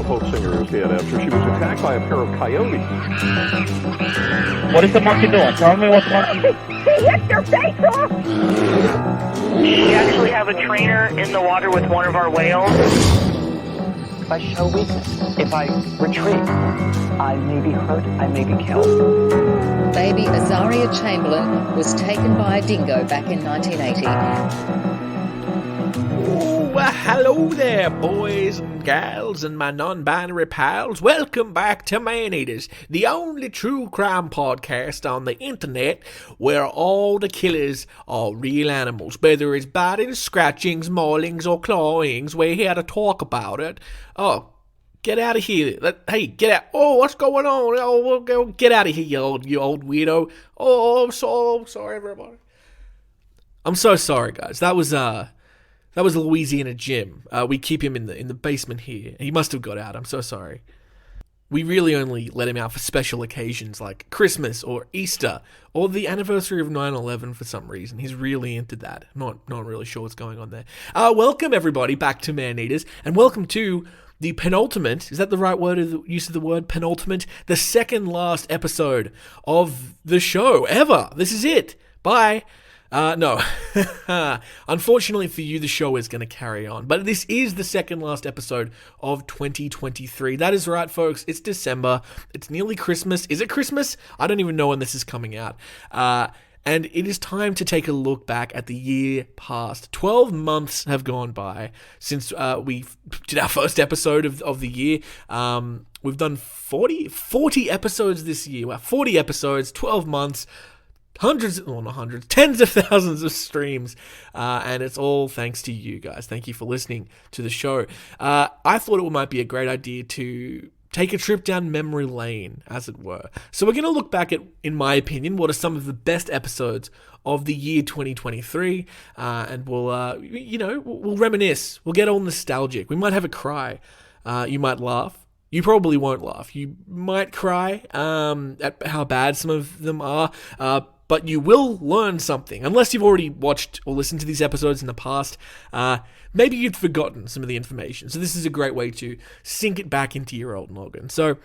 female folk singer is dead after she was attacked by a pair of coyotes. What is the monkey doing? Tell me what the monkey... He hit your face off! We actually have a trainer in the water with one of our whales. If I show weakness, if I retreat, I may be hurt, I may be killed. Baby Azaria Chamberlain was taken by a dingo back in 1980. Well, hello there, boys and gals and my non-binary pals. Welcome back to Man-Eaters, the only true crime podcast on the internet where all the killers are real animals. Whether it's bitings, scratchings, maulings, or clawings, we're here to talk about it. Oh, get out of here. Hey, get out. Oh, what's going on? Oh, get out of here, you old weirdo. Oh, I'm so sorry, everybody. I'm so sorry, guys. That was Louisiana Jim. We keep him in the basement here. He must have got out. I'm so sorry. We really only let him out for special occasions like Christmas or Easter or the anniversary of 9/11 for some reason. He's really into that. Not really sure what's going on there. Welcome everybody back to Man-Eaters, and welcome to the penultimate, is that the right use of the word penultimate? The second last episode of the show ever. This is it. Bye. No. Unfortunately for you, the show is going to carry on. But this is the second last episode of 2023. That is right, folks. It's December. It's nearly Christmas. Is it Christmas? I don't even know when this is coming out. And it is time to take a look back at the year past. 12 months have gone by since we did our first episode of the year. We've done 40 episodes this year. Well, 40 episodes, 12 months. Tens of thousands of streams, and it's all thanks to you guys. Thank you for listening to the show. I thought it might be a great idea to take a trip down memory lane, as it were. So we're going to look back at, in my opinion, what are some of the best episodes of the year 2023, and we'll reminisce. We'll get all nostalgic. We might have a cry. You might laugh. You probably won't laugh. You might cry at how bad some of them are, but you will learn something. Unless you've already watched or listened to these episodes in the past, maybe you've forgotten some of the information. So this is a great way to sink it back into your old noggin. So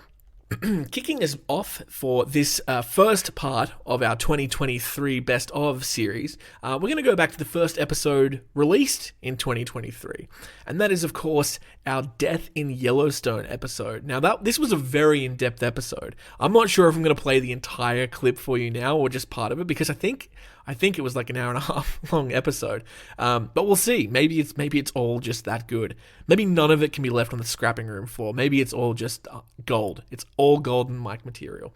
kicking us off for this first part of our 2023 Best Of series, we're going to go back to the first episode released in 2023. And that is, of course, our Death in Yellowstone episode. Now, this was a very in-depth episode. I'm not sure if I'm going to play the entire clip for you now or just part of it, because I think it was like an hour and a half long episode. But we'll see. Maybe it's all just that good. Maybe none of it can be left on the scrapping room floor. Maybe it's all just gold. It's all golden mic material.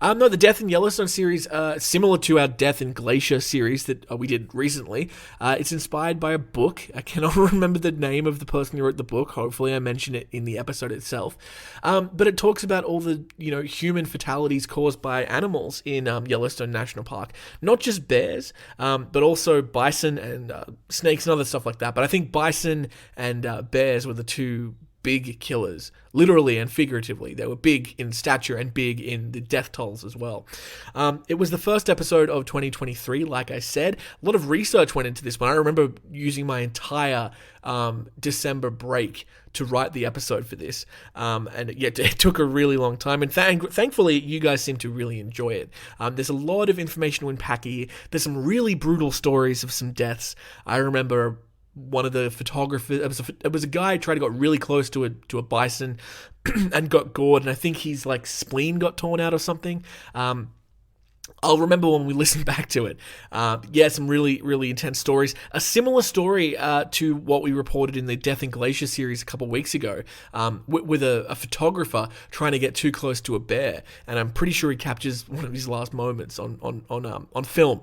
No, the Death in Yellowstone series, similar to our Death in Glacier series that we did recently, it's inspired by a book. I cannot remember the name of the person who wrote the book. Hopefully I mention it in the episode itself. But it talks about all the human fatalities caused by animals in Yellowstone National Park. Not just bears, but also bison and snakes and other stuff like that. But I think bison and bears were the two big killers, literally and figuratively. They were big in stature and big in the death tolls as well. It was the first episode of 2023, like I said. A lot of research went into this one. I remember using my entire December break to write the episode for this, and it took a really long time, and thankfully you guys seem to really enjoy it. There's a lot of information to unpack here. There's some really brutal stories of some deaths. I remember one of the photographers, it was a guy who tried to get really close to a bison and got gored, and I think his spleen got torn out or something. I'll remember when we listen back to it. Some really, really intense stories. A similar story to what we reported in the Death in Glacier series a couple weeks ago, with a photographer trying to get too close to a bear, and I'm pretty sure he captures one of his last moments on film,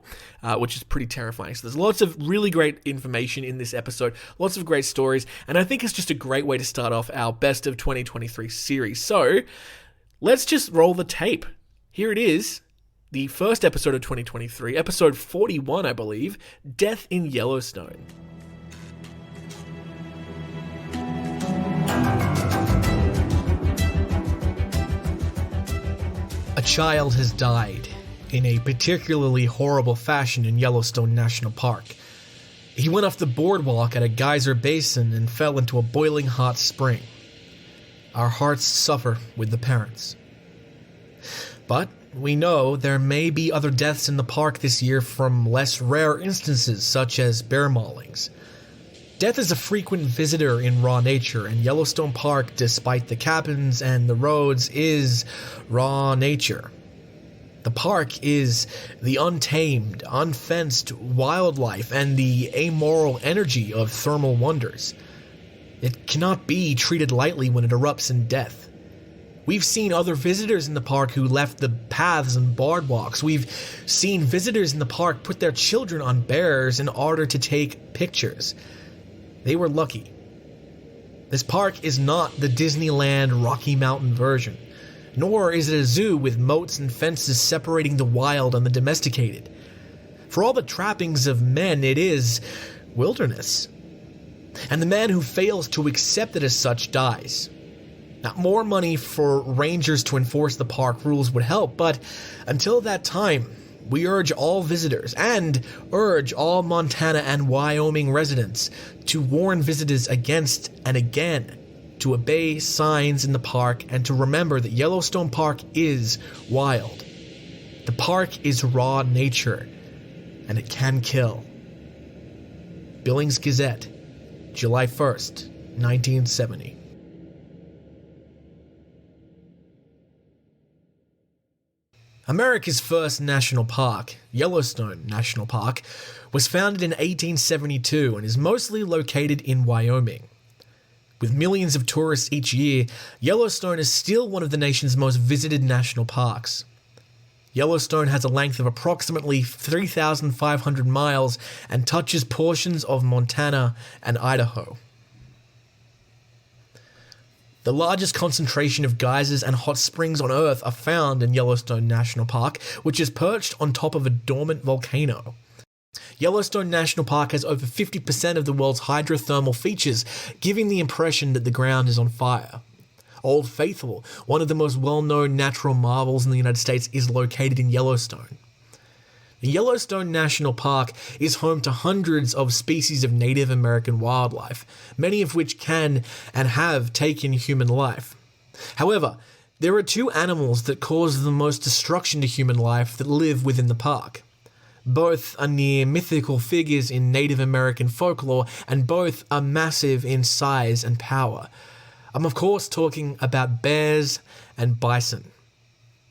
which is pretty terrifying. So there's lots of really great information in this episode, lots of great stories, and I think it's just a great way to start off our Best of 2023 series. So let's just roll the tape. Here it is. The first episode of 2023, episode 41, I believe, Death in Yellowstone. A child has died in a particularly horrible fashion in Yellowstone National Park. He went off the boardwalk at a geyser basin and fell into a boiling hot spring. Our hearts suffer with the parents. But we know there may be other deaths in the park this year from less rare instances such as bear maulings. Death is a frequent visitor in raw nature, and Yellowstone Park, despite the cabins and the roads, is raw nature. The park is the untamed, unfenced wildlife and the amoral energy of thermal wonders. It cannot be treated lightly when it erupts in death. We've seen other visitors in the park who left the paths and boardwalks. We've seen visitors in the park put their children on bears in order to take pictures. They were lucky. This park is not the Disneyland Rocky Mountain version, nor is it a zoo with moats and fences separating the wild and the domesticated. For all the trappings of men, it is wilderness. And the man who fails to accept it as such dies. Now, more money for rangers to enforce the park rules would help, but until that time, we urge all visitors and urge all Montana and Wyoming residents to warn visitors against and again to obey signs in the park and to remember that Yellowstone Park is wild. The park is raw nature, and it can kill. Billings Gazette, July 1st, 1970. America's first national park, Yellowstone National Park, was founded in 1872 and is mostly located in Wyoming. With millions of tourists each year, Yellowstone is still one of the nation's most visited national parks. Yellowstone has a length of approximately 3,500 miles and touches portions of Montana and Idaho. The largest concentration of geysers and hot springs on Earth are found in Yellowstone National Park, which is perched on top of a dormant volcano. Yellowstone National Park has over 50% of the world's hydrothermal features, giving the impression that the ground is on fire. Old Faithful, one of the most well-known natural marvels in the United States, is located in Yellowstone. The Yellowstone National Park is home to hundreds of species of Native American wildlife, many of which can and have taken human life. However, there are two animals that cause the most destruction to human life that live within the park. Both are near mythical figures in Native American folklore, and both are massive in size and power. I'm of course talking about bears and bison.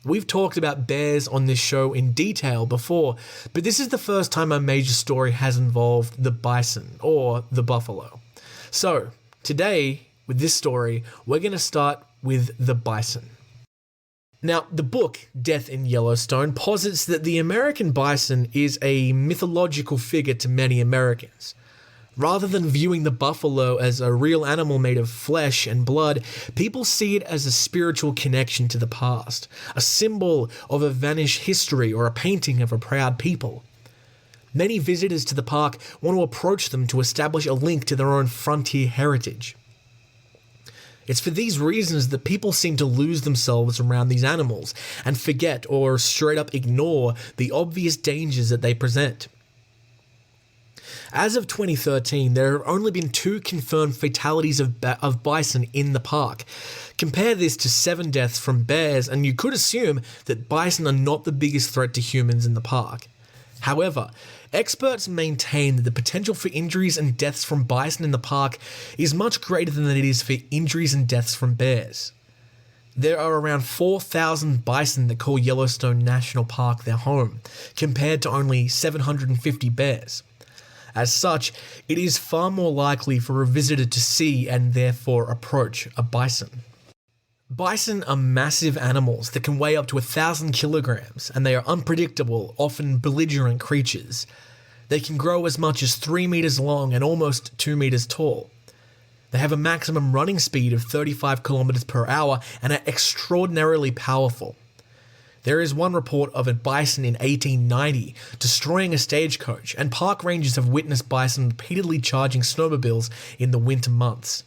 We've talked about bears on this show in detail before, but this is the first time a major story has involved the bison, or the buffalo. So, today, with this story, we're going to start with the bison. Now, the book, Death in Yellowstone, posits that the American bison is a mythological figure to many Americans. Rather than viewing the buffalo as a real animal made of flesh and blood, people see it as a spiritual connection to the past, a symbol of a vanished history or a painting of a proud people. Many visitors to the park want to approach them to establish a link to their own frontier heritage. It's for these reasons that people seem to lose themselves around these animals and forget or straight up ignore the obvious dangers that they present. As of 2013, there have only been 2 confirmed fatalities of bison in the park. Compare this to 7 deaths from bears, and you could assume that bison are not the biggest threat to humans in the park. However, experts maintain that the potential for injuries and deaths from bison in the park is much greater than it is for injuries and deaths from bears. There are around 4,000 bison that call Yellowstone National Park their home, compared to only 750 bears. As such, it is far more likely for a visitor to see and therefore approach a bison. Bison are massive animals that can weigh up to 1,000 kilograms, and they are unpredictable, often belligerent creatures. They can grow as much as 3 meters long and almost 2 meters tall. They have a maximum running speed of 35 kilometers per hour and are extraordinarily powerful. There is one report of a bison in 1890 destroying a stagecoach, and park rangers have witnessed bison repeatedly charging snowmobiles in the winter months.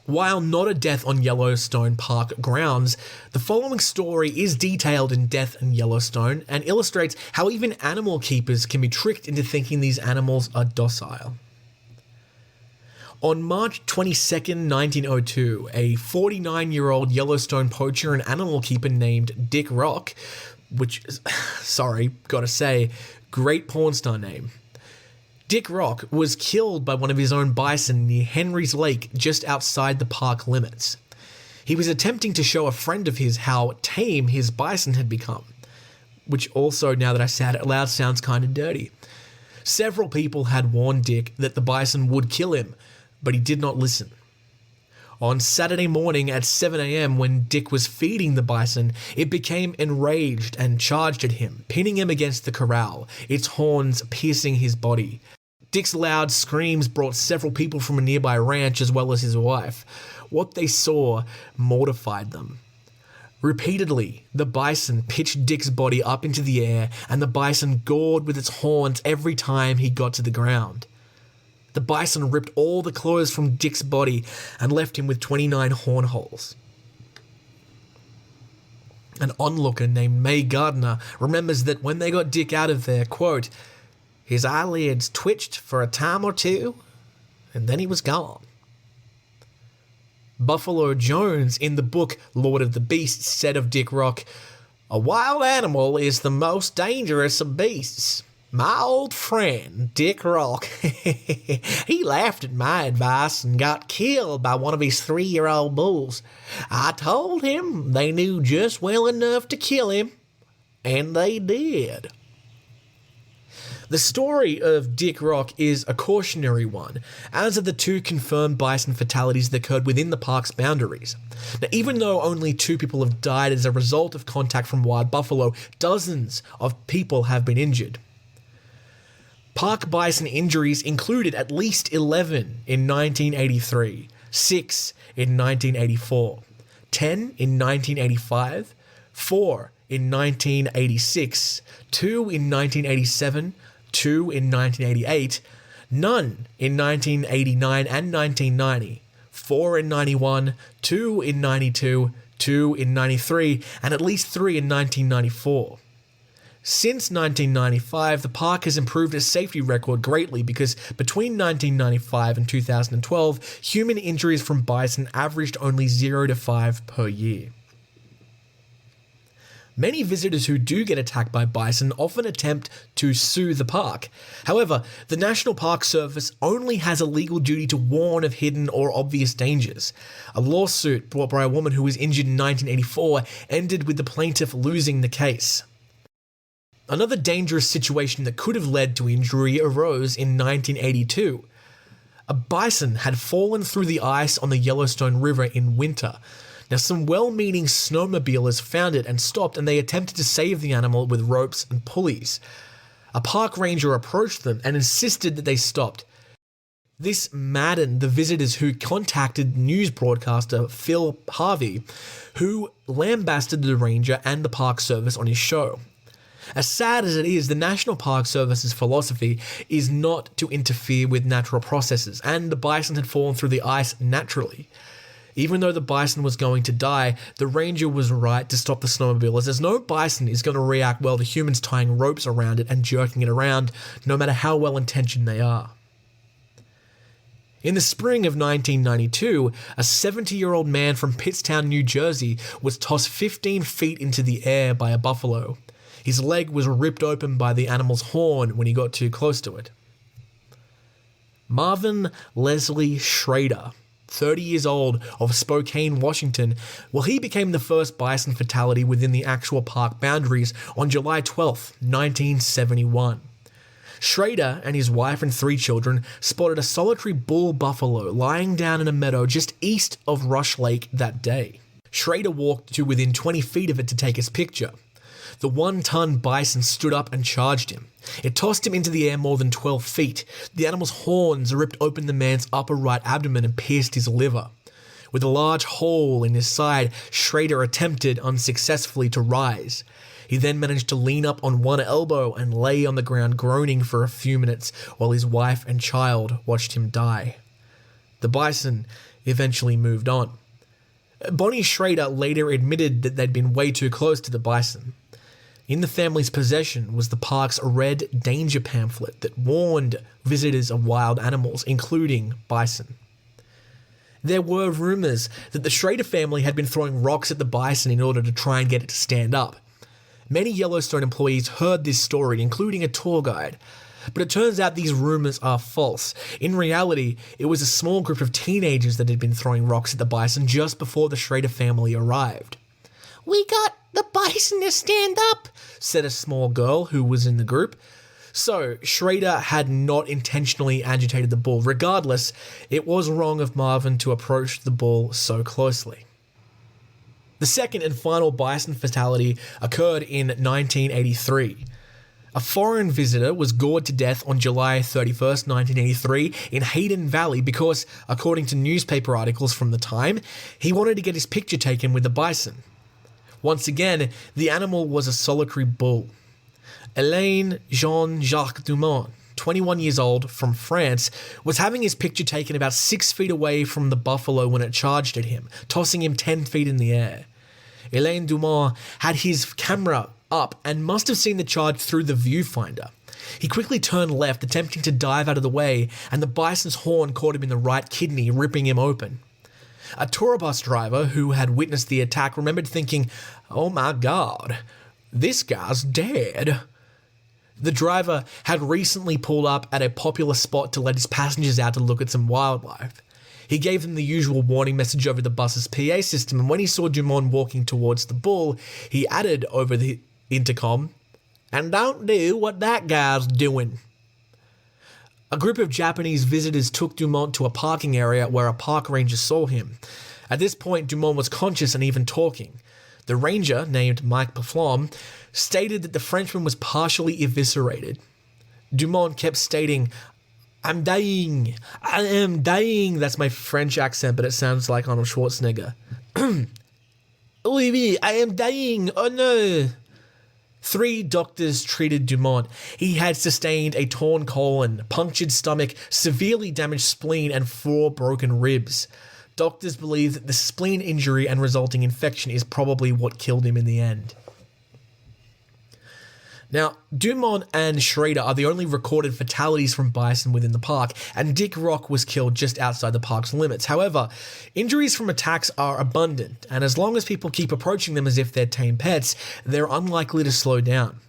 While not a death on Yellowstone Park grounds, the following story is detailed in Death in Yellowstone and illustrates how even animal keepers can be tricked into thinking these animals are docile. On March 22nd, 1902, a 49-year-old Yellowstone poacher and animal keeper named Dick Rock, which, sorry, gotta say, great porn star name. Dick Rock was killed by one of his own bison near Henry's Lake just outside the park limits. He was attempting to show a friend of his how tame his bison had become, which also, now that I say it out loud, sounds kind of dirty. Several people had warned Dick that the bison would kill him, but he did not listen. On Saturday morning at 7 a.m. when Dick was feeding the bison, it became enraged and charged at him, pinning him against the corral, its horns piercing his body. Dick's loud screams brought several people from a nearby ranch as well as his wife. What they saw mortified them. Repeatedly, the bison pitched Dick's body up into the air, and the bison gored with its horns every time he got to the ground. The bison ripped all the clothes from Dick's body and left him with 29 horn holes. An onlooker named May Gardner remembers that when they got Dick out of there, quote, his eyelids twitched for a time or two, and then he was gone. Buffalo Jones, in the book Lord of the Beasts, said of Dick Rock, a wild animal is the most dangerous of beasts. My old friend, Dick Rock, he laughed at my advice and got killed by one of his 3-year-old bulls. I told him they knew just well enough to kill him, and they did. The story of Dick Rock is a cautionary one, as are the 2 confirmed bison fatalities that occurred within the park's boundaries. Now, even though only 2 people have died as a result of contact from wild buffalo, dozens of people have been injured. Park bison injuries included at least 11 in 1983, 6 in 1984, 10 in 1985, 4 in 1986, 2 in 1987, 2 in 1988, none in 1989 and 1990, 4 in 91, 2 in 92, 2 in 93, and at least 3 in 1994. Since 1995, the park has improved its safety record greatly because between 1995 and 2012, human injuries from bison averaged only 0 to 5 per year. Many visitors who do get attacked by bison often attempt to sue the park. However, the National Park Service only has a legal duty to warn of hidden or obvious dangers. A lawsuit brought by a woman who was injured in 1984 ended with the plaintiff losing the case. Another dangerous situation that could have led to injury arose in 1982. A bison had fallen through the ice on the Yellowstone River in winter. Now, some well-meaning snowmobilers found it and stopped, and they attempted to save the animal with ropes and pulleys. A park ranger approached them and insisted that they stopped. This maddened the visitors, who contacted news broadcaster Phil Harvey, who lambasted the ranger and the park service on his show. As sad as it is, the National Park Service's philosophy is not to interfere with natural processes, and the bison had fallen through the ice naturally. Even though the bison was going to die, the ranger was right to stop the snowmobilers, as no bison is going to react well to humans tying ropes around it and jerking it around, no matter how well-intentioned they are. In the spring of 1992, a 70-year-old man from Pittstown, New Jersey, was tossed 15 feet into the air by a buffalo. His leg was ripped open by the animal's horn when he got too close to it. Marvin Leslie Schrader, 30 years old, of Spokane, Washington, he became the first bison fatality within the actual park boundaries on July 12, 1971. Schrader and his wife and 3 children spotted a solitary bull buffalo lying down in a meadow just east of Rush Lake that day. Schrader walked to within 20 feet of it to take his picture. The 1-ton bison stood up and charged him. It tossed him into the air more than 12 feet. The animal's horns ripped open the man's upper right abdomen and pierced his liver. With a large hole in his side, Schrader attempted unsuccessfully to rise. He then managed to lean up on one elbow and lay on the ground groaning for a few minutes while his wife and child watched him die. The bison eventually moved on. Bonnie Schrader later admitted that they'd been way too close to the bison. In the family's possession was the park's red danger pamphlet that warned visitors of wild animals, including bison. There were rumours that the Schrader family had been throwing rocks at the bison in order to try and get it to stand up. Many Yellowstone employees heard this story, including a tour guide. But it turns out these rumours are false. In reality, it was a small group of teenagers that had been throwing rocks at the bison just before the Schrader family arrived. "We got the bison to stand up," said a small girl who was in the group. So, Schrader had not intentionally agitated the bull. Regardless, it was wrong of Marvin to approach the bull so closely. The second and final bison fatality occurred in 1983. A foreign visitor was gored to death on July 31st, 1983 in Hayden Valley because, according to newspaper articles from the time, he wanted to get his picture taken with the bison. Once again, the animal was a solitary bull. Alain Jean-Jacques Dumont, 21 years old, from France, was having his picture taken about 6 feet away from the buffalo when it charged at him, tossing him 10 feet in the air. Alain Dumont had his camera up and must have seen the charge through the viewfinder. He quickly turned left, attempting to dive out of the way, and the bison's horn caught him in the right kidney, ripping him open. A tour bus driver who had witnessed the attack remembered thinking, "Oh my God, this guy's dead." The driver had recently pulled up at a popular spot to let his passengers out to look at some wildlife. He gave them the usual warning message over the bus's PA system, and when he saw Dumont walking towards the bull, he added over the intercom, "And don't do what that guy's doing." A group of Japanese visitors took Dumont to a parking area where a park ranger saw him. At this point, Dumont was conscious and even talking. The ranger, named Mike Paflom, stated that the Frenchman was partially eviscerated. Dumont kept stating, "I'm dying, I am dying." That's my French accent, but it sounds like Arnold Schwarzenegger. "Oui, oui, I am dying, oh no." 3 doctors treated Dumont. He had sustained a torn colon, punctured stomach, severely damaged spleen, and 4 broken ribs. Doctors believe that the spleen injury and resulting infection is probably what killed him in the end. Now, Dumont and Schrader are the only recorded fatalities from bison within the park, and Dick Rock was killed just outside the park's limits. However, injuries from attacks are abundant, and as long as people keep approaching them as if they're tame pets, they're unlikely to slow down.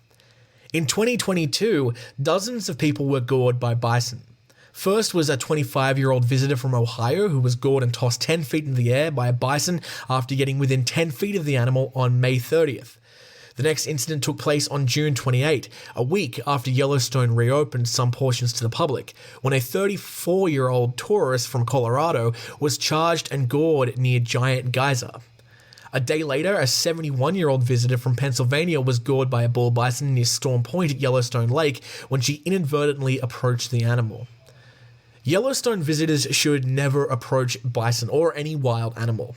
In 2022, dozens of people were gored by bison. First was a 25-year-old visitor from Ohio who was gored and tossed 10 feet in the air by a bison after getting within 10 feet of the animal on May 30th. The next incident took place on June 28, a week after Yellowstone reopened some portions to the public, when a 34-year-old tourist from Colorado was charged and gored near Giant Geyser. A day later, a 71-year-old visitor from Pennsylvania was gored by a bull bison near Storm Point at Yellowstone Lake when she inadvertently approached the animal. Yellowstone visitors should never approach bison or any wild animal.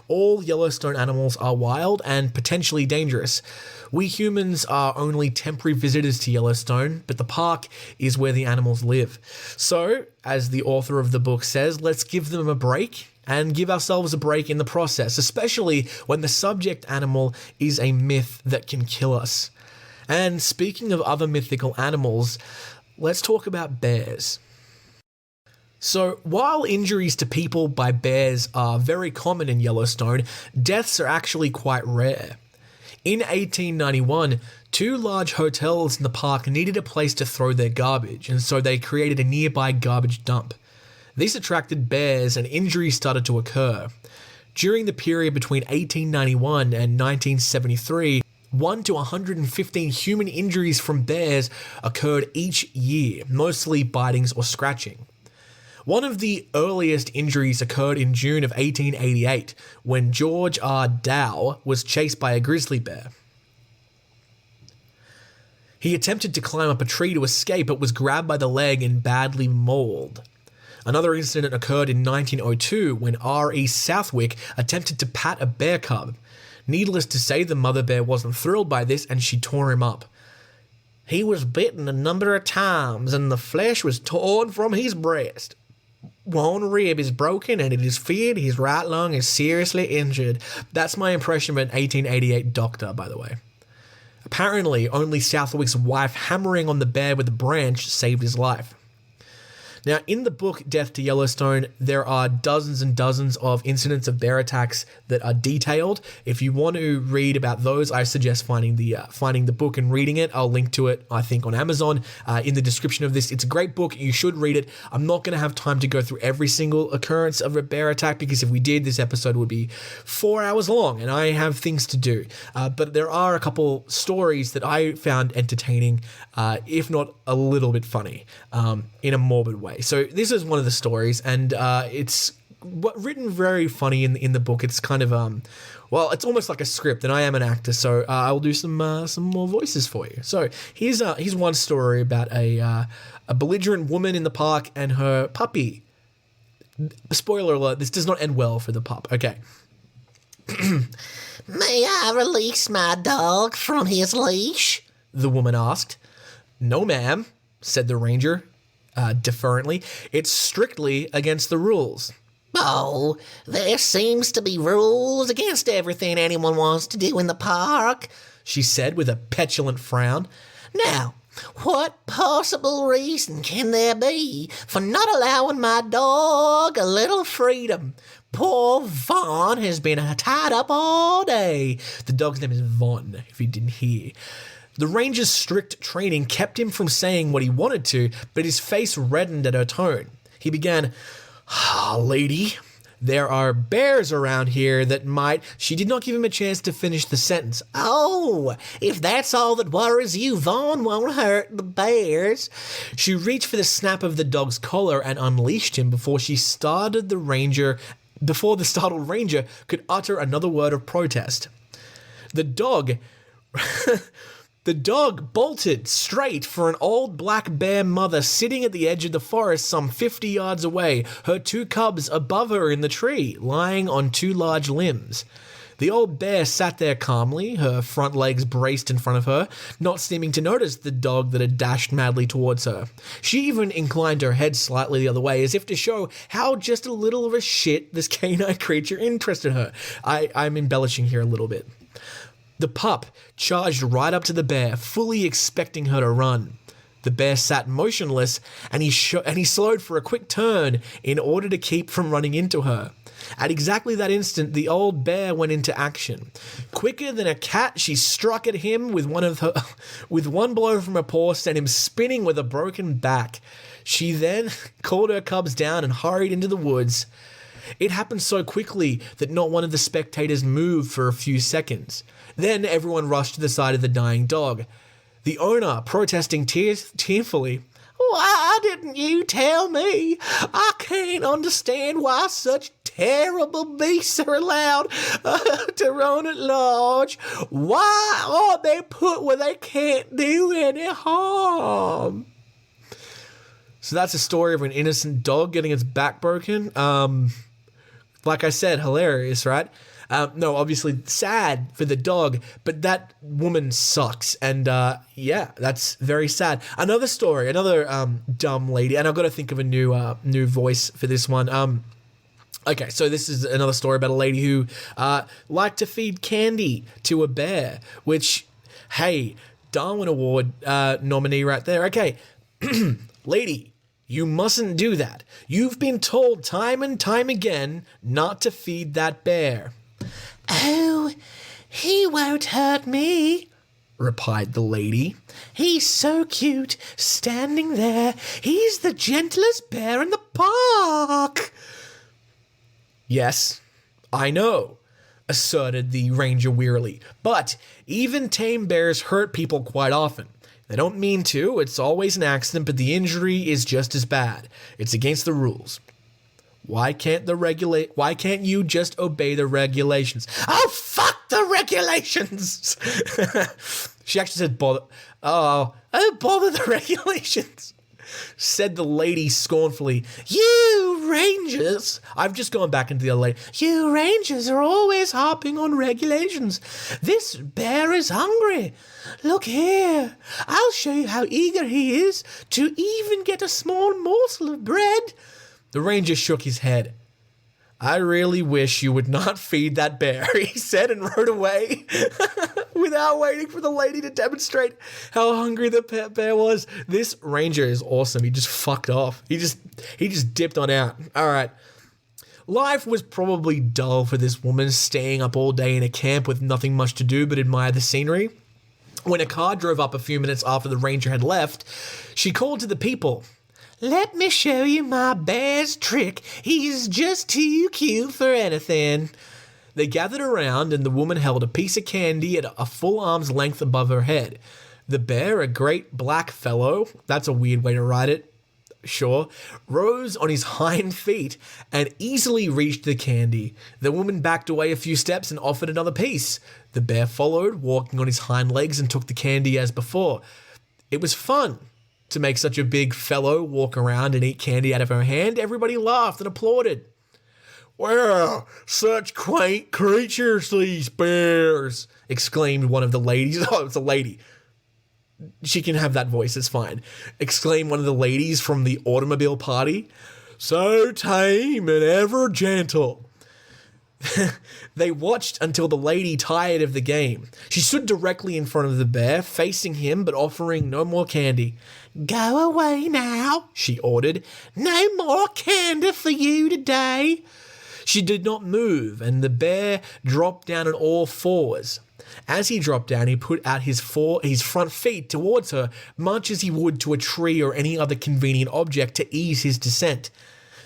All Yellowstone animals are wild and potentially dangerous. We humans are only temporary visitors to Yellowstone, but the park is where the animals live. So, as the author of the book says, let's give them a break and give ourselves a break in the process, especially when the subject animal is a myth that can kill us. And speaking of other mythical animals, let's talk about bears. So, while injuries to people by bears are very common in Yellowstone, deaths are actually quite rare. In 1891, 2 large hotels in the park needed a place to throw their garbage, and so they created a nearby garbage dump. This attracted bears, and injuries started to occur. During the period between 1891 and 1973, 1 to 115 human injuries from bears occurred each year, mostly bitings or scratching. One of the earliest injuries occurred in June of 1888, when George R. Dow was chased by a grizzly bear. He attempted to climb up a tree to escape, but was grabbed by the leg and badly mauled. Another incident occurred in 1902, when R.E. Southwick attempted to pat a bear cub. Needless to say, the mother bear wasn't thrilled by this, and she tore him up. He was bitten a number of times, and the flesh was torn from his breast. One rib is broken, and it is feared his right lung is seriously injured. That's my impression of an 1888 doctor, by the way. Apparently, only Southwick's wife hammering on the bear with a branch saved his life. Now, in the book Death to Yellowstone, there are dozens and dozens of incidents of bear attacks that are detailed. If you want to read about those, I suggest finding the book and reading it. I'll link to it, I think, on Amazon in the description of this. It's a great book. You should read it. I'm not going to have time to go through every single occurrence of a bear attack, because if we did, this episode would be 4 hours long, and I have things to do. But there are a couple stories that I found entertaining, if not a little bit funny, in a morbid way. So this is one of the stories, and it's written very funny in the book. It's kind of it's almost like a script, and I am an actor, so I'll do some more voices for you. So here's one story about a belligerent woman in the park and her puppy. Spoiler alert: this does not end well for the pup. Okay. May I release my dog from his leash? The woman asked. No, ma'am, said the ranger, deferently. It's strictly against the rules. Oh, there seems to be rules against everything anyone wants to do in the park, she said with a petulant frown. Now, what possible reason can there be for not allowing my dog a little freedom? Poor Vaughn has been tied up all day. The dog's name is Vaughn, if you didn't hear. The ranger's strict training kept him from saying what he wanted to, but his face reddened at her tone. He began, lady, there are bears around here that might... She did not give him a chance to finish the sentence. Oh, if that's all that worries you, Vaughn won't hurt the bears. She reached for the snap of the dog's collar and unleashed him before the startled ranger could utter another word of protest. The dog bolted straight for an old black bear mother sitting at the edge of the forest some 50 yards away, her 2 cubs above her in the tree, lying on 2 large limbs. The old bear sat there calmly, her front legs braced in front of her, not seeming to notice the dog that had dashed madly towards her. She even inclined her head slightly the other way, as if to show how just a little of a shit this canine creature interested her. I'm embellishing here a little bit. The pup charged right up to the bear, fully expecting her to run. The bear sat motionless, and he slowed for a quick turn in order to keep from running into her. At exactly that instant, the old bear went into action. Quicker than a cat, she struck at him with one blow from her paw, sent him spinning with a broken back. She then called her cubs down and hurried into the woods. It happened so quickly that not one of the spectators moved for a few seconds. Then everyone rushed to the side of the dying dog. The owner, protesting tearfully, Why didn't you tell me? I can't understand why such terrible beasts are allowed to run at large. Why are they put where they can't do any harm? So that's a story of an innocent dog getting its back broken. Like I said, hilarious, right? No, obviously sad for the dog, but that woman sucks. And that's very sad. Another story, another dumb lady, and I've got to think of a new voice for this one. Okay, so this is another story about a lady who liked to feed candy to a bear, which, hey, Darwin Award nominee right there. Okay, lady, you mustn't do that. You've been told time and time again not to feed that bear. Oh, he won't hurt me, replied the lady. He's so cute, standing there. He's the gentlest bear in the park. Yes, I know, asserted the ranger wearily. But even tame bears hurt people quite often. They don't mean to, it's always an accident, but the injury is just as bad. It's against the rules. Why can't you just obey the regulations? Oh, fuck the regulations! She actually said, bother the regulations, said the lady scornfully. You rangers! I've just gone back into the other lady. You rangers are always harping on regulations. This bear is hungry. Look here. I'll show you how eager he is to even get a small morsel of bread. The ranger shook his head. I really wish you would not feed that bear, he said, and rode away. without waiting for the lady to demonstrate how hungry the pet bear was. This ranger is awesome. He just fucked off. He just dipped on out. All right. Life was probably dull for this woman, staying up all day in a camp with nothing much to do but admire the scenery. When a car drove up a few minutes after the ranger had left, she called to the people. "Let me show you my bear's trick. He's just too cute for anything." They gathered around, and the woman held a piece of candy at a full arm's length above her head. The bear, a great black fellow, that's a weird way to write it, sure, rose on his hind feet and easily reached the candy. The woman backed away a few steps and offered another piece. The bear followed, walking on his hind legs, and took the candy as before. It was fun to make such a big fellow walk around and eat candy out of her hand. Everybody laughed and applauded. "Wow, such quaint creatures, these bears!" exclaimed one of the ladies. Oh, it's a lady. She can have that voice, it's fine. Exclaimed one of the ladies from the automobile party. "So tame and ever gentle." They watched until the lady tired of the game. She stood directly in front of the bear, facing him but offering no more candy. "Go away now," she ordered. "No more candy for you today." She did not move, and the bear dropped down on all fours. As he dropped down, he put out his front feet towards her, much as he would to a tree or any other convenient object to ease his descent.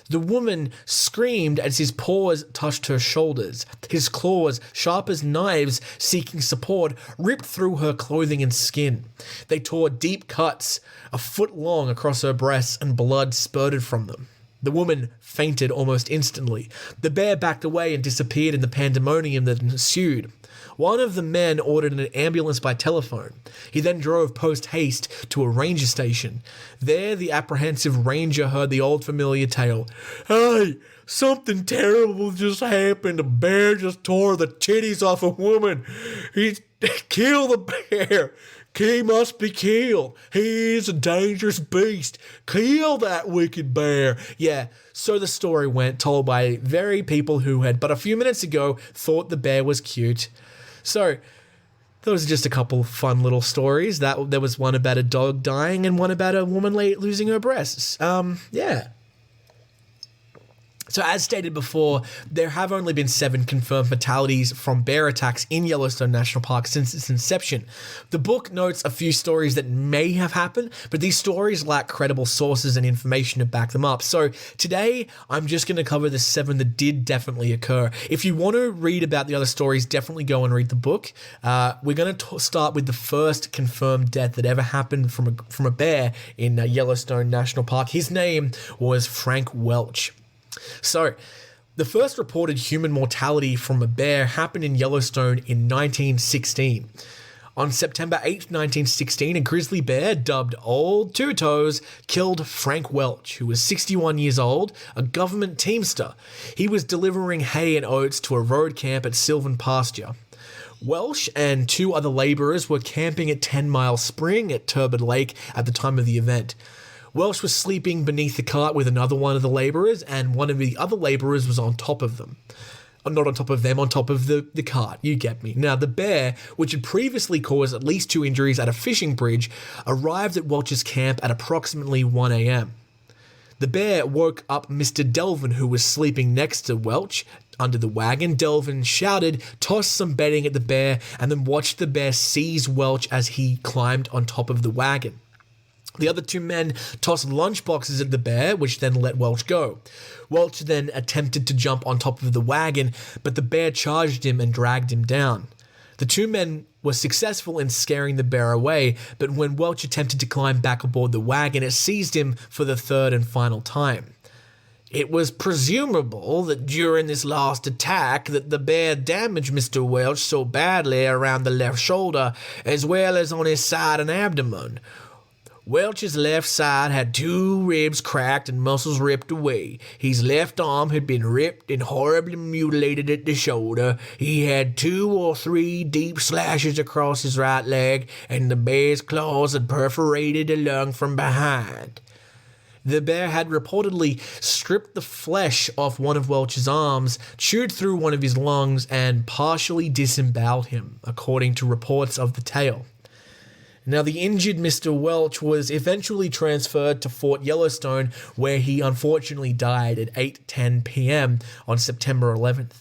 The woman screamed as his paws touched her shoulders. His claws, sharp as knives seeking support, ripped through her clothing and skin. They tore deep cuts, a foot long, across her breasts, and blood spurted from them. The woman fainted almost instantly. The bear backed away and disappeared in the pandemonium that ensued. One of the men ordered an ambulance by telephone. He then drove post-haste to a ranger station. There, the apprehensive ranger heard the old familiar tale. "Hey, something terrible just happened. A bear just tore the titties off a woman. He killed the bear. He must be killed. He is a dangerous beast. Kill that wicked bear." Yeah, so the story went, told by very people who had but a few minutes ago thought the bear was cute. So, those are just a couple fun little stories. There was one about a dog dying and one about a woman losing her breasts. Yeah. So as stated before, there have only been 7 confirmed fatalities from bear attacks in Yellowstone National Park since its inception. The book notes a few stories that may have happened, but these stories lack credible sources and information to back them up. So today, I'm just going to cover the 7 that did definitely occur. If you want to read about the other stories, definitely go and read the book. We're going to start with the first confirmed death that ever happened from a bear in Yellowstone National Park. His name was Frank Welch. So, the first reported human mortality from a bear happened in Yellowstone in 1916. On September 8, 1916, a grizzly bear dubbed Old Two Toes killed Frank Welch, who was 61 years old, a government teamster. He was delivering hay and oats to a road camp at Sylvan Pasture. Welch and 2 other laborers were camping at 10 Mile Spring at Turbid Lake at the time of the event. Welch was sleeping beneath the cart with another one of the laborers, and one of the other laborers was on top of them. Not on top of them, on top of the cart, you get me. Now, the bear, which had previously caused at least 2 injuries at a fishing bridge, arrived at Welch's camp at approximately 1 a.m. The bear woke up Mr. Delvin, who was sleeping next to Welch under the wagon. Delvin shouted, tossed some bedding at the bear, and then watched the bear seize Welch as he climbed on top of the wagon. The other 2 men tossed lunchboxes at the bear, which then let Welch go. Welch then attempted to jump on top of the wagon, but the bear charged him and dragged him down. The 2 men were successful in scaring the bear away, but when Welch attempted to climb back aboard the wagon, it seized him for the 3rd and final time. It was presumable that during this last attack that the bear damaged Mr. Welch so badly around the left shoulder, as well as on his side and abdomen. Welch's left side had 2 ribs cracked and muscles ripped away. His left arm had been ripped and horribly mutilated at the shoulder. He had 2 or 3 deep slashes across his right leg, and the bear's claws had perforated the lung from behind. The bear had reportedly stripped the flesh off one of Welch's arms, chewed through one of his lungs, and partially disemboweled him, according to reports of the tale. Now, the injured Mr. Welch was eventually transferred to Fort Yellowstone, where he unfortunately died at 8:10 p.m. on September 11th.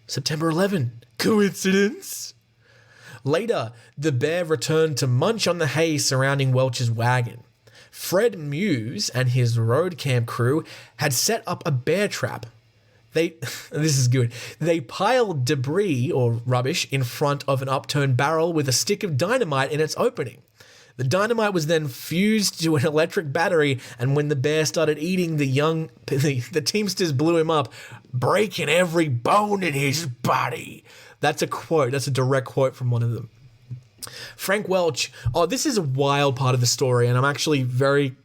September 11. Coincidence? Later, the bear returned to munch on the hay surrounding Welch's wagon. Fred Muse and his road camp crew had set up a bear trap. This is good. They piled debris or rubbish in front of an upturned barrel with a stick of dynamite in its opening. The dynamite was then fused to an electric battery, and when the bear started eating the Teamsters blew him up, breaking every bone in his body. That's a quote. That's a direct quote from one of them. Frank Welch. Oh, this is a wild part of the story, and I'm actually very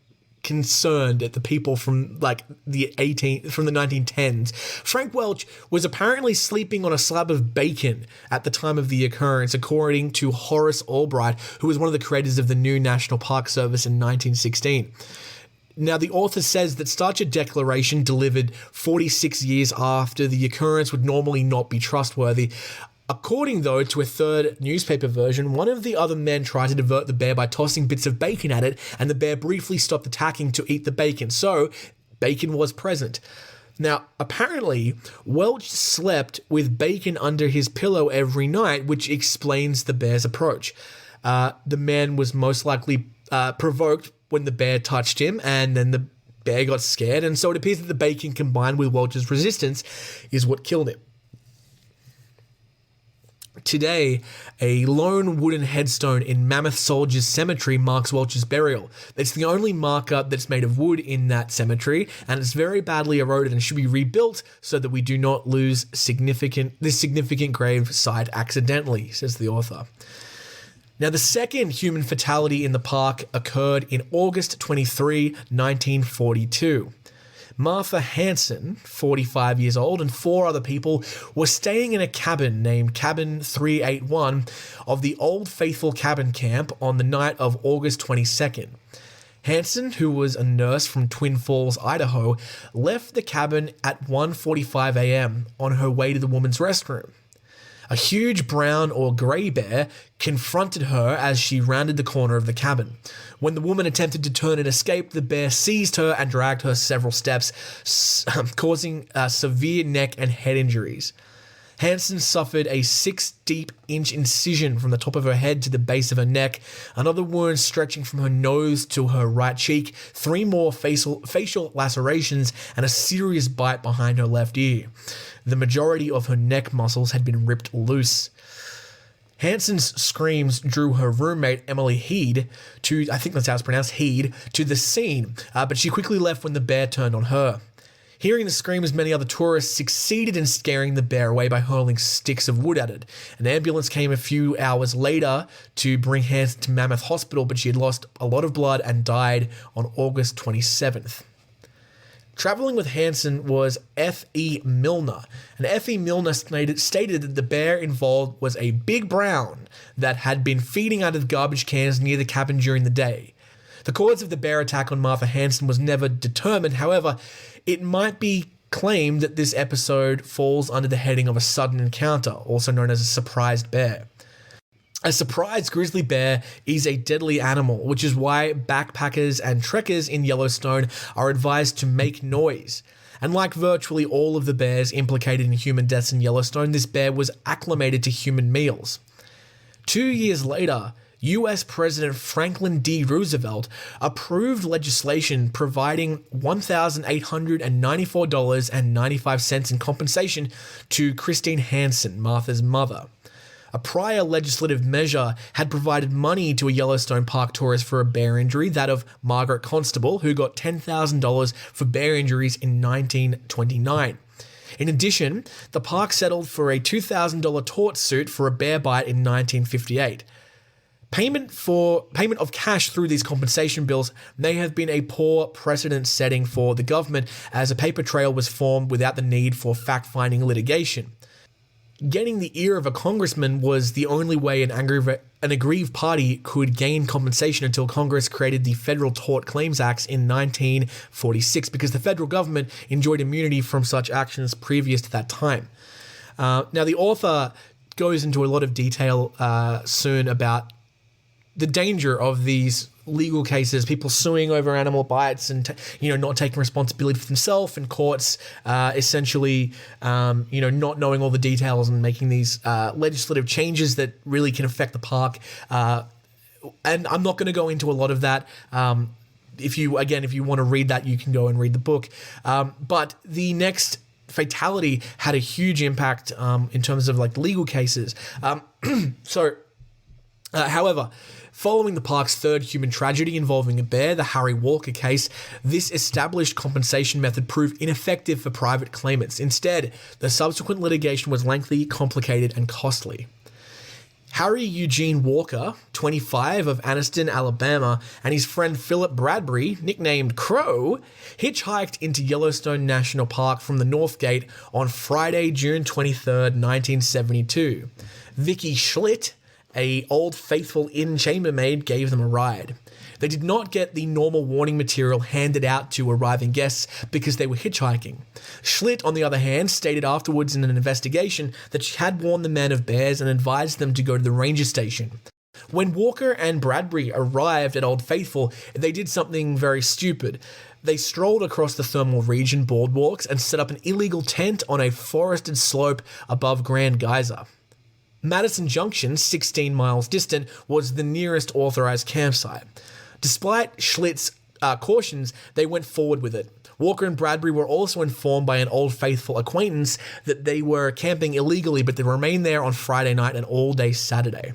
concerned at the people from the 1910s. Frank Welch was apparently sleeping on a slab of bacon at the time of the occurrence, according to Horace Albright, who was one of the creators of the new National Park Service in 1916. Now, the author says that such a declaration delivered 46 years after the occurrence would normally not be trustworthy. According, though, to a third newspaper version, one of the other men tried to divert the bear by tossing bits of bacon at it, and the bear briefly stopped attacking to eat the bacon, so bacon was present. Now, apparently, Welch slept with bacon under his pillow every night, which explains the bear's approach. The man was most likely provoked when the bear touched him, and then the bear got scared, and so it appears that the bacon combined with Welch's resistance is what killed him. Today, a lone wooden headstone in Mammoth Soldiers Cemetery marks Welch's burial. It's the only marker that's made of wood in that cemetery, and it's very badly eroded and should be rebuilt so that we do not lose this significant grave site accidentally, says the author. Now, the second human fatality in the park occurred in August 23, 1942. Martha Hansen, 45 years old, and 4 other people were staying in a cabin named Cabin 381 of the Old Faithful Cabin Camp on the night of August 22nd. Hansen, who was a nurse from Twin Falls, Idaho, left the cabin at 1:45 a.m. on her way to the women's restroom. A huge brown or grey bear confronted her as she rounded the corner of the cabin. When the woman attempted to turn and escape, the bear seized her and dragged her several steps, causing severe neck and head injuries. Hansen suffered a 6-inch incision from the top of her head to the base of her neck, another wound stretching from her nose to her right cheek, 3 more facial lacerations, and a serious bite behind her left ear. The majority of her neck muscles had been ripped loose. Hansen's screams drew her roommate, Emily Heed, I think that's how it's pronounced, Heed, to the scene, but she quickly left when the bear turned on her. Hearing the screams, many other tourists succeeded in scaring the bear away by hurling sticks of wood at it. An ambulance came a few hours later to bring Hansen to Mammoth Hospital, but she had lost a lot of blood and died on August 27th. Traveling with Hansen was F.E. Milner, and F.E. Milner stated that the bear involved was a big brown that had been feeding out of garbage cans near the cabin during the day. The cause of the bear attack on Martha Hansen was never determined. However, it might be claimed that this episode falls under the heading of a sudden encounter, also known as a surprised bear. A surprised grizzly bear is a deadly animal, which is why backpackers and trekkers in Yellowstone are advised to make noise. And like virtually all of the bears implicated in human deaths in Yellowstone, this bear was acclimated to human meals. 2 years later, U.S. President Franklin D. Roosevelt approved legislation providing $1,894.95 in compensation to Christine Hansen, Martha's mother. A prior legislative measure had provided money to a Yellowstone Park tourist for a bear injury, that of Margaret Constable, who got $10,000 for bear injuries in 1929. In addition, the park settled for a $2,000 tort suit for a bear bite in 1958. Payment of cash through these compensation bills may have been a poor precedent setting for the government, as a paper trail was formed without the need for fact-finding litigation. getting the ear of a congressman was the only way an aggrieved party could gain compensation until Congress created the Federal Tort Claims Act in 1946, because the federal government enjoyed immunity from such actions previous to that time. Now, the author goes into a lot of detail soon about the danger of these legal cases, people suing over animal bites and not taking responsibility for themselves, and courts essentially not knowing all the details and making these legislative changes that really can affect the park. And I'm not going to go into a lot of that. If you want to read that, you can go and read the book. But the next fatality had a huge impact in terms of like legal cases. However, following the park's third human tragedy involving a bear, the Harry Walker case, this established compensation method proved ineffective for private claimants. Instead, the subsequent litigation was lengthy, complicated, and costly. Harry Eugene Walker, 25, of Anniston, Alabama, and his friend Philip Bradbury, nicknamed Crow, hitchhiked into Yellowstone National Park from the North Gate on Friday, June 23rd, 1972. Vicky Schlitt, a Old Faithful Inn chambermaid, gave them a ride. They did not get the normal warning material handed out to arriving guests because they were hitchhiking. Schlitt, on the other hand, stated afterwards in an investigation that she had warned the men of bears and advised them to go to the ranger station. When Walker and Bradbury arrived at Old Faithful, they did something very stupid. They strolled across the thermal region boardwalks and set up an illegal tent on a forested slope above Grand Geyser. Madison Junction, 16 miles distant, was the nearest authorized campsite. Despite Schlitt's cautions, they went forward with it. Walker and Bradbury were also informed by an Old Faithful acquaintance that they were camping illegally, but they remained there on Friday night and all day Saturday.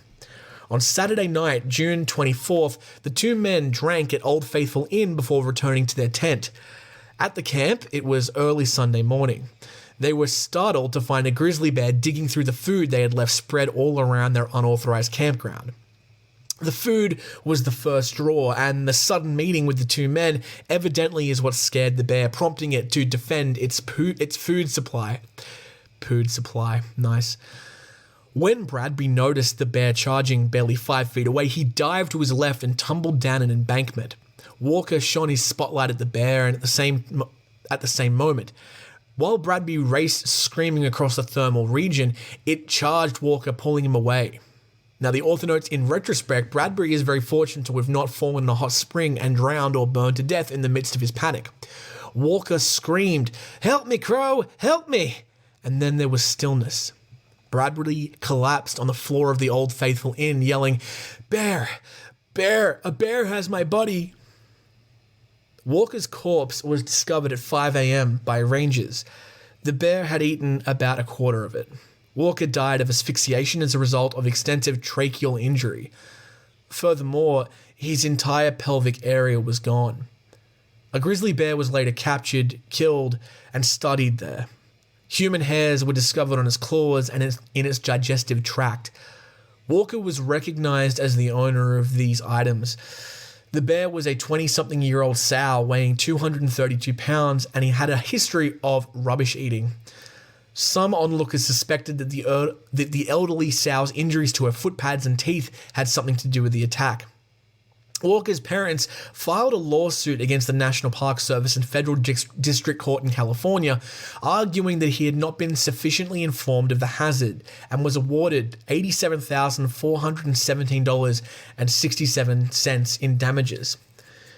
On Saturday night, June 24th, the two men drank at Old Faithful Inn before returning to their tent. At the camp, it was early Sunday morning. They were startled to find a grizzly bear digging through the food they had left spread all around their unauthorized campground. The food was the first straw, and the sudden meeting with the two men evidently is what scared the bear, prompting it to defend its food supply. Food supply, nice. When Bradbury noticed the bear charging barely 5 feet away, he dived to his left and tumbled down an embankment. Walker shone his spotlight at the bear, and at the same moment, while Bradbury raced screaming across the thermal region, it charged Walker, pulling him away. Now, the author notes, in retrospect, Bradbury is very fortunate to have not fallen in a hot spring and drowned or burned to death in the midst of his panic. Walker screamed, "Help me, Crow! Help me!" And then there was stillness. Bradbury collapsed on the floor of the Old Faithful Inn, yelling, "Bear! Bear! A bear has my buddy!" Walker's corpse was discovered at 5 a.m. by rangers. The bear had eaten about a quarter of it. Walker died of asphyxiation as a result of extensive tracheal injury. Furthermore, his entire pelvic area was gone. A grizzly bear was later captured, killed, and studied there. Human hairs were discovered on its claws and in its digestive tract. Walker was recognized as the owner of these items. The bear was a 20-something-year-old sow weighing 232 pounds, and he had a history of rubbish eating. Some onlookers suspected that the elderly sow's injuries to her foot pads and teeth had something to do with the attack. Walker's parents filed a lawsuit against the National Park Service and Federal District Court in California, arguing that he had not been sufficiently informed of the hazard, and was awarded $87,417.67 in damages.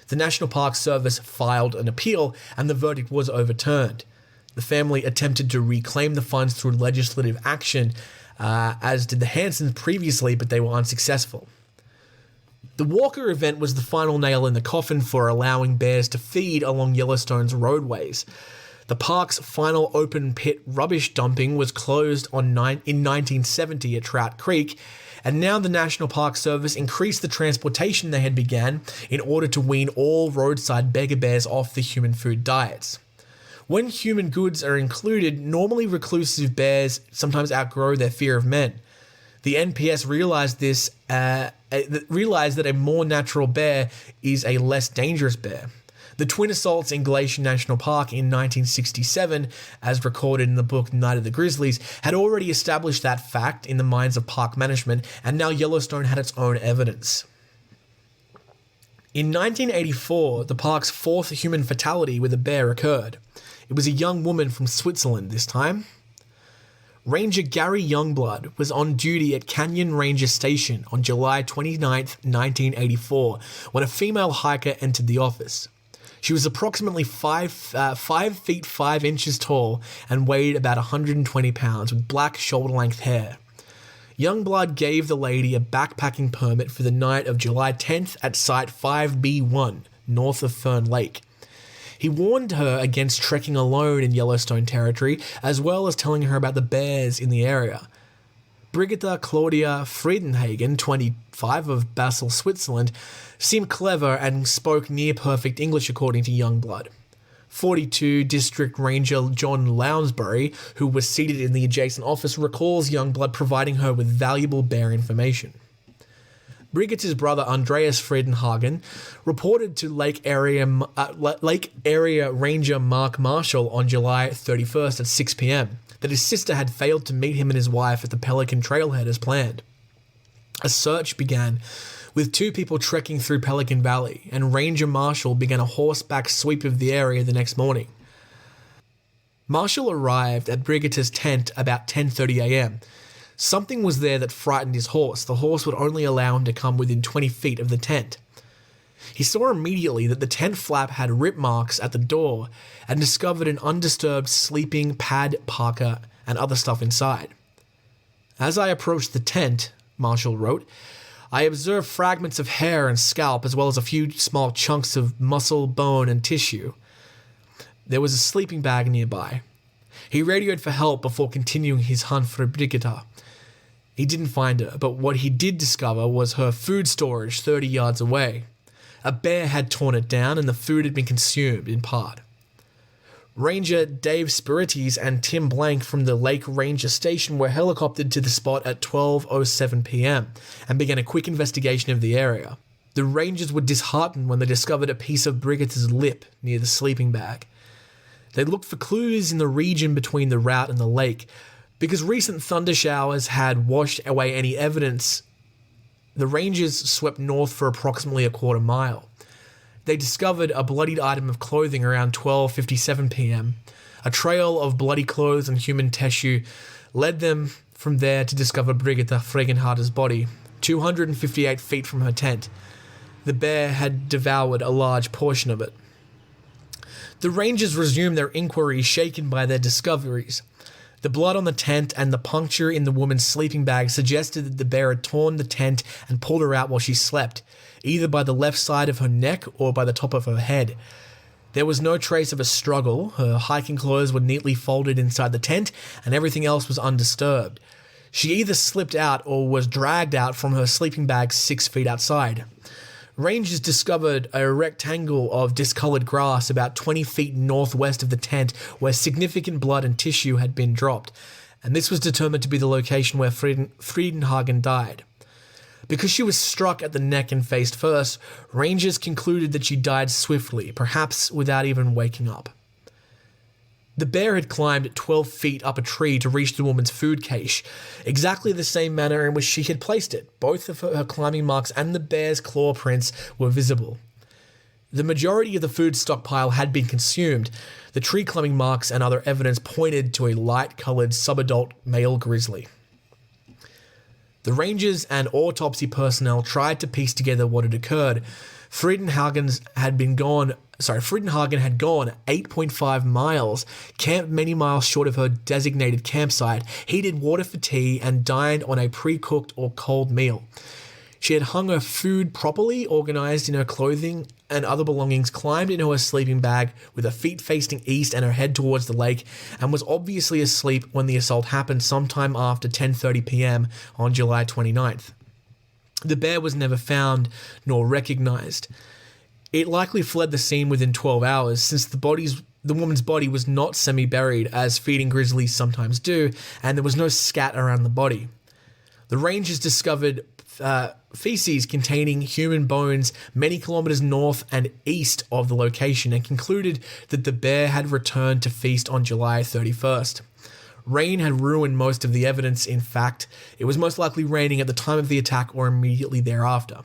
The National Park Service filed an appeal, and the verdict was overturned. The family attempted to reclaim the funds through legislative action, as did the Hansons previously, but they were unsuccessful. The Walker event was the final nail in the coffin for allowing bears to feed along Yellowstone's roadways. The park's final open-pit rubbish dumping was closed in 1970 at Trout Creek, and now the National Park Service increased the transportation they had began in order to wean all roadside beggar bears off the human food diets. When human goods are included, normally reclusive bears sometimes outgrow their fear of men. The NPS realized that a more natural bear is a less dangerous bear. The twin assaults in Glacier National Park in 1967, as recorded in the book Night of the Grizzlies, had already established that fact in the minds of park management, and now Yellowstone had its own evidence. In 1984, the park's fourth human fatality with a bear occurred. It was a young woman from Switzerland this time. Ranger Gary Youngblood was on duty at Canyon Ranger Station on July 29, 1984, when a female hiker entered the office. She was approximately 5 feet 5 inches tall and weighed about 120 pounds with black shoulder-length hair. Youngblood gave the lady a backpacking permit for the night of July 10th at Site 5B1, north of Fern Lake. He warned her against trekking alone in Yellowstone territory, as well as telling her about the bears in the area. Brigitte Claudia Friedenhagen, 25, of Basel, Switzerland, seemed clever and spoke near-perfect English according to Youngblood. 42 District Ranger John Lounsbury, who was seated in the adjacent office, recalls Youngblood providing her with valuable bear information. Brigitte's brother Andreas Friedenhagen reported to Lake Area Ranger Mark Marshall on July 31st at 6 p.m. that his sister had failed to meet him and his wife at the Pelican Trailhead as planned. A search began with 2 people trekking through Pelican Valley, and Ranger Marshall began a horseback sweep of the area the next morning. Marshall arrived at Brigitte's tent about 10:30 a.m. Something was there that frightened his horse. The horse would only allow him to come within 20 feet of the tent. He saw immediately that the tent flap had rip marks at the door and discovered an undisturbed sleeping pad, parka, and other stuff inside. As I approached the tent, Marshall wrote, I observed fragments of hair and scalp as well as a few small chunks of muscle, bone, and tissue. There was a sleeping bag nearby. He radioed for help before continuing his hunt for Brigitte. He didn't find her, but what he did discover was her food storage 30 yards away. A bear had torn it down and the food had been consumed in part. Ranger Dave Spirites and Tim Blank from the Lake Ranger Station were helicoptered to the spot at 12:07 p.m. and began a quick investigation of the area. The Rangers were disheartened when they discovered a piece of Brigitte's lip near the sleeping bag. They looked for clues in the region between the route and the lake. Because recent thunder showers had washed away any evidence, the Rangers swept north for approximately a quarter mile. They discovered a bloodied item of clothing around 12:57 p.m. A trail of bloody clothes and human tissue led them from there to discover Brigitte Fregenharder's body, 258 feet from her tent. The bear had devoured a large portion of it. The Rangers resumed their inquiry, shaken by their discoveries. The blood on the tent and the puncture in the woman's sleeping bag suggested that the bear had torn the tent and pulled her out while she slept, either by the left side of her neck or by the top of her head. There was no trace of a struggle. Her hiking clothes were neatly folded inside the tent, and everything else was undisturbed. She either slipped out or was dragged out from her sleeping bag 6 feet outside. Rangers discovered a rectangle of discolored grass about 20 feet northwest of the tent where significant blood and tissue had been dropped, and this was determined to be the location where Friedenhagen died. Because she was struck at the neck and face first, Rangers concluded that she died swiftly, perhaps without even waking up. The bear had climbed 12 feet up a tree to reach the woman's food cache, exactly the same manner in which she had placed it. Both of her climbing marks and the bear's claw prints were visible. The majority of the food stockpile had been consumed. The tree climbing marks and other evidence pointed to a light-colored subadult male grizzly. The Rangers and autopsy personnel tried to piece together what had occurred. Friedenhagen had gone 8.5 miles, camped many miles short of her designated campsite, heated water for tea, and dined on a pre-cooked or cold meal. She had hung her food properly, organized in her clothing and other belongings, climbed into her sleeping bag with her feet facing east and her head towards the lake, and was obviously asleep when the assault happened sometime after 10:30 p.m. on July 29th. The bear was never found nor recognized. It likely fled the scene within 12 hours, since the woman's body was not semi-buried, as feeding grizzlies sometimes do, and there was no scat around the body. The The rangers discovered feces containing human bones many kilometers north and east of the location and concluded that the bear had returned to feast on July 31st. Rain had ruined most of the evidence. In fact, it was most likely raining at the time of the attack or immediately thereafter.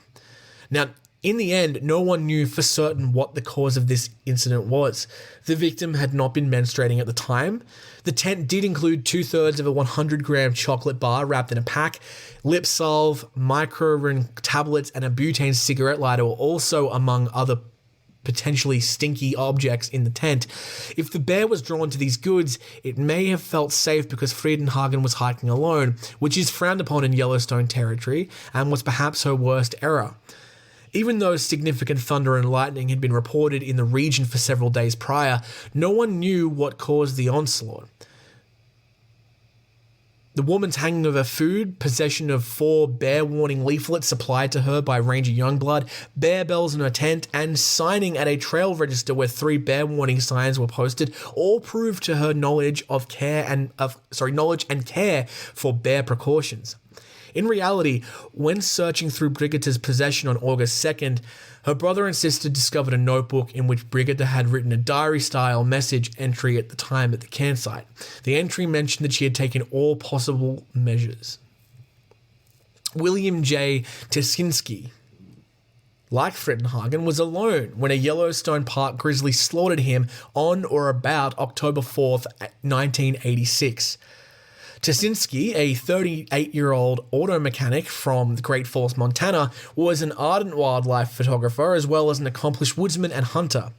Now, in the end, no one knew for certain what the cause of this incident was. The victim had not been menstruating at the time. The tent did include 2/3 of a 100-gram chocolate bar wrapped in a pack. Lip salve, microrin tablets, and a butane cigarette lighter were also among other potentially stinky objects in the tent. If the bear was drawn to these goods, it may have felt safe because Friedenhagen was hiking alone, which is frowned upon in Yellowstone territory and was perhaps her worst error. Even though significant thunder and lightning had been reported in the region for several days prior, no one knew what caused the onslaught. The woman's hanging of her food, possession of 4 bear warning leaflets supplied to her by Ranger Youngblood, bear bells in her tent, and signing at a trail register where 3 bear warning signs were posted, all proved to her knowledge and care for bear precautions. In reality, when searching through Brigitta's possession on August 2nd, her brother and sister discovered a notebook in which Brigitta had written a diary-style message entry at the time at the campsite. The entry mentioned that she had taken all possible measures. William J. Tesinski, like Friedenhagen, was alone when a Yellowstone Park grizzly slaughtered him on or about October 4th, 1986. Tesinski, a 38-year-old auto mechanic from Great Falls, Montana, was an ardent wildlife photographer as well as an accomplished woodsman and hunter.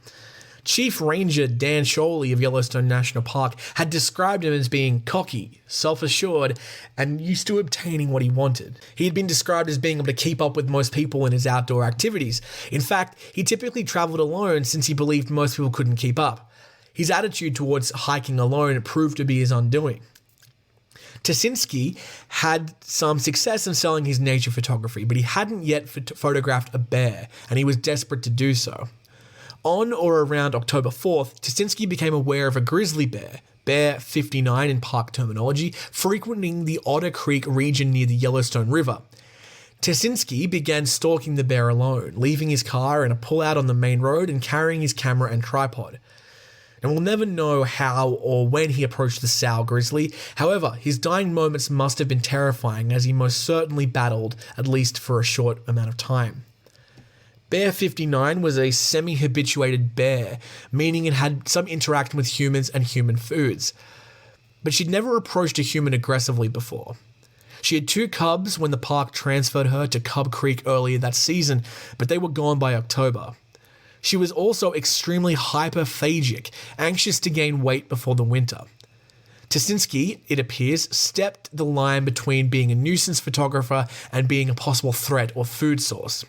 Chief Ranger Dan Sholey of Yellowstone National Park had described him as being cocky, self-assured, and used to obtaining what he wanted. He had been described as being able to keep up with most people in his outdoor activities. In fact, he typically traveled alone since he believed most people couldn't keep up. His attitude towards hiking alone proved to be his undoing. Tesinski had some success in selling his nature photography, but he hadn't yet photographed a bear, and he was desperate to do so. On or around October 4th, Tesinski became aware of a grizzly bear, Bear 59 in park terminology, frequenting the Otter Creek region near the Yellowstone River. Tesinski began stalking the bear alone, leaving his car in a pullout on the main road and carrying his camera and tripod. And we'll never know how or when he approached the sow grizzly. However, his dying moments must have been terrifying, as he most certainly battled, at least for a short amount of time. Bear 59 was a semi-habituated bear, meaning it had some interaction with humans and human foods. But she'd never approached a human aggressively before. She had 2 cubs when the park transferred her to Cub Creek earlier that season, but they were gone by October. She was also extremely hyperphagic, anxious to gain weight before the winter. Tesinski, it appears, stepped the line between being a nuisance photographer and being a possible threat or food source.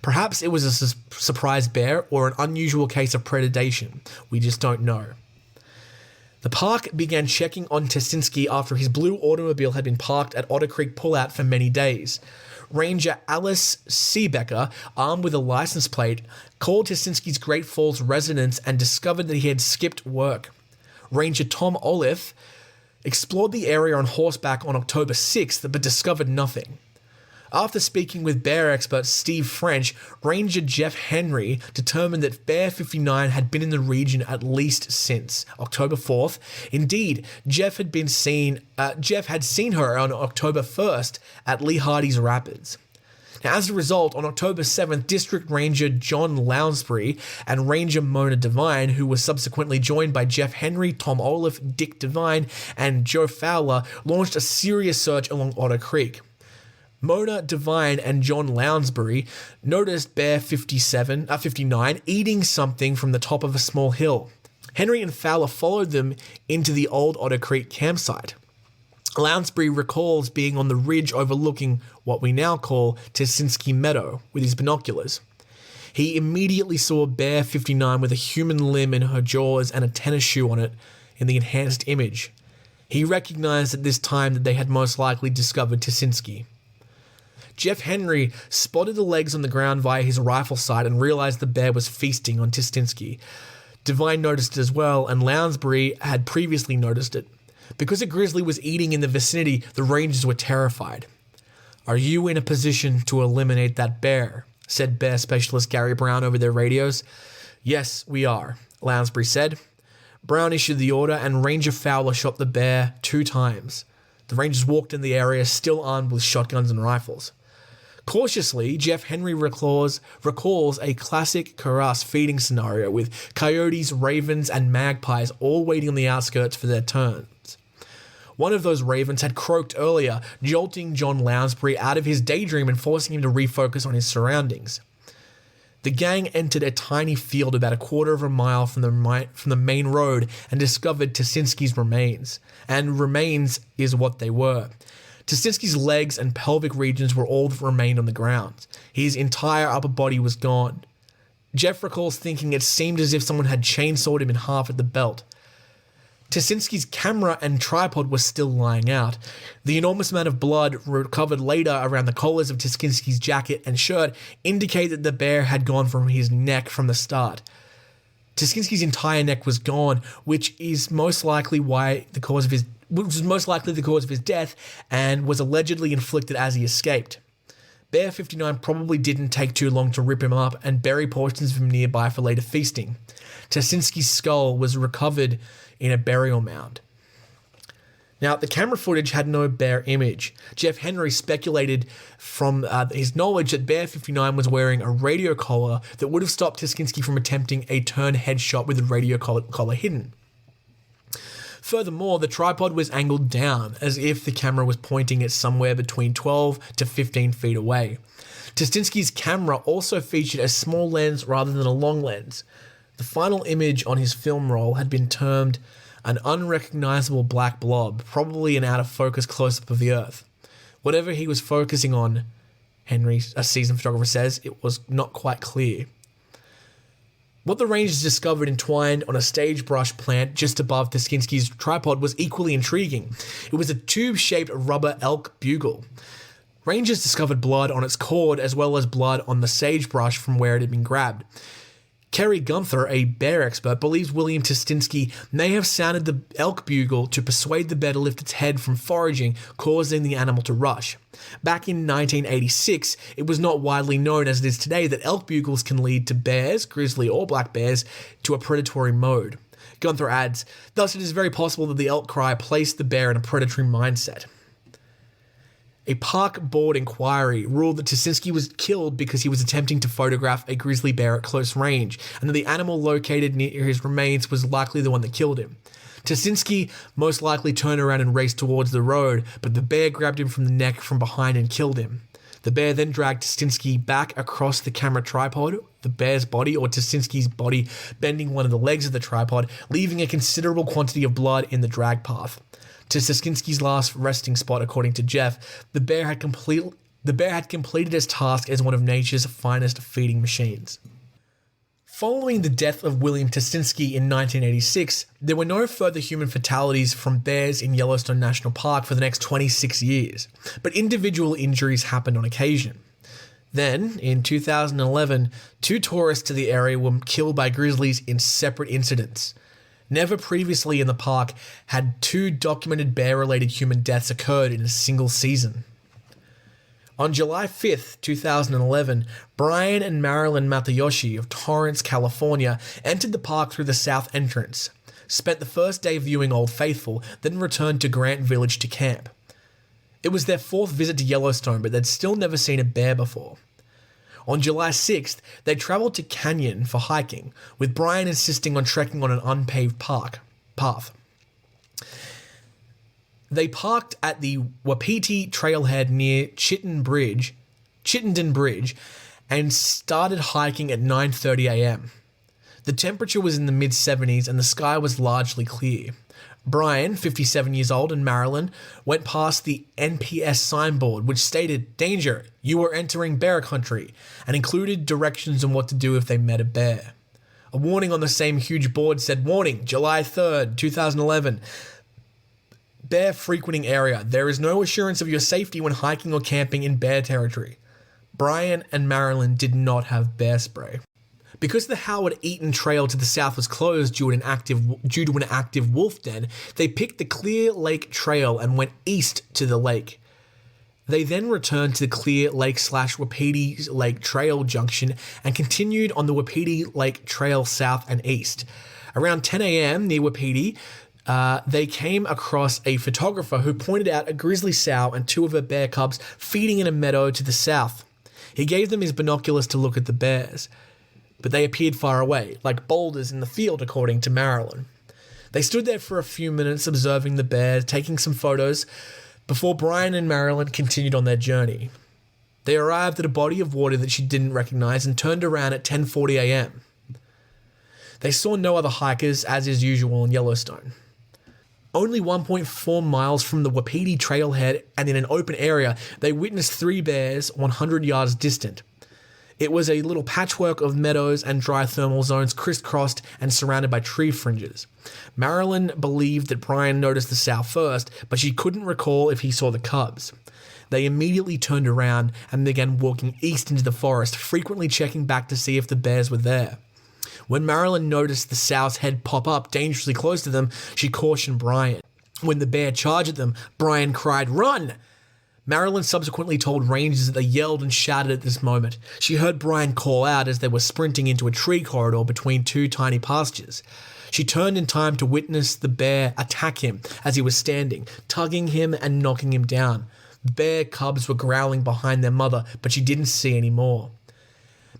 Perhaps it was a surprise bear or an unusual case of predation. We just don't know. The park began checking on Tesinski after his blue automobile had been parked at Otter Creek Pullout for many days. Ranger Alice Seebecker, armed with a license plate, called Tesinski's Great Falls residence and discovered that he had skipped work. Ranger Tom Olive explored the area on horseback on October 6th, but discovered nothing. After speaking with bear expert Steve French, Ranger Jeff Henry determined that Bear 59 had been in the region at least since October 4th. Indeed, Jeff had seen her on October 1st at Lee Hardy's Rapids. Now, as a result, on October 7th, District Ranger John Lounsbury and Ranger Mona Devine, who was subsequently joined by Jeff Henry, Tom Olive, Dick Devine, and Joe Fowler, launched a serious search along Otter Creek. Mona Devine and John Lounsbury noticed Bear 59 eating something from the top of a small hill. Henry and Fowler followed them into the old Otter Creek campsite. Lounsbury recalls being on the ridge overlooking what we now call Tesinski Meadow with his binoculars. He immediately saw Bear 59 with a human limb in her jaws and a tennis shoe on it in the enhanced image. He recognized at this time that they had most likely discovered Tesinski. Jeff Henry spotted the legs on the ground via his rifle sight and realized the bear was feasting on Tesinski. Devine noticed it as well, and Lounsbury had previously noticed it. Because a grizzly was eating in the vicinity, the rangers were terrified. "Are you in a position to eliminate that bear?" said bear specialist Gary Brown over their radios. "Yes, we are," Lounsbury said. Brown issued the order, and Ranger Fowler shot the bear 2 times. The Rangers walked in the area, still armed with shotguns and rifles. Cautiously, Jeff Henry recalls a classic Karras feeding scenario with coyotes, ravens, and magpies all waiting on the outskirts for their turns. One of those ravens had croaked earlier, jolting John Lounsbury out of his daydream and forcing him to refocus on his surroundings. The gang entered a tiny field about a quarter of a mile from the main road and discovered Tasinski's remains. And remains is what they were. Tasinski's legs and pelvic regions were all that remained on the ground. His entire upper body was gone. Jeff recalls thinking it seemed as if someone had chainsawed him in half at the belt. Tasinski's camera and tripod were still lying out. The enormous amount of blood recovered later around the collars of Tasinski's jacket and shirt indicate that the bear had gone from his neck from the start. Tasinski's entire neck was gone, which is most likely the cause of his death and was allegedly inflicted as he escaped. Bear 59 probably didn't take too long to rip him up and bury portions of him nearby for later feasting. Tasinski's skull was recovered in a burial mound. Now, the camera footage had no bear image. Jeff Henry speculated from his knowledge that Bear 59 was wearing a radio collar that would have stopped Tasinski from attempting a turn headshot with the radio collar hidden. Furthermore, the tripod was angled down, as if the camera was pointing at somewhere between 12 to 15 feet away. Tasinski's camera also featured a small lens rather than a long lens. The final image on his film roll had been termed an unrecognizable black blob, probably an out-of-focus close-up of the Earth. Whatever he was focusing on, Henry, a seasoned photographer, says, it was not quite clear. What the Rangers discovered entwined on a sagebrush plant just above Tasinski's tripod was equally intriguing. It was a tube-shaped rubber elk bugle. Rangers discovered blood on its cord as well as blood on the sagebrush from where it had been grabbed. Kerry Gunther, a bear expert, believes William Tasinski may have sounded the elk bugle to persuade the bear to lift its head from foraging, causing the animal to rush. Back in 1986, it was not widely known as it is today that elk bugles can lead to bears, grizzly or black bears, to a predatory mode. Gunther adds, thus it is very possible that the elk cry placed the bear in a predatory mindset. A park board inquiry ruled that Tasinski was killed because he was attempting to photograph a grizzly bear at close range, and that the animal located near his remains was likely the one that killed him. Tasinski most likely turned around and raced towards the road, but the bear grabbed him from the neck from behind and killed him. The bear then dragged Tasinski back across the camera tripod, the bear's body or Tasinski's body bending one of the legs of the tripod, leaving a considerable quantity of blood in the drag path. To Tasinski's last resting spot, according to Jeff, the bear had completed its task as one of nature's finest feeding machines. Following the death of William Tasinski in 1986, there were no further human fatalities from bears in Yellowstone National Park for the next 26 years, but individual injuries happened on occasion. Then, in 2011, 2 tourists to the area were killed by grizzlies in separate incidents. Never previously in the park had 2 documented bear-related human deaths occurred in a single season. On July 5th, 2011, Brian and Marilyn Matayoshi of Torrance, California, entered the park through the south entrance, spent the first day viewing Old Faithful, then returned to Grant Village to camp. It was their 4th visit to Yellowstone, but they'd still never seen a bear before. On July 6th, they traveled to Canyon for hiking, with Brian insisting on trekking on an unpaved path. They parked at the Wapiti trailhead near Chittenden Bridge, and started hiking at 9:30 a.m. The temperature was in the mid-70s and the sky was largely clear. Brian, 57 years old, and Marilyn went past the NPS signboard, which stated, "Danger, you are entering bear country," and included directions on what to do if they met a bear. A warning on the same huge board said, "Warning, July 3rd, 2011. Bear frequenting area. There is no assurance of your safety when hiking or camping in bear territory." Brian and Marilyn did not have bear spray. Because the Howard Eaton Trail to the south was closed due to an active wolf den, they picked the Clear Lake Trail and went east to the lake. They then returned to the Clear Lake/Wapiti Lake Trail junction and continued on the Wapiti Lake Trail south and east. Around 10 a.m. near Wapiti, they came across a photographer who pointed out a grizzly sow and 2 of her bear cubs feeding in a meadow to the south. He gave them his binoculars to look at the bears, but they appeared far away, like boulders in the field, according to Marilyn. They stood there for a few minutes observing the bears, taking some photos, before Brian and Marilyn continued on their journey. They arrived at a body of water that she didn't recognize and turned around at 10:40 a.m. They saw no other hikers, as is usual in Yellowstone. Only 1.4 miles from the Wapiti trailhead and in an open area, they witnessed 3 bears 100 yards distant. It was a little patchwork of meadows and dry thermal zones crisscrossed and surrounded by tree fringes. Marilyn believed that Brian noticed the sow first, but she couldn't recall if he saw the cubs. They immediately turned around and began walking east into the forest, frequently checking back to see if the bears were there. When Marilyn noticed the sow's head pop up dangerously close to them, she cautioned Brian. When the bear charged at them, Brian cried, "Run!" Marilyn subsequently told rangers that they yelled and shouted at this moment. She heard Brian call out as they were sprinting into a tree corridor between 2 tiny pastures. She turned in time to witness the bear attack him as he was standing, tugging him and knocking him down. The bear cubs were growling behind their mother, but she didn't see any more.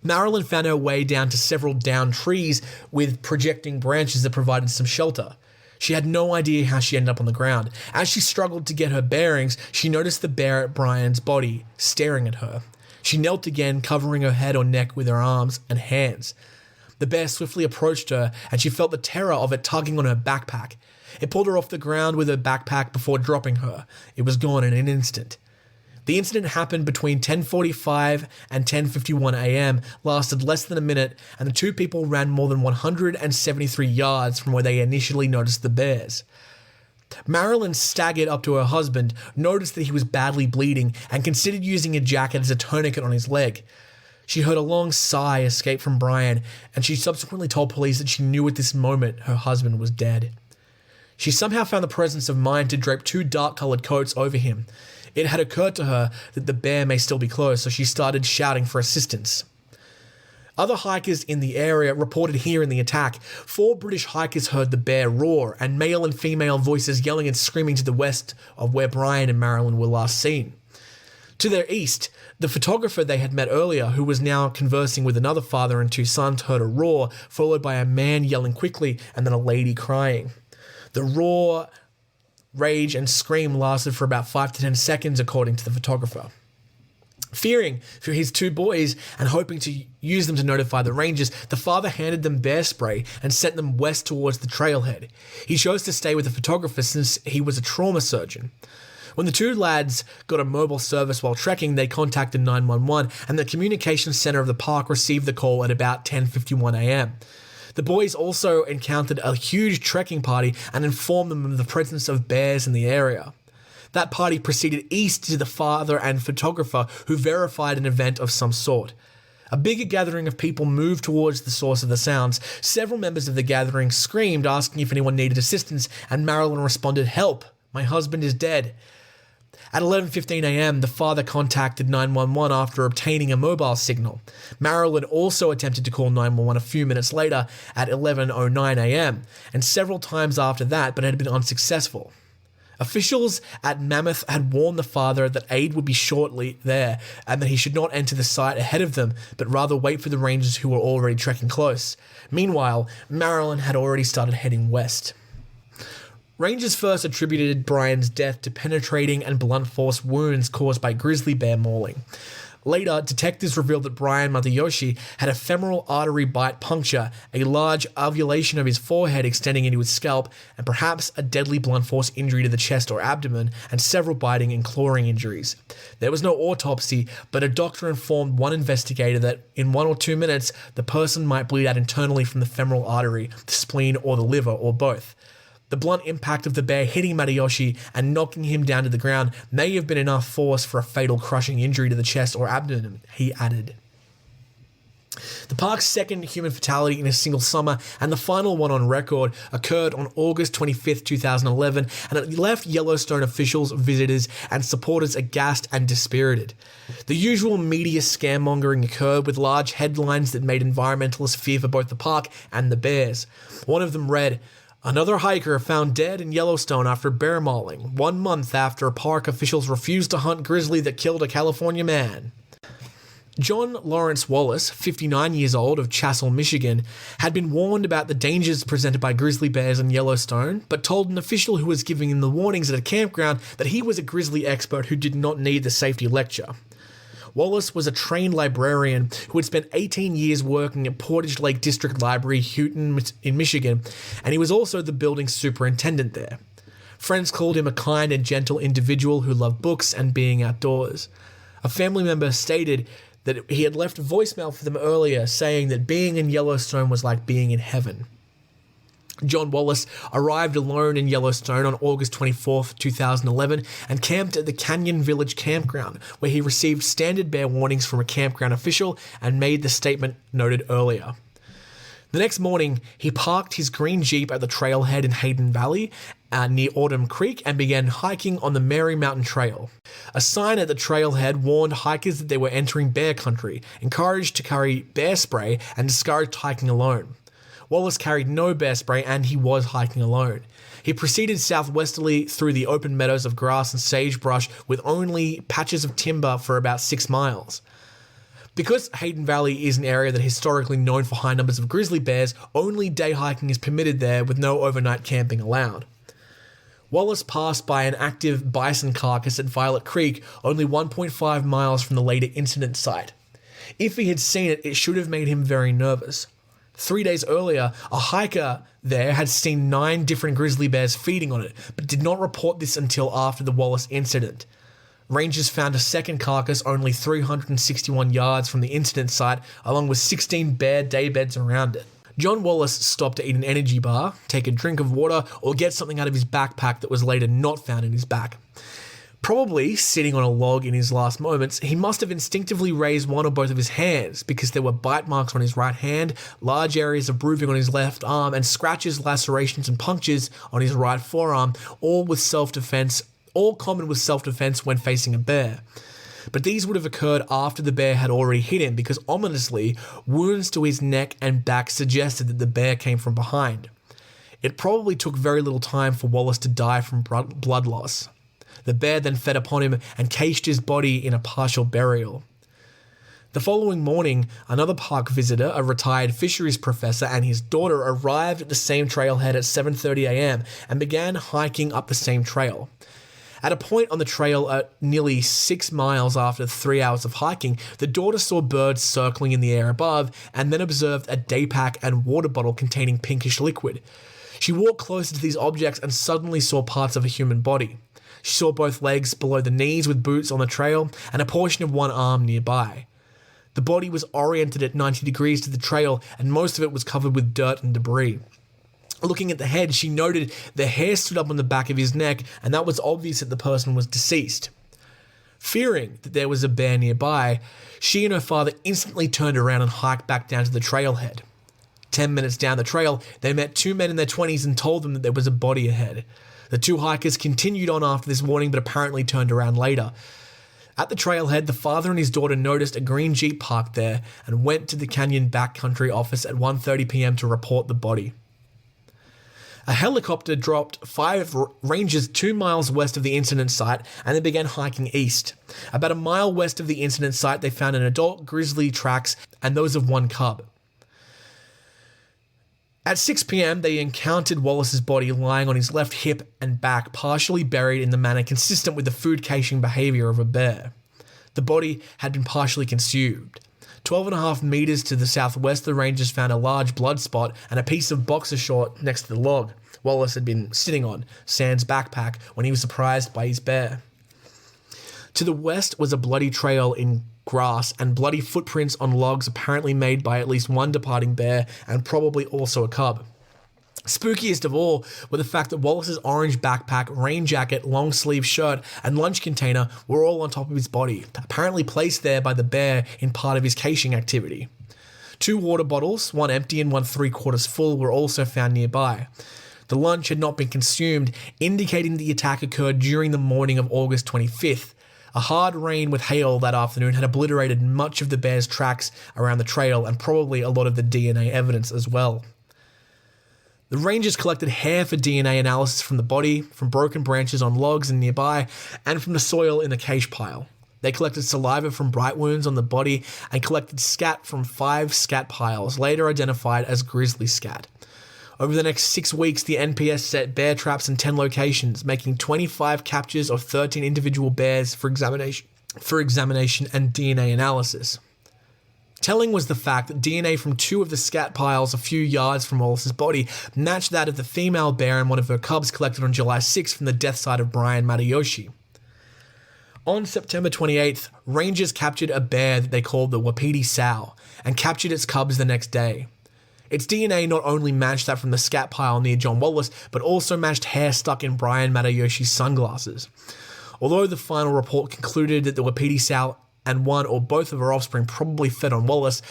Marilyn found her way down to several downed trees with projecting branches that provided some shelter. She had no idea how she ended up on the ground. As she struggled to get her bearings, she noticed the bear at Brian's body, staring at her. She knelt again, covering her head or neck with her arms and hands. The bear swiftly approached her, and she felt the terror of it tugging on her backpack. It pulled her off the ground with her backpack before dropping her. It was gone in an instant. The incident happened between 10:45 and 10:51 a.m., lasted less than a minute, and the 2 people ran more than 173 yards from where they initially noticed the bears. Marilyn staggered up to her husband, noticed that he was badly bleeding, and considered using a jacket as a tourniquet on his leg. She heard a long sigh escape from Brian, and she subsequently told police that she knew at this moment her husband was dead. She somehow found the presence of mind to drape 2 dark-colored coats over him. It had occurred to her that the bear may still be close, so she started shouting for assistance. Other hikers in the area reported hearing the attack. 4 British hikers heard the bear roar, and male and female voices yelling and screaming to the west of where Brian and Marilyn were last seen. To their east, the photographer they had met earlier, who was now conversing with another father and 2 sons, heard a roar, followed by a man yelling quickly and then a lady crying. The roar, rage, and scream lasted for about 5 to 10 seconds, according to the photographer. Fearing for his 2 boys and hoping to use them to notify the rangers, the father handed them bear spray and sent them west towards the trailhead. He chose to stay with the photographer since he was a trauma surgeon. When the 2 lads got a mobile service while trekking, they contacted 911, and the communications center of the park received the call at about 10:51 a.m. The boys also encountered a huge trekking party and informed them of the presence of bears in the area. That party proceeded east to the father and photographer, who verified an event of some sort. A bigger gathering of people moved towards the source of the sounds. Several members of the gathering screamed, asking if anyone needed assistance, and Marilyn responded, "Help! My husband is dead." At 11:15 a.m., the father contacted 911 after obtaining a mobile signal. Marilyn also attempted to call 911 a few minutes later at 11:09 a.m., and several times after that, but had been unsuccessful. Officials at Mammoth had warned the father that aid would be shortly there, and that he should not enter the site ahead of them, but rather wait for the rangers who were already trekking close. Meanwhile, Marilyn had already started heading west. Rangers first attributed Brian's death to penetrating and blunt force wounds caused by grizzly bear mauling. Later, detectives revealed that Brian Matayoshi had a femoral artery bite puncture, a large avulation of his forehead extending into his scalp, and perhaps a deadly blunt force injury to the chest or abdomen, and several biting and clawing injuries. There was no autopsy, but a doctor informed one investigator that in 1 or 2 minutes, the person might bleed out internally from the femoral artery, the spleen, or the liver, or both. The blunt impact of the bear hitting Matayoshi and knocking him down to the ground may have been enough force for a fatal crushing injury to the chest or abdomen, he added. The park's second human fatality in a single summer, and the final one on record, occurred on August 25th, 2011, and it left Yellowstone officials, visitors, and supporters aghast and dispirited. The usual media scaremongering occurred, with large headlines that made environmentalists fear for both the park and the bears. One of them read, "Another hiker found dead in Yellowstone after bear mauling, 1 month after park officials refused to hunt grizzly that killed a California man." John Lawrence Wallace, 59 years old, of Chassell, Michigan, had been warned about the dangers presented by grizzly bears in Yellowstone, but told an official who was giving him the warnings at a campground that he was a grizzly expert who did not need the safety lecture. Wallace was a trained librarian who had spent 18 years working at Portage Lake District Library, Houghton, in Michigan, and he was also the building superintendent there. Friends called him a kind and gentle individual who loved books and being outdoors. A family member stated that he had left a voicemail for them earlier saying that being in Yellowstone was like being in heaven. John Wallace arrived alone in Yellowstone on August 24th, 2011, and camped at the Canyon Village campground, where he received standard bear warnings from a campground official and made the statement noted earlier. The next morning, he parked his green Jeep at the trailhead in Hayden Valley near Autumn Creek and began hiking on the Mary Mountain Trail. A sign at the trailhead warned hikers that they were entering bear country, encouraged to carry bear spray, and discouraged hiking alone. Wallace carried no bear spray and he was hiking alone. He proceeded southwesterly through the open meadows of grass and sagebrush with only patches of timber for about 6 miles. Because Hayden Valley is an area that is historically known for high numbers of grizzly bears, only day hiking is permitted there with no overnight camping allowed. Wallace passed by an active bison carcass at Violet Creek, only 1.5 miles from the later incident site. If he had seen it, it should have made him very nervous. 3 days earlier, a hiker there had seen 9 different grizzly bears feeding on it, but did not report this until after the Wallace incident. Rangers found a second carcass only 361 yards from the incident site, along with 16 bear daybeds around it. John Wallace stopped to eat an energy bar, take a drink of water, or get something out of his backpack that was later not found in his back. Probably sitting on a log in his last moments, he must have instinctively raised one or both of his hands because there were bite marks on his right hand, large areas of bruising on his left arm, and scratches, lacerations, and punctures on his right forearm, all common with self-defense when facing a bear. But these would have occurred after the bear had already hit him because, ominously, wounds to his neck and back suggested that the bear came from behind. It probably took very little time for Wallace to die from blood loss. The bear then fed upon him and cached his body in a partial burial. The following morning, another park visitor, a retired fisheries professor, and his daughter arrived at the same trailhead at 7:30 a.m. and began hiking up the same trail. At a point on the trail at nearly 6 miles after 3 hours of hiking, the daughter saw birds circling in the air above and then observed a day pack and water bottle containing pinkish liquid. She walked closer to these objects and suddenly saw parts of a human body. She saw both legs below the knees with boots on the trail and a portion of one arm nearby. The body was oriented at 90 degrees to the trail and most of it was covered with dirt and debris. Looking at the head, she noted the hair stood up on the back of his neck, and that was obvious that the person was deceased. Fearing that there was a bear nearby, she and her father instantly turned around and hiked back down to the trailhead. 10 minutes down the trail, they met 2 men in their 20s and told them that there was a body ahead. The 2 hikers continued on after this warning, but apparently turned around later. At the trailhead, the father and his daughter noticed a green Jeep parked there and went to the Canyon Backcountry office at 1:30 p.m. to report the body. A helicopter dropped 5 rangers 2 miles west of the incident site and they began hiking east. About a mile west of the incident site, they found an adult grizzly tracks and those of 1 cub. At 6 p.m., they encountered Wallace's body lying on his left hip and back, partially buried in the manner consistent with the food caching behavior of a bear. The body had been partially consumed. 12.5 meters to the southwest, the rangers found a large blood spot and a piece of boxer short next to the log Wallace had been sitting on, sans backpack, when he was surprised by his bear. To the west was a bloody trail in grass and bloody footprints on logs apparently made by at least one departing bear and probably also a cub. Spookiest of all were the fact that Wallace's orange backpack, rain jacket, long sleeve shirt, and lunch container were all on top of his body, apparently placed there by the bear in part of his caching activity. 2 water bottles, one empty and one 3/4 full, were also found nearby. The lunch had not been consumed, indicating the attack occurred during the morning of August 25th. A hard rain with hail that afternoon had obliterated much of the bear's tracks around the trail and probably a lot of the DNA evidence as well. The rangers collected hair for DNA analysis from the body, from broken branches on logs and nearby, and from the soil in the cache pile. They collected saliva from bite wounds on the body and collected scat from 5 scat piles, later identified as grizzly scat. Over the next 6 weeks, the NPS set bear traps in 10 locations, making 25 captures of 13 individual bears for examination and DNA analysis. Telling was the fact that DNA from 2 of the scat piles a few yards from Wallace's body matched that of the female bear and one of her cubs collected on July 6th from the death site of Brian Matayoshi. On September 28th, rangers captured a bear that they called the Wapiti sow and captured its cubs the next day. Its DNA not only matched that from the scat pile near John Wallace, but also matched hair stuck in Brian Matayoshi's sunglasses. Although the final report concluded that the Wapiti sow and one or both of her offspring probably fed on Wallace,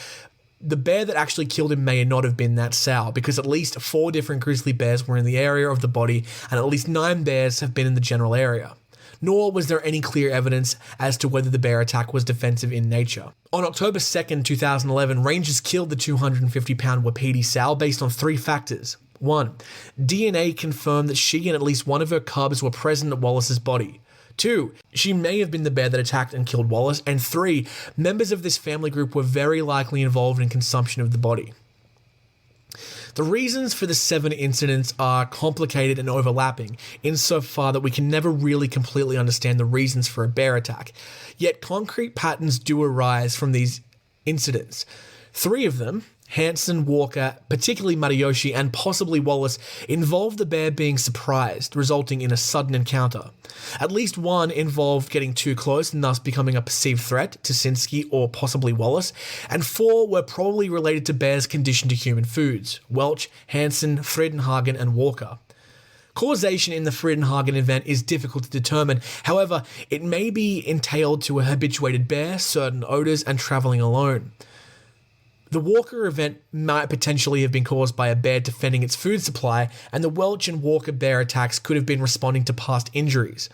the bear that actually killed him may not have been that sow, because at least 4 different grizzly bears were in the area of the body, and at least 9 bears have been in the general area. Nor was there any clear evidence as to whether the bear attack was defensive in nature. On October 2nd, 2011, rangers killed the 250-pound Wapiti sow based on 3 factors. 1. DNA confirmed that she and at least one of her cubs were present at Wallace's body. 2. She may have been the bear that attacked and killed Wallace. And 3. Members of this family group were very likely involved in consumption of the body. The reasons for the 7 incidents are complicated and overlapping, insofar that we can never really completely understand the reasons for a bear attack. Yet concrete patterns do arise from these incidents. 3 of them, Hansen, Walker, particularly Matayoshi, and possibly Wallace, involved the bear being surprised, resulting in a sudden encounter. At least 1 involved getting too close and thus becoming a perceived threat to Sinsky or possibly Wallace, and 4 were probably related to bears' condition to human foods: Welch, Hansen, Friedenhagen, and Walker. Causation in the Friedenhagen event is difficult to determine. However, it may be entailed to a habituated bear, certain odors, and traveling alone. The Walker event might potentially have been caused by a bear defending its food supply, and the Welch and Walker bear attacks could have been responding to past injuries.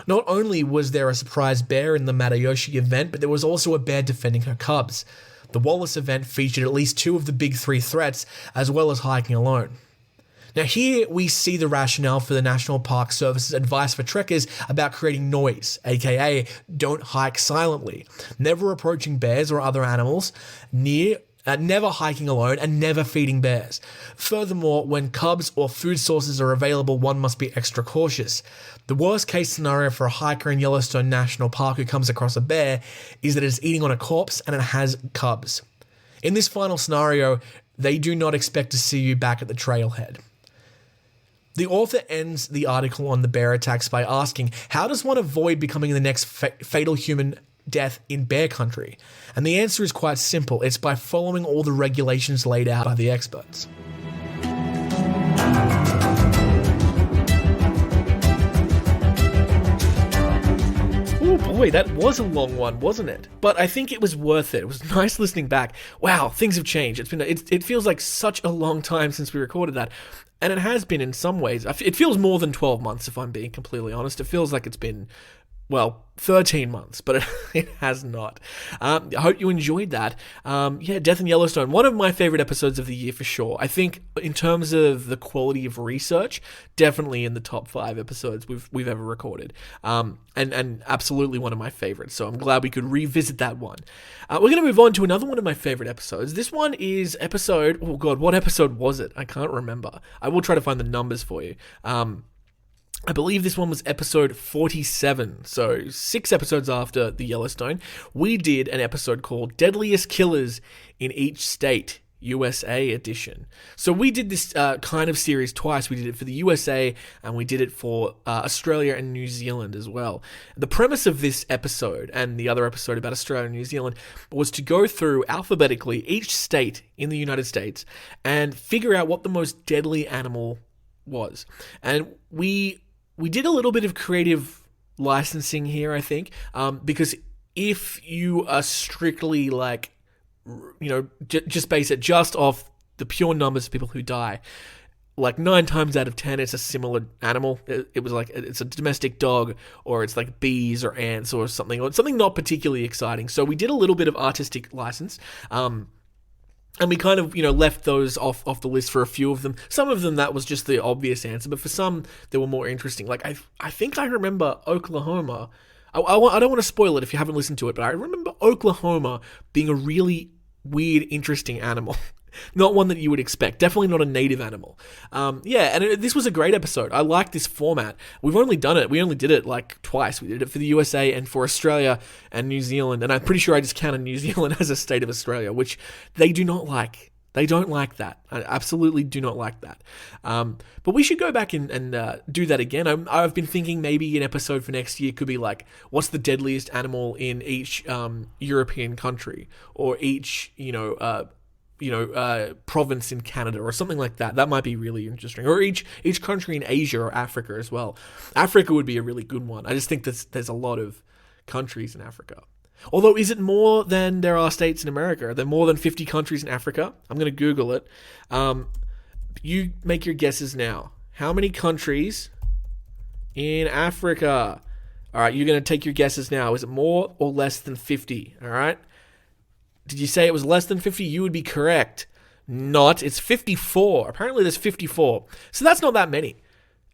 Not only was there a surprise bear in the Matayoshi event, but there was also a bear defending her cubs. The Wallace event featured at least 2 of the big 3 threats, as well as hiking alone. Now here we see the rationale for the National Park Service's advice for trekkers about creating noise, aka don't hike silently, never approaching bears or other animals never hiking alone, and never feeding bears. Furthermore, when cubs or food sources are available, one must be extra cautious. The worst case scenario for a hiker in Yellowstone National Park who comes across a bear is that it's eating on a corpse and it has cubs. In this final scenario, they do not expect to see you back at the trailhead. The author ends the article on the bear attacks by asking, how does one avoid becoming the next fatal human death in bear country? And the answer is quite simple. It's by following all the regulations laid out by the experts. Oh boy, that was a long one, wasn't it? But I think it was worth it. It was nice listening back. Wow, things have changed. It feels like such a long time since we recorded that. And it has been in some ways. It feels more than 12 months, if I'm being completely honest. It feels like it's been, 13 months, but it has not. I hope you enjoyed that. Death in Yellowstone, one of my favorite episodes of the year for sure. I think in terms of the quality of research, definitely in the top 5 episodes we've ever recorded. And absolutely one of my favorites. So I'm glad we could revisit that one. We're going to move on to another one of my favorite episodes. This one is what episode was it? I can't remember. I will try to find the numbers for you. I believe this one was episode 47, so 6 episodes after the Yellowstone. We did an episode called Deadliest Killers in Each State, USA edition. So we did this kind of series twice. We did it for the USA, and we did it for Australia and New Zealand as well. The premise of this episode, and the other episode about Australia and New Zealand, was to go through alphabetically each state in the United States and figure out what the most deadly animal was. And we did a little bit of creative licensing here, I think, because if you are strictly just base it just off the pure numbers of people who die, like 9 times out of 10, it's a similar animal. It was like, it's a domestic dog, or it's like bees or ants or something not particularly exciting. So we did a little bit of artistic license, and we kind of, left those off the list for a few of them. Some of them, that was just the obvious answer, but for some, they were more interesting. Like, I think I remember Oklahoma. I don't want to spoil it if you haven't listened to it, but I remember Oklahoma being a really weird, interesting animal. Not one that you would expect. Definitely not a native animal. And this was a great episode. I like this format. We've only done it. We only did it like twice. We did it for the USA and for Australia and New Zealand. And I'm pretty sure I just counted New Zealand as a state of Australia, which they do not like. They don't like that. I absolutely do not like that. But we should go back and do that again. I've been thinking maybe an episode for next year could be like, what's the deadliest animal in each European country, or each, province in Canada, or something like that. That might be really interesting. Or each country in Asia or Africa as well. Africa would be a really good one. I just think there's a lot of countries in Africa. Although, is it more than there are states in America? Are there more than 50 countries in Africa? I'm going to Google it. You make your guesses now. How many countries in Africa? All right, you're going to take your guesses now. Is it more or less than 50? All right. Did you say it was less than 50? You would be correct. Not. It's 54. Apparently there's 54. So that's not that many.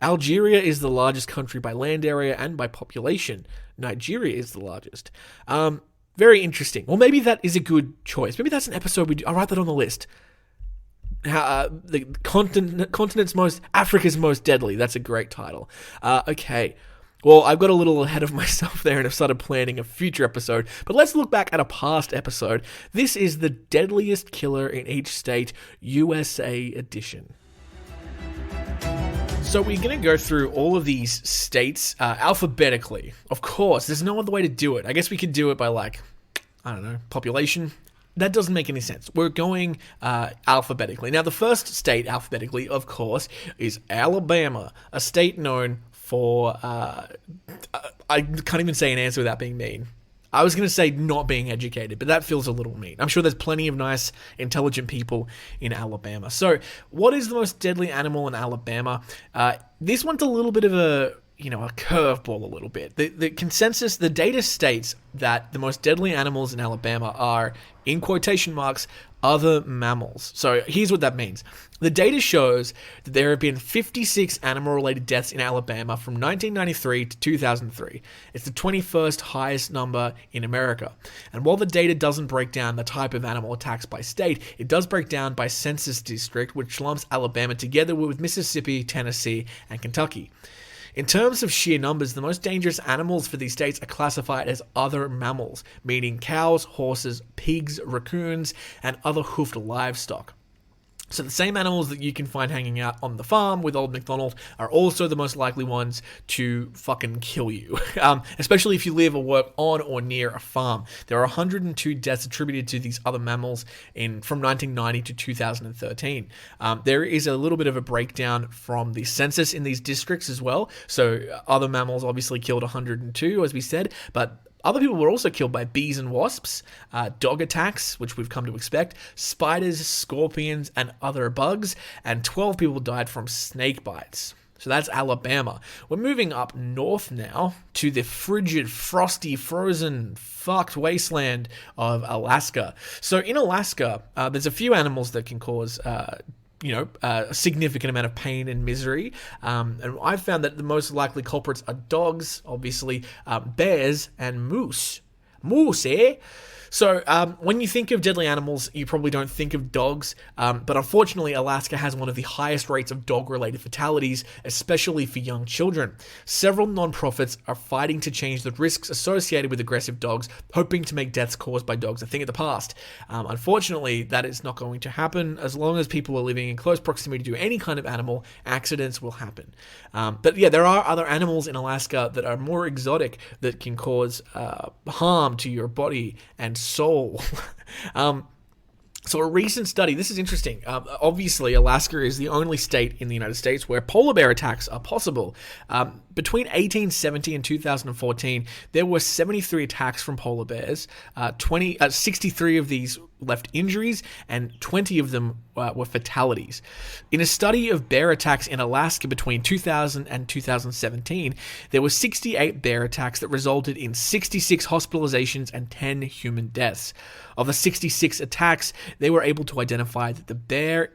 Algeria is the largest country by land area and by population. Nigeria is the largest. Very interesting. Well, maybe that is a good choice. Maybe that's an episode we do. I'll write that on the list. The Africa's most deadly. That's a great title. Okay. Well, I've got a little ahead of myself there and have started planning a future episode, but let's look back at a past episode. This is the deadliest killer in each state, USA edition. So we're going to go through all of these states alphabetically. Of course, there's no other way to do it. I guess we could do it by population. That doesn't make any sense. We're going alphabetically. Now, the first state alphabetically, of course, is Alabama, a state known for, I can't even say an answer without being mean. I was going to say not being educated, but that feels a little mean. I'm sure there's plenty of nice, intelligent people in Alabama. So, what is the most deadly animal in Alabama? This one's a little bit of a curveball a little bit. The consensus, the data states that the most deadly animals in Alabama are, in quotation marks, other mammals. So here's what that means. The data shows that there have been 56 animal-related deaths in Alabama from 1993 to 2003. It's the 21st highest number in America. And while the data doesn't break down the type of animal attacks by state, it does break down by census district, which lumps Alabama together with Mississippi, Tennessee, and Kentucky. In terms of sheer numbers, the most dangerous animals for these states are classified as other mammals, meaning cows, horses, pigs, raccoons, and other hoofed livestock. So the same animals that you can find hanging out on the farm with Old MacDonald are also the most likely ones to fucking kill you, especially if you live or work on or near a farm. There are 102 deaths attributed to these other mammals from 1990 to 2013. There is a little bit of a breakdown from the census in these districts as well. So other mammals obviously killed 102, as we said, but other people were also killed by bees and wasps, dog attacks, which we've come to expect, spiders, scorpions, and other bugs, and 12 people died from snake bites. So that's Alabama. We're moving up north now to the frigid, frosty, frozen, fucked wasteland of Alaska. So in Alaska, there's a few animals that can cause a significant amount of pain and misery. And I've found that the most likely culprits are dogs, obviously, bears, and moose. Moose, eh? So when you think of deadly animals, you probably don't think of dogs, but unfortunately Alaska has one of the highest rates of dog-related fatalities, especially for young children. Several non-profits are fighting to change the risks associated with aggressive dogs, hoping to make deaths caused by dogs a thing of the past. Unfortunately, that is not going to happen. As long as people are living in close proximity to any kind of animal, accidents will happen. But yeah, there are other animals in Alaska that are more exotic that can cause harm to your body and soul. So a recent study, this is interesting. Obviously, Alaska is the only state in the United States where polar bear attacks are possible. Between 1870 and 2014, there were 73 attacks from polar bears. 63 of these left injuries, and 20 of them were fatalities. In a study of bear attacks in Alaska between 2000 and 2017, there were 68 bear attacks that resulted in 66 hospitalizations and 10 human deaths. Of the 66 attacks, they were able to identify the bear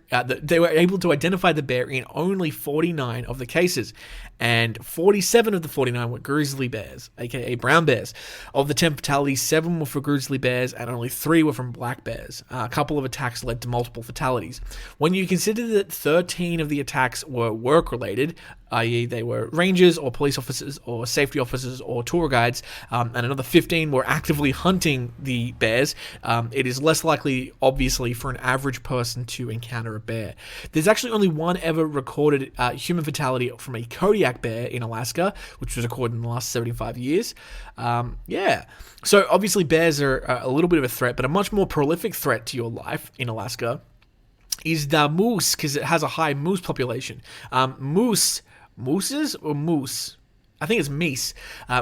in only 49 of the cases, and 47 of the 49 were grizzly bears, aka brown bears. Of the 10 fatalities, 7 were for grizzly bears, and only 3 were from black bears. A couple of attacks led to multiple fatalities. When you consider that 13 of the attacks were work-related, i.e. they were rangers or police officers or safety officers or tour guides, and another 15 were actively hunting the bears, it is less likely, obviously, for an average person to encounter a bear. There's actually only one ever recorded human fatality from a Kodiak bear in Alaska, which was recorded in the last 75 years. So obviously bears are a little bit of a threat, but a much more prolific threat to your life in Alaska is the moose, because it has a high moose population. Mooses or moose? I think it's meese.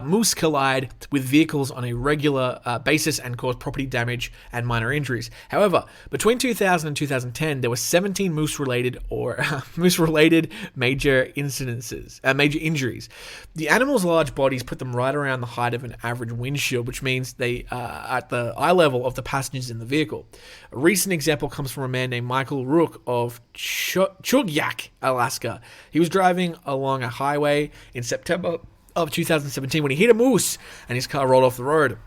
Moose collide with vehicles on a regular basis and cause property damage and minor injuries. However, between 2000 and 2010, there were 17 moose-related major injuries. The animals' large bodies put them right around the height of an average windshield, which means they are at the eye level of the passengers in the vehicle. A recent example comes from a man named Michael Rook of Chugyak, Alaska. He was driving along a highway in September of 2017 when he hit a moose and his car rolled off the road.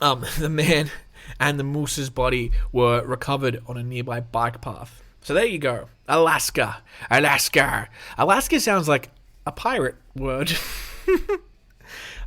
The man and the moose's body were recovered on a nearby bike path. So there you go. Alaska. Alaska sounds like a pirate word.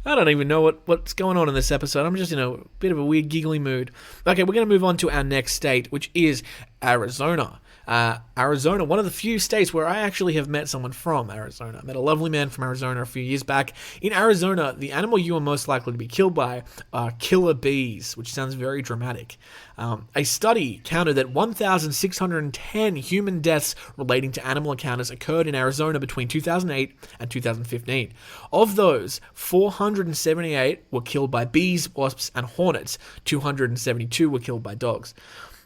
I don't even know what's going on in this episode. I'm just in a bit of a weird giggly mood. Okay, we're going to move on to our next state, which is Arizona. Arizona, one of the few states where I actually have met someone from Arizona. I met a lovely man from Arizona a few years back. In Arizona, the animal you are most likely to be killed by are killer bees, which sounds very dramatic. A study counted that 1,610 human deaths relating to animal encounters occurred in Arizona between 2008 and 2015. Of those, 478 were killed by bees, wasps, and hornets. 272 were killed by dogs.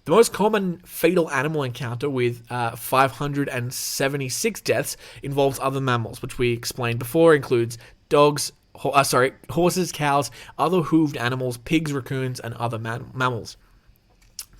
The most common fatal animal encounter, with 576 deaths, involves other mammals, which we explained before, includes horses, cows, other hooved animals, pigs, raccoons, and other mammals.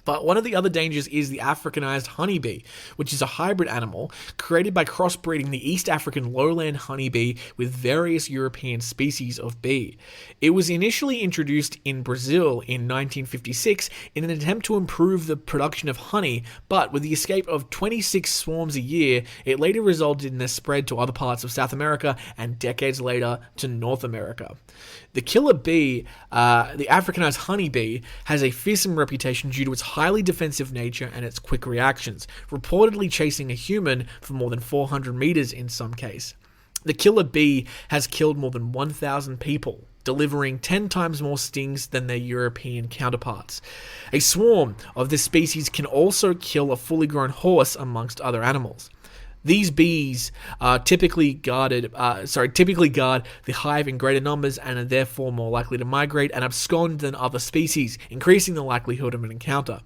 But one of the other dangers is the Africanized honeybee, which is a hybrid animal created by crossbreeding the East African lowland honeybee with various European species of bee. It was initially introduced in Brazil in 1956 in an attempt to improve the production of honey, but with the escape of 26 swarms a year, it later resulted in their spread to other parts of South America and decades later to North America. The killer bee, the Africanized honeybee, has a fearsome reputation due to its highly defensive nature and its quick reactions, reportedly chasing a human for more than 400 meters in some case. The killer bee has killed more than 1,000 people, delivering 10 times more stings than their European counterparts. A swarm of this species can also kill a fully grown horse, amongst other animals. These bees typically guard the hive in greater numbers and are therefore more likely to migrate and abscond than other species, increasing the likelihood of an encounter.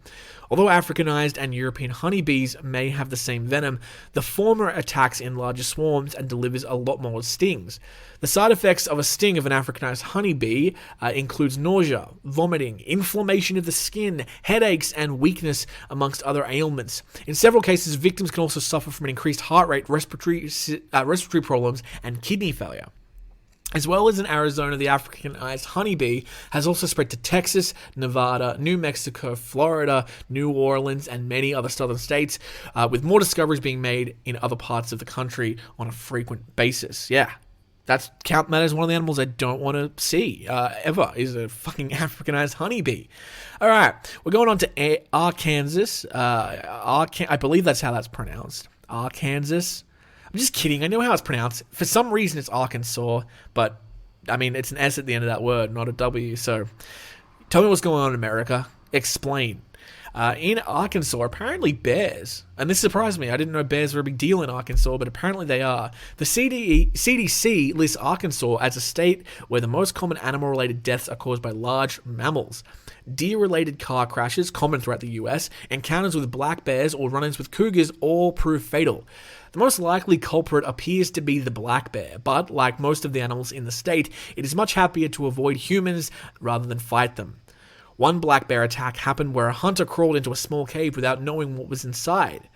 Although Africanized and European honeybees may have the same venom, the former attacks in larger swarms and delivers a lot more stings. The side effects of a sting of an Africanized honeybee includes nausea, vomiting, inflammation of the skin, headaches, and weakness, amongst other ailments. In several cases, victims can also suffer from an increased heart rate, respiratory problems, and kidney failure. As well as in Arizona, the Africanized honeybee has also spread to Texas, Nevada, New Mexico, Florida, New Orleans, and many other southern states, with more discoveries being made in other parts of the country on a frequent basis. Yeah, count that as one of the animals I don't want to see ever, is a fucking Africanized honeybee. All right, we're going on to Arkansas. I believe that's how that's pronounced. Arkansas. I'm just kidding. I know how it's pronounced. For some reason, it's Arkansas, but I mean, it's an S at the end of that word, not a W. So tell me what's going on in America. Explain. In Arkansas, apparently bears, and this surprised me, I didn't know bears were a big deal in Arkansas, but apparently they are. The CDC lists Arkansas as a state where the most common animal-related deaths are caused by large mammals. Deer-related car crashes, common throughout the US, encounters with black bears or run-ins with cougars all prove fatal. The most likely culprit appears to be the black bear, but like most of the animals in the state, it is much happier to avoid humans rather than fight them. One black bear attack happened where a hunter crawled into a small cave without knowing what was inside.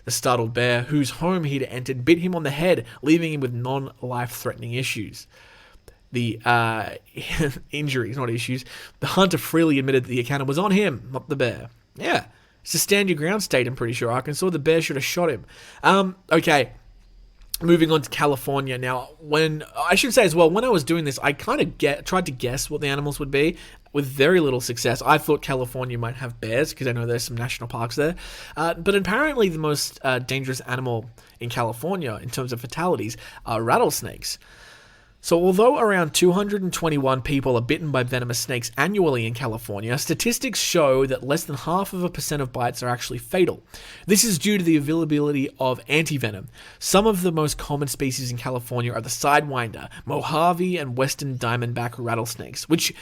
The startled bear, whose home he'd entered, bit him on the head, leaving him with non-life-threatening issues. The injuries, not issues. The hunter freely admitted that the encounter was on him, not the bear. Yeah, it's a stand-your-ground state, I'm pretty sure. Arkansas, the bear should have shot him. Okay. Moving on to California now. When I should say as well, when I was doing this, I kind of tried to guess what the animals would be with very little success. I thought California might have bears because I know there's some national parks there. But apparently the most dangerous animal in California in terms of fatalities are rattlesnakes. So although around 221 people are bitten by venomous snakes annually in California, statistics show that less than 0.5% of bites are actually fatal. This is due to the availability of antivenom. Some of the most common species in California are the Sidewinder, Mojave, and Western Diamondback rattlesnakes, which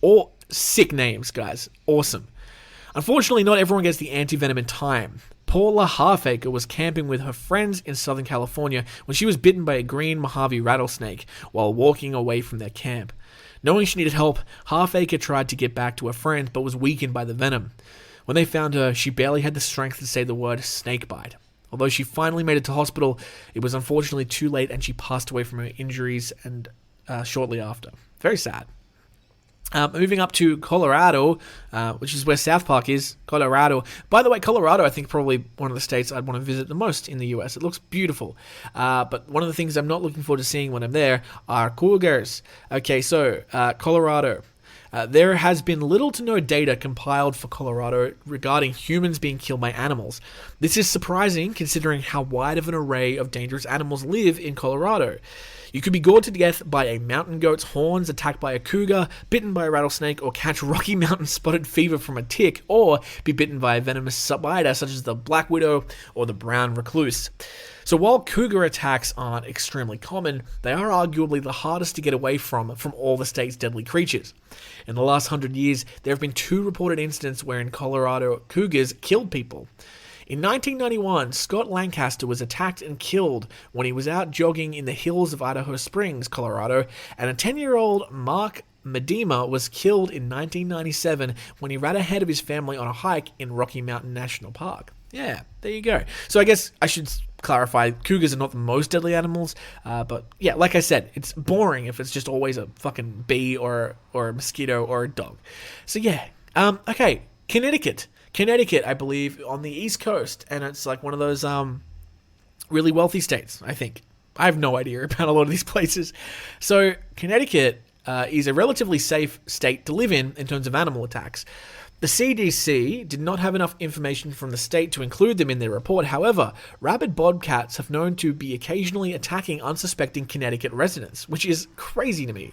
all sick names, guys. Awesome. Unfortunately, not everyone gets the antivenom in time. Paula Halfacre was camping with her friends in Southern California when she was bitten by a green Mojave rattlesnake while walking away from their camp. Knowing she needed help, Halfacre tried to get back to her friends but was weakened by the venom. When they found her, she barely had the strength to say the word snakebite. Although she finally made it to hospital, it was unfortunately too late and she passed away from her injuries and shortly after. Very sad. Moving up to Colorado, which is where South Park is, Colorado. By the way, Colorado, I think probably one of the states I'd want to visit the most in the US. It looks beautiful. But one of the things I'm not looking forward to seeing when I'm there are cougars. Okay, so Colorado. There has been little to no data compiled for Colorado regarding humans being killed by animals. This is surprising considering how wide of an array of dangerous animals live in Colorado. You could be gored to death by a mountain goat's horns, attacked by a cougar, bitten by a rattlesnake, or catch Rocky Mountain spotted fever from a tick, or be bitten by a venomous spider such as the black widow or the brown recluse. So while cougar attacks aren't extremely common, they are arguably the hardest to get away from all the state's deadly creatures. In the last 100 years, there have been 2 reported incidents wherein Colorado cougars killed people. In 1991, Scott Lancaster was attacked and killed when he was out jogging in the hills of Idaho Springs, Colorado, and a 10-year-old Mark Medema was killed in 1997 when he ran ahead of his family on a hike in Rocky Mountain National Park. Yeah, there you go. So I guess I should clarify, cougars are not the most deadly animals, but yeah, like I said, it's boring if it's just always a fucking bee or a mosquito or a dog. So yeah, okay, Connecticut, I believe, on the East Coast, and it's like one of those really wealthy states, I think. I have no idea about a lot of these places. So Connecticut is a relatively safe state to live in terms of animal attacks. The CDC did not have enough information from the state to include them in their report. However, rabid bobcats have known to be occasionally attacking unsuspecting Connecticut residents, which is crazy to me.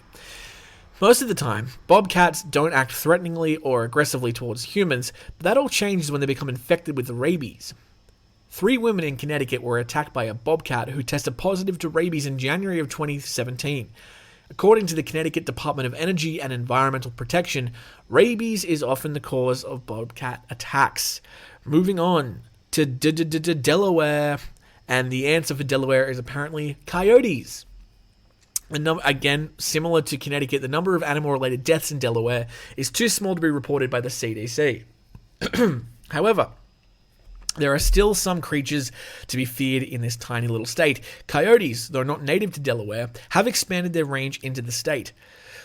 Most of the time, bobcats don't act threateningly or aggressively towards humans, but that all changes when they become infected with rabies. 3 women in Connecticut were attacked by a bobcat who tested positive to rabies in January of 2017. According to the Connecticut Department of Energy and Environmental Protection, rabies is often the cause of bobcat attacks. Moving on to Delaware, and the answer for Delaware is apparently coyotes. Again, similar to Connecticut, the number of animal-related deaths in Delaware is too small to be reported by the CDC. However, there are still some creatures to be feared in this tiny little state. Coyotes, though not native to Delaware, have expanded their range into the state.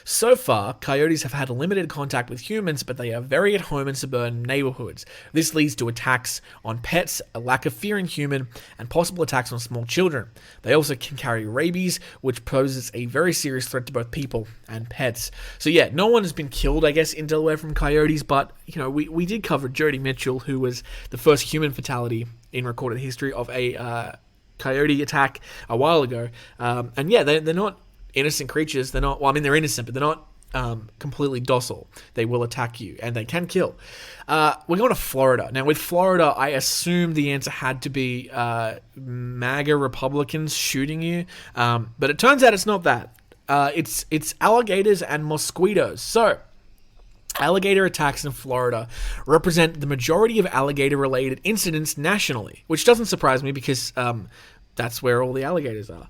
So far, coyotes have had limited contact with humans, but they are very at home in suburban neighborhoods. This leads to attacks on pets, a lack of fear in human, and possible attacks on small children. They also can carry rabies, which poses a very serious threat to both people and pets. So yeah, no one has been killed, I guess, in Delaware from coyotes, but you know, we did cover Jody Mitchell, who was the first human fatality in recorded history of a coyote attack a while ago. And yeah, they're not innocent creatures. They're not, well, I mean, they're innocent, but they're not completely docile. They will attack you, and they can kill. We're going to Florida. Now, with Florida, I assume the answer had to be MAGA Republicans shooting you, but it turns out it's not that. It's alligators and mosquitoes. So, alligator attacks in Florida represent the majority of alligator-related incidents nationally, which doesn't surprise me because that's where all the alligators are.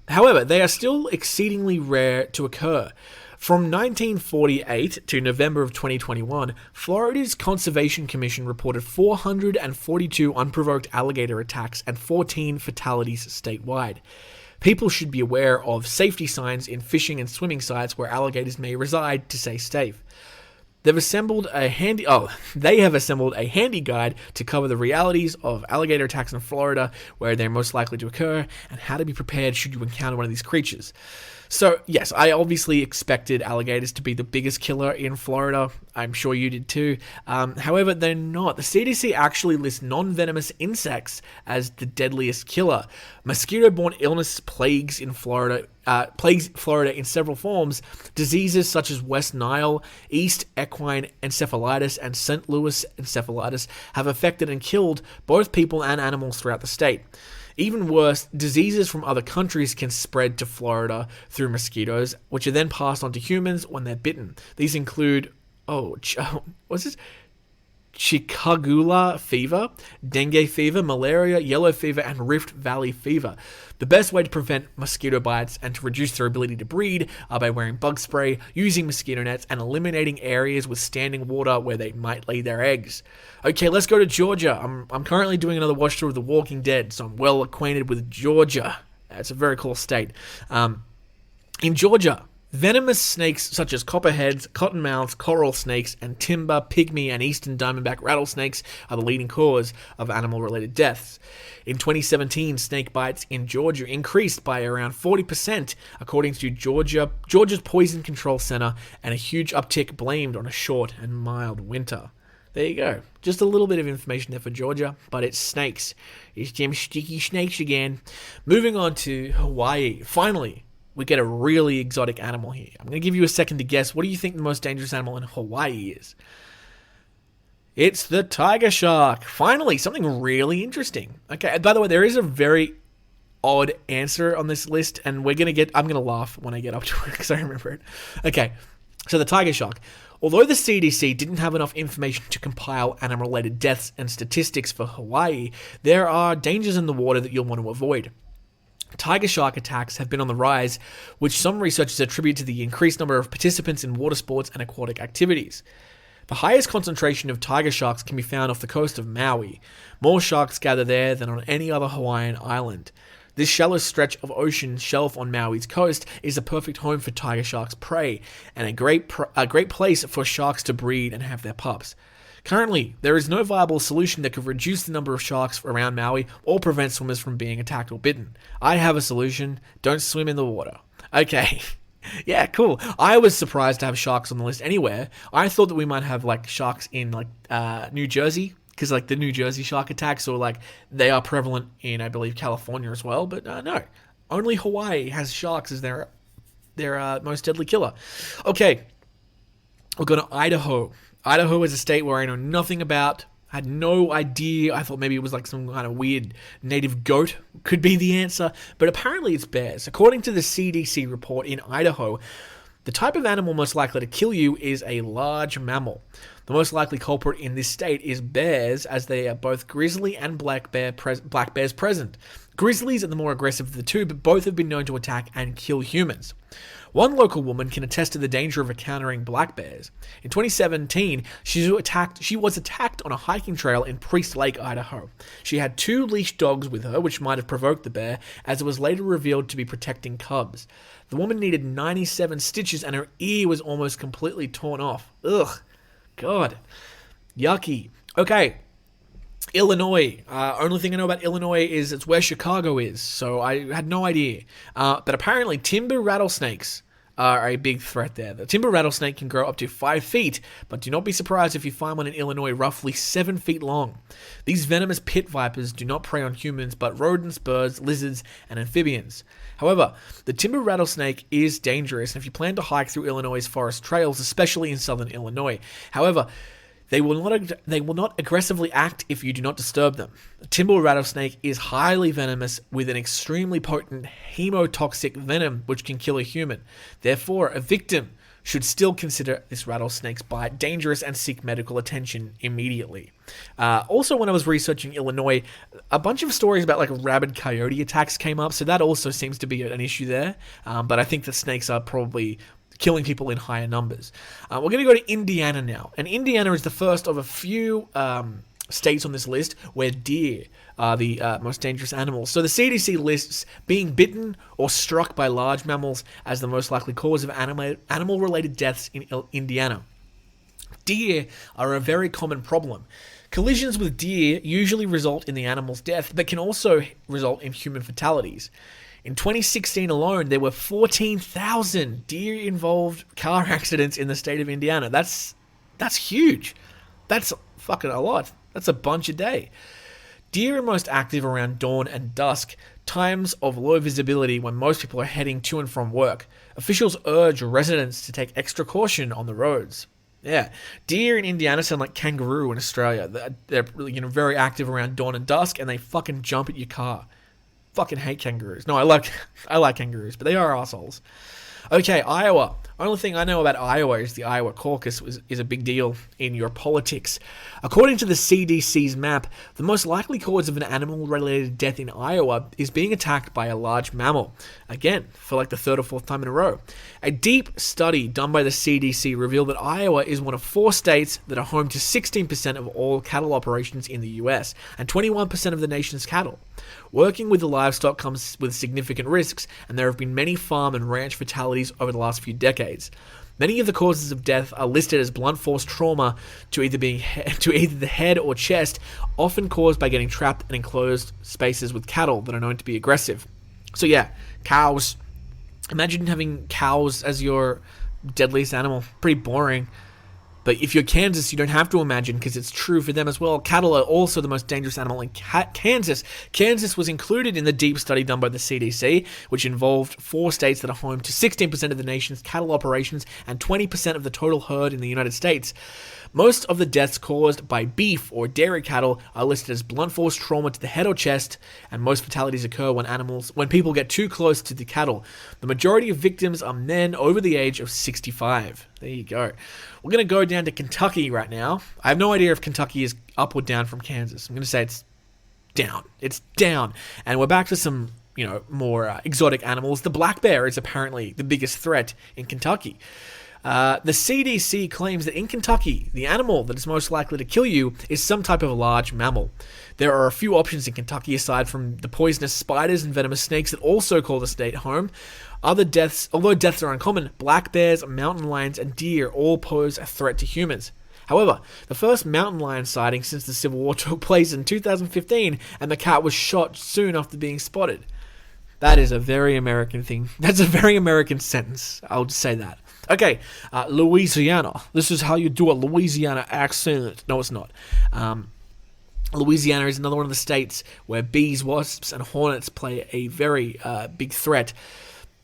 However, they are still exceedingly rare to occur. From 1948 to November of 2021, Florida's Conservation Commission reported 442 unprovoked alligator attacks and 14 fatalities statewide. People should be aware of safety signs in fishing and swimming sites where alligators may reside to stay safe. They have assembled a handy guide to cover the realities of alligator attacks in Florida, where they're most likely to occur, and how to be prepared should you encounter one of these creatures. So, yes, I obviously expected alligators to be the biggest killer in Florida. I'm sure you did too. However, they're not. The CDC actually lists non-venomous insects as the deadliest killer. Mosquito-borne illness plagues Florida in several forms. Diseases such as West Nile, East equine encephalitis, and St. Louis encephalitis have affected and killed both people and animals throughout the state. Even worse, diseases from other countries can spread to Florida through mosquitoes, which are then passed on to humans when they're bitten. These include, what's this? Chikungunya fever, dengue fever, malaria, yellow fever, and Rift Valley fever. The best way to prevent mosquito bites and to reduce their ability to breed are by wearing bug spray, using mosquito nets, and eliminating areas with standing water where they might lay their eggs. Okay, let's go to Georgia. I'm currently doing another watch through of The Walking Dead, so I'm well acquainted with Georgia. It's a very cool state. In Georgia, venomous snakes such as copperheads, cottonmouths, coral snakes, and timber, pygmy, and eastern diamondback rattlesnakes are the leading cause of animal-related deaths. In 2017, snake bites in Georgia increased by around 40%, according to Georgia's Poison Control Center, and a huge uptick blamed on a short and mild winter. There you go. Just a little bit of information there for Georgia, but it's snakes. It's them sticky snakes again. Moving on to Hawaii. Finally, we get a really exotic animal here. I'm going to give you a second to guess. What do you think the most dangerous animal in Hawaii is? It's the tiger shark. Finally, something really interesting. Okay, by the way, there is a very odd answer on this list, and I'm going to laugh when I get up to it because I remember it. Okay, so the tiger shark. Although the CDC didn't have enough information to compile animal-related deaths and statistics for Hawaii, there are dangers in the water that you'll want to avoid. Tiger shark attacks have been on the rise, which some researchers attribute to the increased number of participants in water sports and aquatic activities. The highest concentration of tiger sharks can be found off the coast of Maui. More sharks gather there than on any other Hawaiian island. This shallow stretch of ocean shelf on Maui's coast is a perfect home for tiger sharks' prey, and a great place for sharks to breed and have their pups. Currently, there is no viable solution that could reduce the number of sharks around Maui or prevent swimmers from being attacked or bitten. I have a solution. Don't swim in the water. Okay. Yeah, cool. I was surprised to have sharks on the list anywhere. I thought that we might have sharks in New Jersey, because the New Jersey shark attacks, or they are prevalent in, I believe, California as well. But no, only Hawaii has sharks as their most deadly killer. Okay, we're going to Idaho. Idaho is a state where I know nothing about. I had no idea. I thought maybe it was some kind of weird native goat could be the answer, but apparently it's bears. According to the CDC report in Idaho, the type of animal most likely to kill you is a large mammal. The most likely culprit in this state is bears, as they are both grizzly and black bears present. Grizzlies are the more aggressive of the two, but both have been known to attack and kill humans. One local woman can attest to the danger of encountering black bears. In 2017, she was attacked on a hiking trail in Priest Lake, Idaho. She had 2 leashed dogs with her, which might have provoked the bear, as it was later revealed to be protecting cubs. The woman needed 97 stitches, and her ear was almost completely torn off. Ugh. God. Yucky. Okay. Illinois. Only thing I know about Illinois is it's where Chicago is, so I had no idea. But apparently timber rattlesnakes are a big threat there. The timber rattlesnake can grow up to 5 feet, but do not be surprised if you find one in Illinois roughly 7 feet long. These venomous pit vipers do not prey on humans, but rodents, birds, lizards, and amphibians. However, the timber rattlesnake is dangerous if you plan to hike through Illinois' forest trails, especially in southern Illinois. However, they will not aggressively act if you do not disturb them. The timber rattlesnake is highly venomous with an extremely potent hemotoxic venom which can kill a human. Therefore, a victim should still consider this rattlesnake's bite dangerous and seek medical attention immediately. Also, when I was researching Illinois, a bunch of stories about like rabid coyote attacks came up, so that also seems to be an issue there. But I think that snakes are probably killing people in higher numbers. We're going to go to Indiana now. And Indiana is the first of a few states on this list where deer are the most dangerous animals. So the CDC lists being bitten or struck by large mammals as the most likely cause of animal-related deaths in Indiana. Deer are a very common problem. Collisions with deer usually result in the animal's death, but can also result in human fatalities. In 2016 alone, there were 14,000 deer-involved car accidents in the state of Indiana. That's huge. That's fucking a lot. That's a bunch a day. Deer are most active around dawn and dusk, times of low visibility when most people are heading to and from work. Officials urge residents to take extra caution on the roads. Yeah, deer in Indiana sound like kangaroo in Australia. They're very active around dawn and dusk, and they fucking jump at your car. Fucking hate kangaroos. No, I like kangaroos, but they are assholes. Okay, Iowa. Only thing I know about Iowa is the Iowa caucus is a big deal in your politics. According to the CDC's map, the most likely cause of an animal-related death in Iowa is being attacked by a large mammal. Again, for like the third or fourth time in a row. A deep study done by the CDC revealed that Iowa is one of 4 states that are home to 16% of all cattle operations in the US and 21% of the nation's cattle. Working with the livestock comes with significant risks, and there have been many farm and ranch fatalities over the last few decades. Many of the causes of death are listed as blunt force trauma to either the head or chest, often caused by getting trapped in enclosed spaces with cattle that are known to be aggressive. So yeah, cows. Imagine having cows as your deadliest animal. Pretty boring. But if you're Kansas, you don't have to imagine, because it's true for them as well. Cattle are also the most dangerous animal in Kansas. Kansas was included in the deep study done by the CDC, which involved 4 states that are home to 16% of the nation's cattle operations and 20% of the total herd in the United States. Most of the deaths caused by beef or dairy cattle are listed as blunt force trauma to the head or chest, and most fatalities occur when people get too close to the cattle. The majority of victims are men over the age of 65. There you go. We're going to go down to Kentucky right now. I have no idea if Kentucky is up or down from Kansas. I'm going to say it's down. It's down. And we're back to some, more exotic animals. The black bear is apparently the biggest threat in Kentucky. The CDC claims that in Kentucky, the animal that is most likely to kill you is some type of large mammal. There are a few options in Kentucky aside from the poisonous spiders and venomous snakes that also call the state home. Although deaths are uncommon, black bears, mountain lions, and deer all pose a threat to humans. However, the first mountain lion sighting since the Civil War took place in 2015, and the cat was shot soon after being spotted. That is a very American thing. That's a very American sentence. I'll just say that. Okay, Louisiana. This is how you do a Louisiana accent. No, it's not. Louisiana is another one of the states where bees, wasps, and hornets play a very big threat.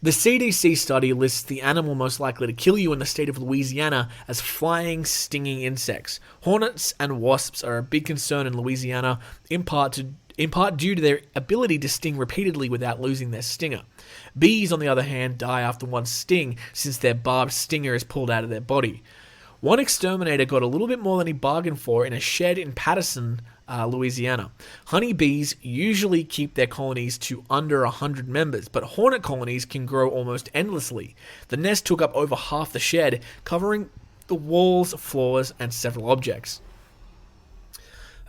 The CDC study lists the animal most likely to kill you in the state of Louisiana as flying, stinging insects. Hornets and wasps are a big concern in Louisiana, in part due to their ability to sting repeatedly without losing their stinger. Bees, on the other hand, die after one sting since their barbed stinger is pulled out of their body. One exterminator got a little bit more than he bargained for in a shed in Patterson, Louisiana. Honeybees usually keep their colonies to under 100 members, but hornet colonies can grow almost endlessly. The nest took up over half the shed, covering the walls, floors, and several objects.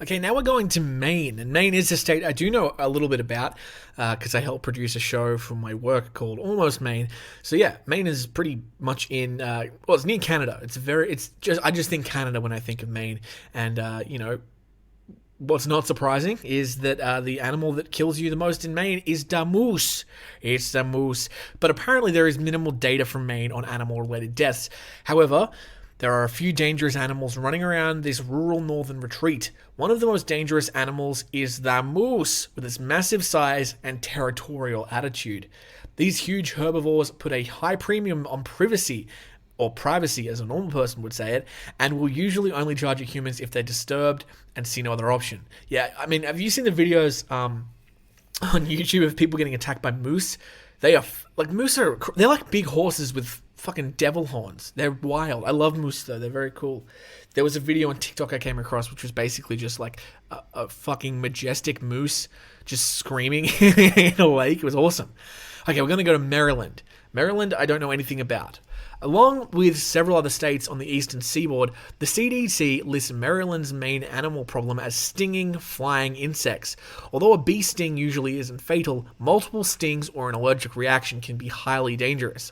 Okay, now we're going to Maine, and Maine is a state I do know a little bit about because I help produce a show from my work called Almost Maine. So yeah, Maine is pretty much in it's near Canada. I just think Canada when I think of Maine, and What's not surprising is that the animal that kills you the most in Maine is the moose. It's the moose. But apparently there is minimal data from Maine on animal-related deaths. However, there are a few dangerous animals running around this rural northern retreat. One of the most dangerous animals is the moose, with its massive size and territorial attitude. These huge herbivores put a high premium on privacy, or privacy as a normal person would say it, and will usually only charge at humans if they're disturbed and see no other option. Yeah, I mean, have you seen the videos on YouTube of people getting attacked by moose? They are, moose are, they're like big horses with fucking devil horns. They're wild. I love moose though, they're very cool. There was a video on TikTok I came across which was basically just like a fucking majestic moose just screaming in a lake. It was awesome. Okay, we're going to go to Maryland. Maryland, I don't know anything about. Along with several other states on the eastern seaboard, the CDC lists Maryland's main animal problem as stinging flying insects. Although a bee sting usually isn't fatal, multiple stings or an allergic reaction can be highly dangerous.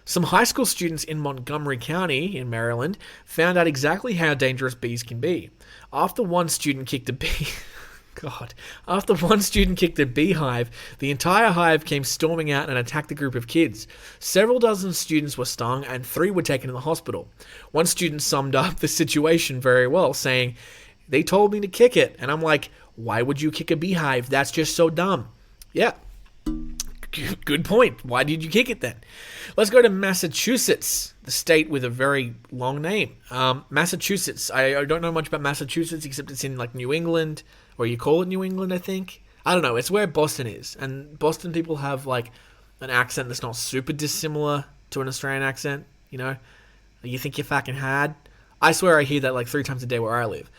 Some high school students in Montgomery County in Maryland found out exactly how dangerous bees can be. After one student kicked a beehive, the entire hive came storming out and attacked a group of kids. Several dozen students were stung and 3 were taken to the hospital. One student summed up the situation very well, saying, "They told me to kick it." And I'm like, why would you kick a beehive? That's just so dumb. Yeah. Good point. Why did you kick it then? Let's go to Massachusetts, the state with a very long name. Massachusetts. I don't know much about Massachusetts except it's in like New England, or you call it New England, I think. I don't know. It's where Boston is. And Boston people have like an accent that's not super dissimilar to an Australian accent, you know? You think you fucking had? I swear I hear that like 3 times a day where I live.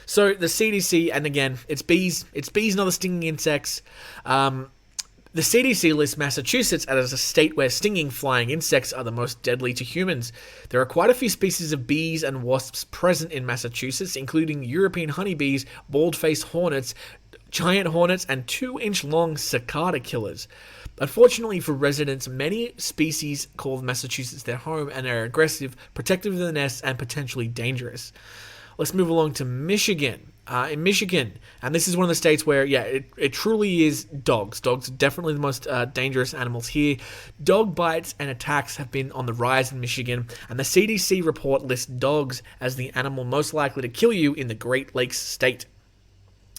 So the CDC, and again, it's bees and other stinging insects. The CDC lists Massachusetts as a state where stinging flying insects are the most deadly to humans. There are quite a few species of bees and wasps present in Massachusetts, including European honeybees, bald-faced hornets, giant hornets, and 2-inch-long cicada killers. Unfortunately for residents, many species call Massachusetts their home and are aggressive, protective of their nests, and potentially dangerous. Let's move along to Michigan. In Michigan, and this is one of the states where, yeah, it truly is dogs. Dogs are definitely the most dangerous animals here. Dog bites and attacks have been on the rise in Michigan, and the CDC report lists dogs as the animal most likely to kill you in the Great Lakes state.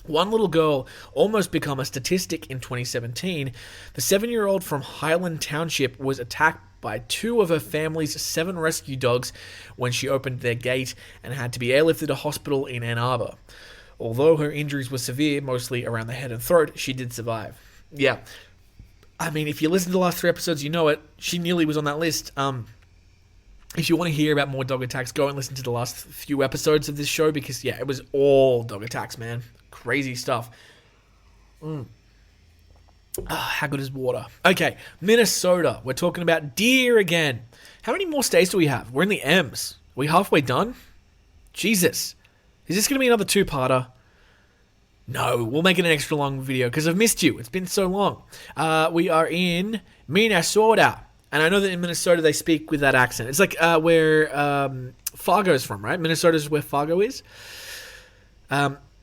One little girl almost became a statistic in 2017. The 7-year-old from Highland Township was attacked by 2 of her family's 7 rescue dogs when she opened their gate and had to be airlifted to hospital in Ann Arbor. Although her injuries were severe, mostly around the head and throat, she did survive. Yeah. I mean, if you listen to the last 3 episodes, you know it. She nearly was on that list. If you want to hear about more dog attacks, go and listen to the last few episodes of this show because, yeah, it was all dog attacks, man. Crazy stuff. How good is water? Okay, Minnesota. We're talking about deer again. How many more states do we have? We're in the M's. Are we halfway done? Jesus. Is this going to be another 2-parter? No, we'll make it an extra long video because I've missed you. It's been so long. We are in Minnesota. And I know that in Minnesota they speak with that accent. It's like where Fargo's from, right? Minnesota's where Fargo is.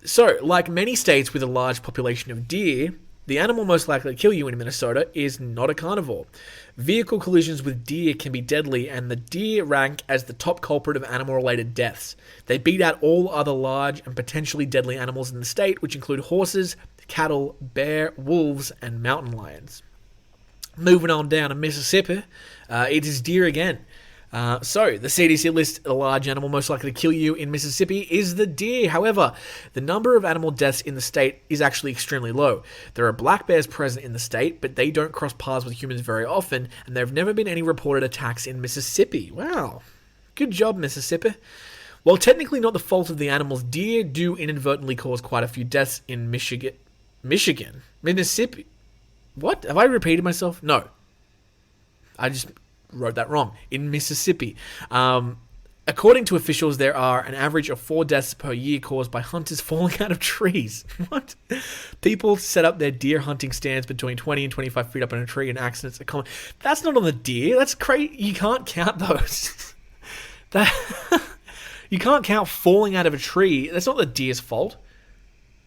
So, like many states with a large population of deer, the animal most likely to kill you in Minnesota is not a carnivore. Vehicle collisions with deer can be deadly, and the deer rank as the top culprit of animal-related deaths. They beat out all other large and potentially deadly animals in the state, which include horses, cattle, bear, wolves, and mountain lions. Moving on down to Mississippi, it is deer again. So, the CDC lists a large animal most likely to kill you in Mississippi is the deer. However, the number of animal deaths in the state is actually extremely low. There are black bears present in the state, but they don't cross paths with humans very often, and there have never been any reported attacks in Mississippi. Wow. Good job, Mississippi. While technically not the fault of the animals, deer do inadvertently cause quite a few deaths in Mississippi. What? Have I repeated myself? No. I just wrote that wrong. In Mississippi. According to officials, there are an average of 4 deaths per year caused by hunters falling out of trees. What? People set up their deer hunting stands between 20 and 25 feet up in a tree and accidents are common. That's not on the deer. That's crazy. You can't count those. You can't count falling out of a tree. That's not the deer's fault.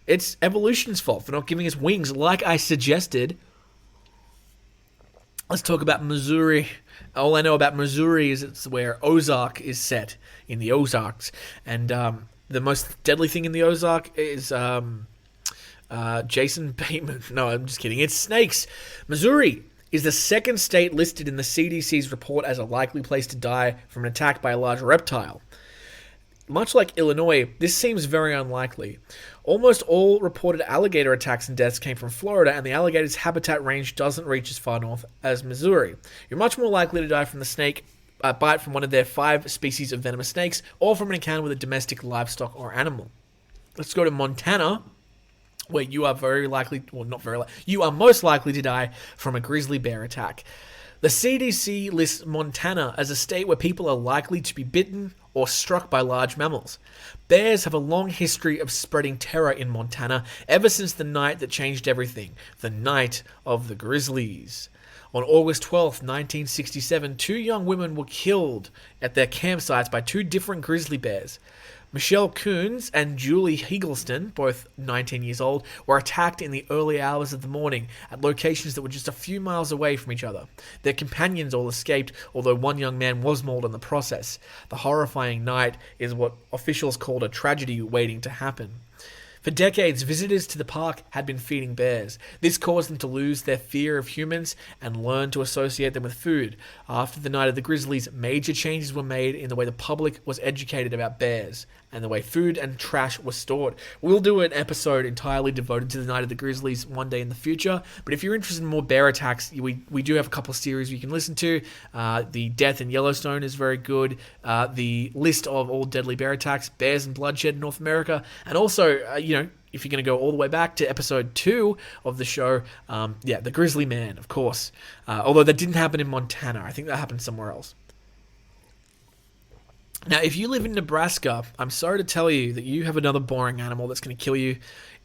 It's evolution's fault for not giving us wings, like I suggested. Let's talk about Missouri. All I know about Missouri is it's where Ozark is set, in the Ozarks. And the most deadly thing in the Ozark is Jason Bateman. No, I'm just kidding. It's snakes. Missouri is the second state listed in the CDC's report as a likely place to die from an attack by a large reptile. Much like Illinois, this seems very unlikely. Almost all reported alligator attacks and deaths came from Florida, and the alligator's habitat range doesn't reach as far north as Missouri. You're much more likely to die from the snake bite from one of their 5 species of venomous snakes, or from an encounter with a domestic livestock or animal. Let's go to Montana, where you are you are most likely to die from a grizzly bear attack. The CDC lists Montana as a state where people are likely to be bitten or struck by large mammals. Bears have a long history of spreading terror in Montana ever since the night that changed everything, the night of the grizzlies. On August 12th, 1967, 2 young women were killed at their campsites by 2 different grizzly bears. Michelle Coons and Julie Higgleston, both 19 years old, were attacked in the early hours of the morning at locations that were just a few miles away from each other. Their companions all escaped, although one young man was mauled in the process. The horrifying night is what officials called a tragedy waiting to happen. For decades, visitors to the park had been feeding bears. This caused them to lose their fear of humans and learn to associate them with food. After the night of the grizzlies, major changes were made in the way the public was educated about bears and the way food and trash was stored. We'll do an episode entirely devoted to the night of the grizzlies one day in the future, but if you're interested in more bear attacks, we do have a couple of series you can listen to. The Death in Yellowstone is very good. The list of all deadly bear attacks, bears and bloodshed in North America, and also, if you're going to go all the way back to episode 2 of the show, the Grizzly Man, of course. Although that didn't happen in Montana. I think that happened somewhere else. Now, if you live in Nebraska, I'm sorry to tell you that you have another boring animal that's going to kill you.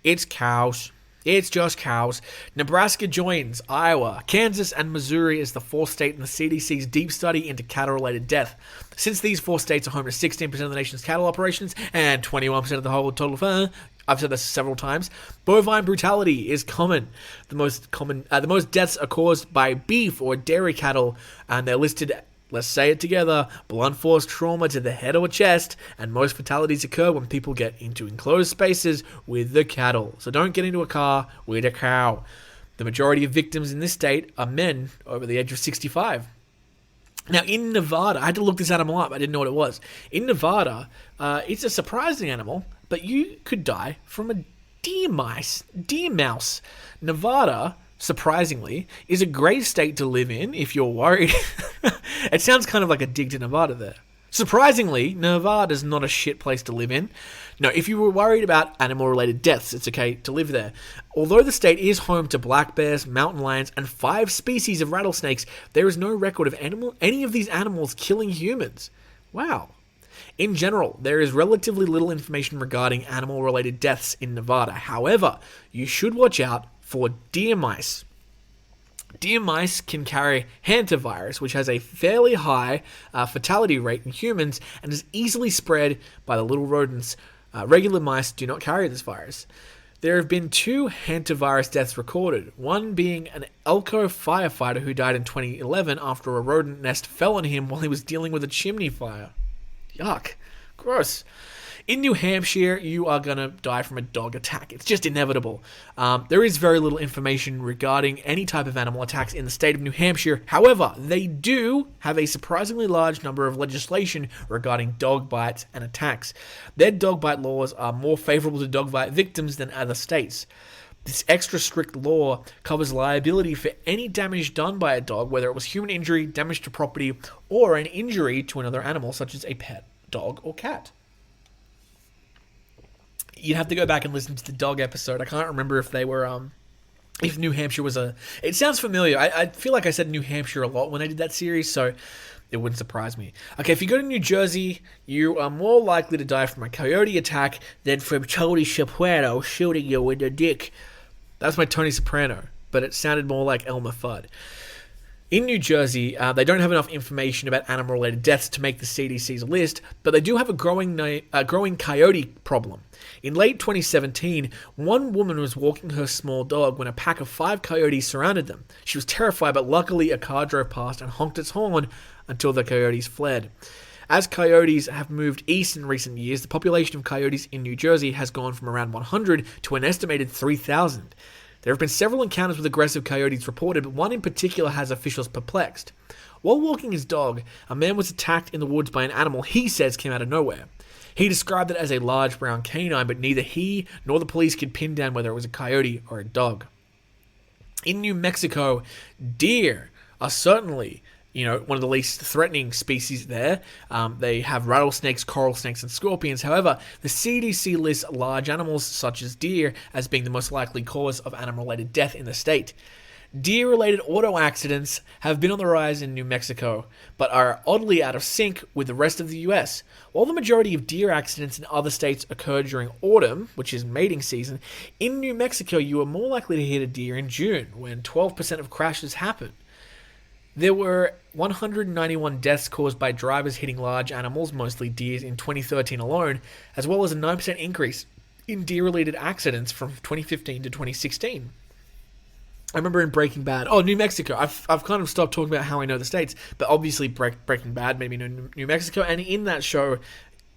It's cows. It's just cows. Nebraska joins Iowa, Kansas, and Missouri as the 4th state in the CDC's deep study into cattle-related death. Since these 4 states are home to 16% of the nation's cattle operations and 21% of the whole total farm, I've said this several times, bovine brutality is common. The most deaths are caused by beef or dairy cattle, and they're listed, let's say it together, blunt force trauma to the head or chest, and most fatalities occur when people get into enclosed spaces with the cattle. So don't get into a car with a cow. The majority of victims in this state are men over the age of 65. Now, in Nevada, I had to look this animal up. I didn't know what it was. In Nevada, it's a surprising animal, but you could die from a deer mouse. Nevada, surprisingly, is a great state to live in if you're worried. It sounds kind of like a dig to Nevada there. Surprisingly, Nevada's not a shit place to live in. No, if you were worried about animal-related deaths, it's okay to live there. Although the state is home to black bears, mountain lions, and 5 species of rattlesnakes, there is no record of any of these animals killing humans. Wow. In general, there is relatively little information regarding animal-related deaths in Nevada. However, you should watch out for deer mice. Deer mice can carry hantavirus, which has a fairly high fatality rate in humans and is easily spread by the little rodents. Regular mice do not carry this virus. There have been 2 hantavirus deaths recorded, one being an Elko firefighter who died in 2011 after a rodent nest fell on him while he was dealing with a chimney fire. Yuck. Gross. In New Hampshire, you are going to die from a dog attack. It's just inevitable. There is very little information regarding any type of animal attacks in the state of New Hampshire. However, they do have a surprisingly large number of legislation regarding dog bites and attacks. Their dog bite laws are more favorable to dog bite victims than other states. This extra strict law covers liability for any damage done by a dog, whether it was human injury, damage to property, or an injury to another animal, such as a pet, dog, or cat. You'd have to go back and listen to the dog episode. I can't remember if they were, if New Hampshire was a... It sounds familiar. I feel like I said New Hampshire a lot when I did that series, so it wouldn't surprise me. Okay, if you go to New Jersey, you are more likely to die from a coyote attack than from Tony Soprano shooting you in the dick. That's my Tony Soprano, but it sounded more like Elmer Fudd. In New Jersey, they don't have enough information about animal-related deaths to make the CDC's list, but they do have a growing coyote problem. In late 2017, one woman was walking her small dog when a pack of 5 coyotes surrounded them. She was terrified, but luckily a car drove past and honked its horn until the coyotes fled. As coyotes have moved east in recent years, the population of coyotes in New Jersey has gone from around 100 to an estimated 3,000. There have been several encounters with aggressive coyotes reported, but one in particular has officials perplexed. While walking his dog, a man was attacked in the woods by an animal he says came out of nowhere. He described it as a large brown canine, but neither he nor the police could pin down whether it was a coyote or a dog. In New Mexico, deer are certainly one of the least threatening species there. They have rattlesnakes, coral snakes, and scorpions. However, the CDC lists large animals such as deer as being the most likely cause of animal-related death in the state. Deer-related auto accidents have been on the rise in New Mexico, but are oddly out of sync with the rest of the US. While the majority of deer accidents in other states occur during autumn, which is mating season, in New Mexico you are more likely to hit a deer in June, when 12% of crashes happen. There were 191 deaths caused by drivers hitting large animals, mostly deer, in 2013 alone, as well as a 9% increase in deer-related accidents from 2015 to 2016. I remember in Breaking Bad, New Mexico. I've kind of stopped talking about how I know the states, but obviously Breaking Bad made me know New Mexico, and in that show,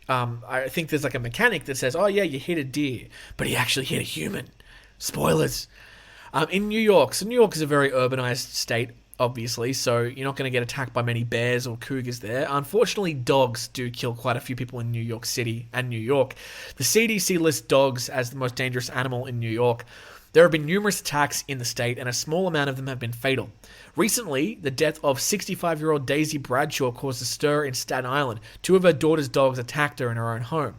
I think there's like a mechanic that says, oh yeah, you hit a deer, but he actually hit a human. Spoilers. In New York, so New York is a very urbanized state, obviously, so you're not going to get attacked by many bears or cougars there. Unfortunately, dogs do kill quite a few people in New York City and New York. The CDC lists dogs as the most dangerous animal in New York. There have been numerous attacks in the state, and a small amount of them have been fatal. Recently, the death of 65-year-old Daisy Bradshaw caused a stir in Staten Island. 2 of her daughter's dogs attacked her in her own home.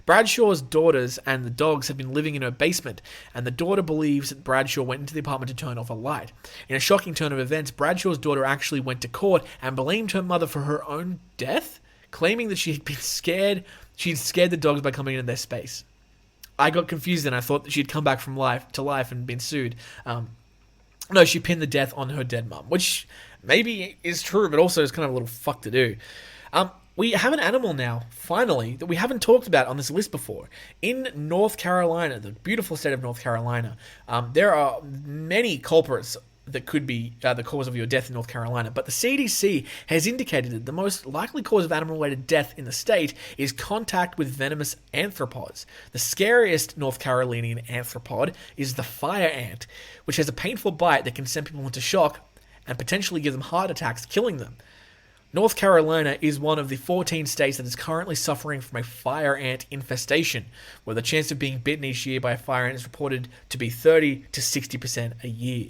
Bradshaw's daughters and the dogs have been living in her basement, and the daughter believes that Bradshaw went into the apartment to turn off a light. In a shocking turn of events, Bradshaw's daughter actually went to court and blamed her mother for her own death, claiming that she'd scared the dogs by coming into their space. I got confused and I thought that she'd come back to life and been sued. No, she pinned the death on her dead mum, which maybe is true, but also is kind of a little fuck to do. We have an animal now, finally, that we haven't talked about on this list before. In North Carolina, the beautiful state of North Carolina, there are many culprits that could be the cause of your death in North Carolina, but the CDC has indicated that the most likely cause of animal-related death in the state is contact with venomous arthropods. The scariest North Carolinian arthropod is the fire ant, which has a painful bite that can send people into shock and potentially give them heart attacks, killing them. North Carolina is one of the 14 states that is currently suffering from a fire ant infestation, where the chance of being bitten each year by a fire ant is reported to be 30 to 60% a year.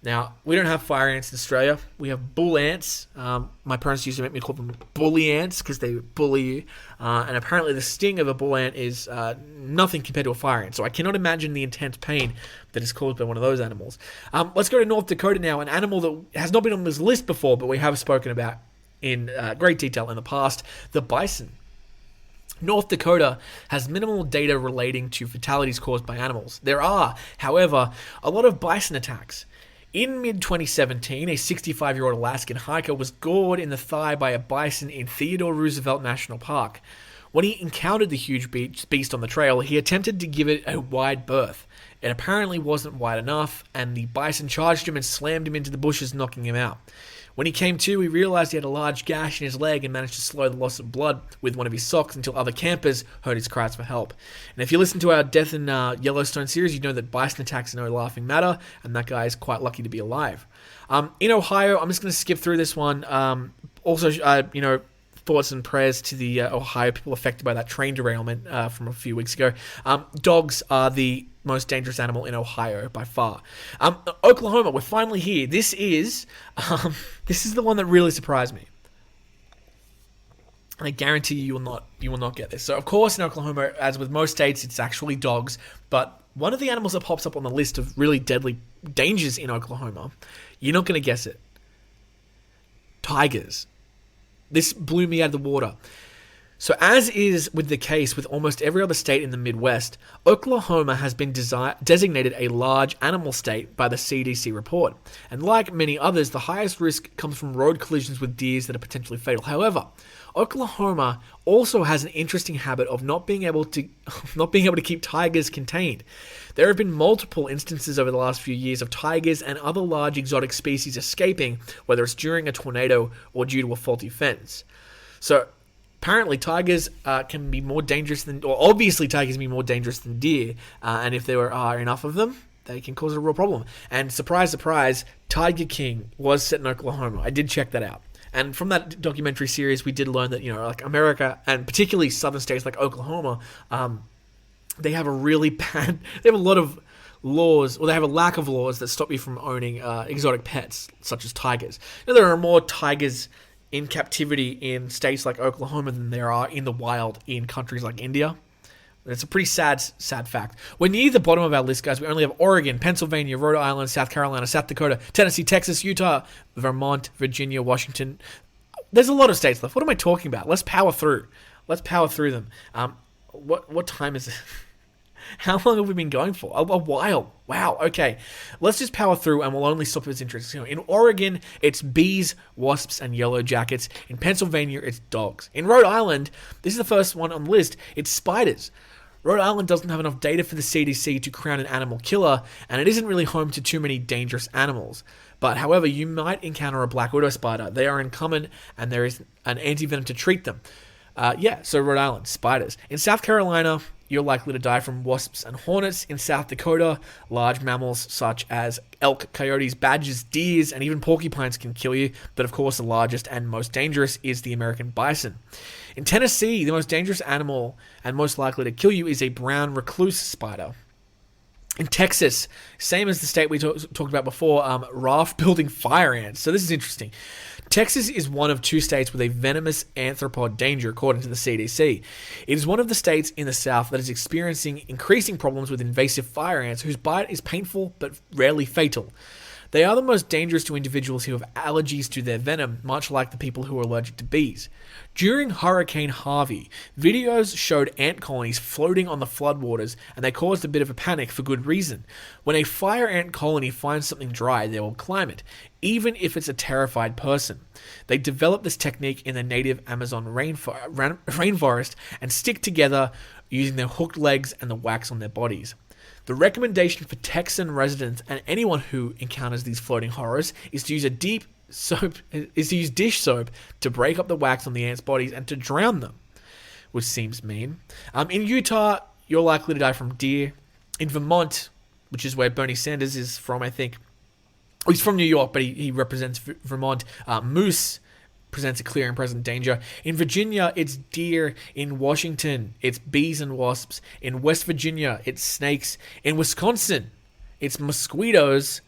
Now, we don't have fire ants in Australia. We have bull ants. My parents used to make me call them bully ants because they bully you. And apparently the sting of a bull ant is nothing compared to a fire ant. So I cannot imagine the intense pain that is caused by one of those animals. Let's go to North Dakota now, an animal that has not been on this list before, but we have spoken about in great detail in the past, the bison. North Dakota has minimal data relating to fatalities caused by animals. There are, however, a lot of bison attacks. In mid-2017, a 65-year-old Alaskan hiker was gored in the thigh by a bison in Theodore Roosevelt National Park. When he encountered the huge beast on the trail, he attempted to give it a wide berth. It apparently wasn't wide enough, and the bison charged him and slammed him into the bushes, knocking him out. When he came to, he realized he had a large gash in his leg and managed to slow the loss of blood with one of his socks until other campers heard his cries for help. And if you listen to our Death in Yellowstone series, you know that bison attacks are no laughing matter, and that guy is quite lucky to be alive. In Ohio, I'm just going to skip through this one. Thoughts and prayers to the Ohio people affected by that train derailment from a few weeks ago. Dogs are the most dangerous animal in Ohio by far. Oklahoma, we're finally here. This is the one that really surprised me. And I guarantee you will not get this. So of course in Oklahoma, as with most states, it's actually dogs. But one of the animals that pops up on the list of really deadly dangers in Oklahoma, you're not going to guess it. Tigers. This blew me out of the water. So as is with the case with almost every other state in the Midwest, Oklahoma has been designated a large animal state by the CDC report. And like many others, the highest risk comes from road collisions with deers that are potentially fatal. However, Oklahoma also has an interesting habit of not being able to keep tigers contained. There have been multiple instances over the last few years of tigers and other large exotic species escaping, whether it's during a tornado or due to a faulty fence. So apparently, tigers can be more dangerous than, or obviously tigers can be more dangerous than deer, and if there are enough of them, they can cause a real problem. And surprise, surprise, Tiger King was set in Oklahoma. I did check that out. And from that documentary series, we did learn that, like America, and particularly southern states like Oklahoma, they have a really bad, they have a lot of laws, or they have a lack of laws that stop you from owning exotic pets, such as tigers. There are more tigers in captivity in states like Oklahoma than there are in the wild in countries like India. It's a pretty sad fact. We're near the bottom of our list, guys. We only have Oregon, Pennsylvania, Rhode Island, South Carolina, South Dakota, Tennessee, Texas, Utah, Vermont, Virginia, Washington. There's a lot of states left. What am I talking about? Let's power through. Let's power through them. What time is it? How long have we been going for? A while. Wow, okay. Let's just power through and we'll only stop if it's interesting. In Oregon, it's bees, wasps, and yellow jackets. In Pennsylvania, it's dogs. In Rhode Island, this is the first one on the list, it's spiders. Rhode Island doesn't have enough data for the CDC to crown an animal killer, and it isn't really home to too many dangerous animals. But however, you might encounter a black widow spider. They are uncommon, and there is an antivenom to treat them. So Rhode Island, spiders. In South Carolina, you're likely to die from wasps and hornets. In South Dakota, large mammals such as elk, coyotes, badgers, deers, and even porcupines can kill you. But of course, the largest and most dangerous is the American bison. In Tennessee, the most dangerous animal and most likely to kill you is a brown recluse spider. In Texas, same as the state we talked about before, raft-building fire ants. So this is interesting. Texas is one of 2 states with a venomous arthropod danger, according to the CDC. It is one of the states in the South that is experiencing increasing problems with invasive fire ants whose bite is painful but rarely fatal. They are the most dangerous to individuals who have allergies to their venom, much like the people who are allergic to bees. During Hurricane Harvey, videos showed ant colonies floating on the floodwaters, and they caused a bit of a panic for good reason. When a fire ant colony finds something dry, they will climb it, even if it's a terrified person. They develop this technique in the native Amazon rainforest and stick together using their hooked legs and the wax on their bodies. The recommendation for Texan residents and anyone who encounters these floating horrors is to use dish soap to break up the wax on the ants' bodies and to drown them, which seems mean. In Utah, you're likely to die from deer. In Vermont, which is where Bernie Sanders is from, I think. Oh, he's from New York, but he represents Vermont. Moose presents a clear and present danger. In Virginia, it's deer. In Washington, it's bees and wasps. In West Virginia, it's snakes. In Wisconsin, it's mosquitoes.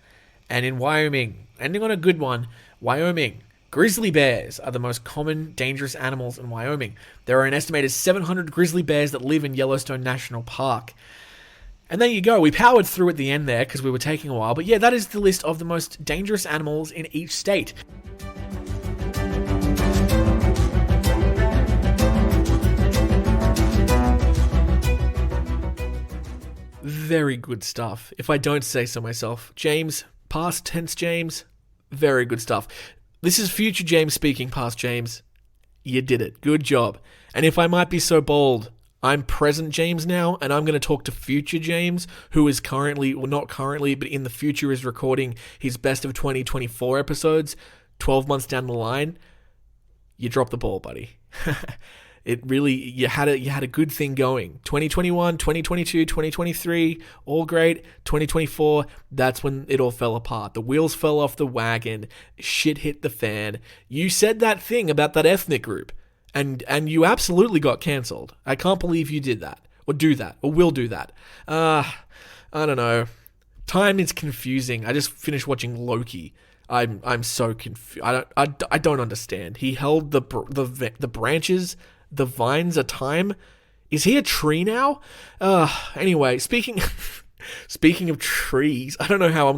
And in Wyoming, ending on a good one, Wyoming, grizzly bears are the most common dangerous animals in Wyoming. There are an estimated 700 grizzly bears that live in Yellowstone National Park. And there you go. We powered through at the end there because we were taking a while. But yeah, that is the list of the most dangerous animals in each state. Very good stuff, if I don't say so myself. James, past tense James, very good stuff. This is future James speaking, past James. You did it. Good job. And if I might be so bold, I'm present James now, and I'm going to talk to future James, who is currently, well, not currently, but in the future is recording his best of 2024 episodes, 12 months down the line. You dropped the ball, buddy. It really, you had a good thing going. 2021, 2022, 2023, all great. 2024, that's when it all fell apart. The wheels fell off the wagon. Shit hit the fan. You said that thing about that ethnic group, and you absolutely got cancelled. I can't believe you did that, or do that, or will do that. I don't know. Time is confusing. I just finished watching Loki. I'm so confused. I don't understand. He held the branches, the vines a time. Is he a tree now? Anyway, speaking of trees, I don't know how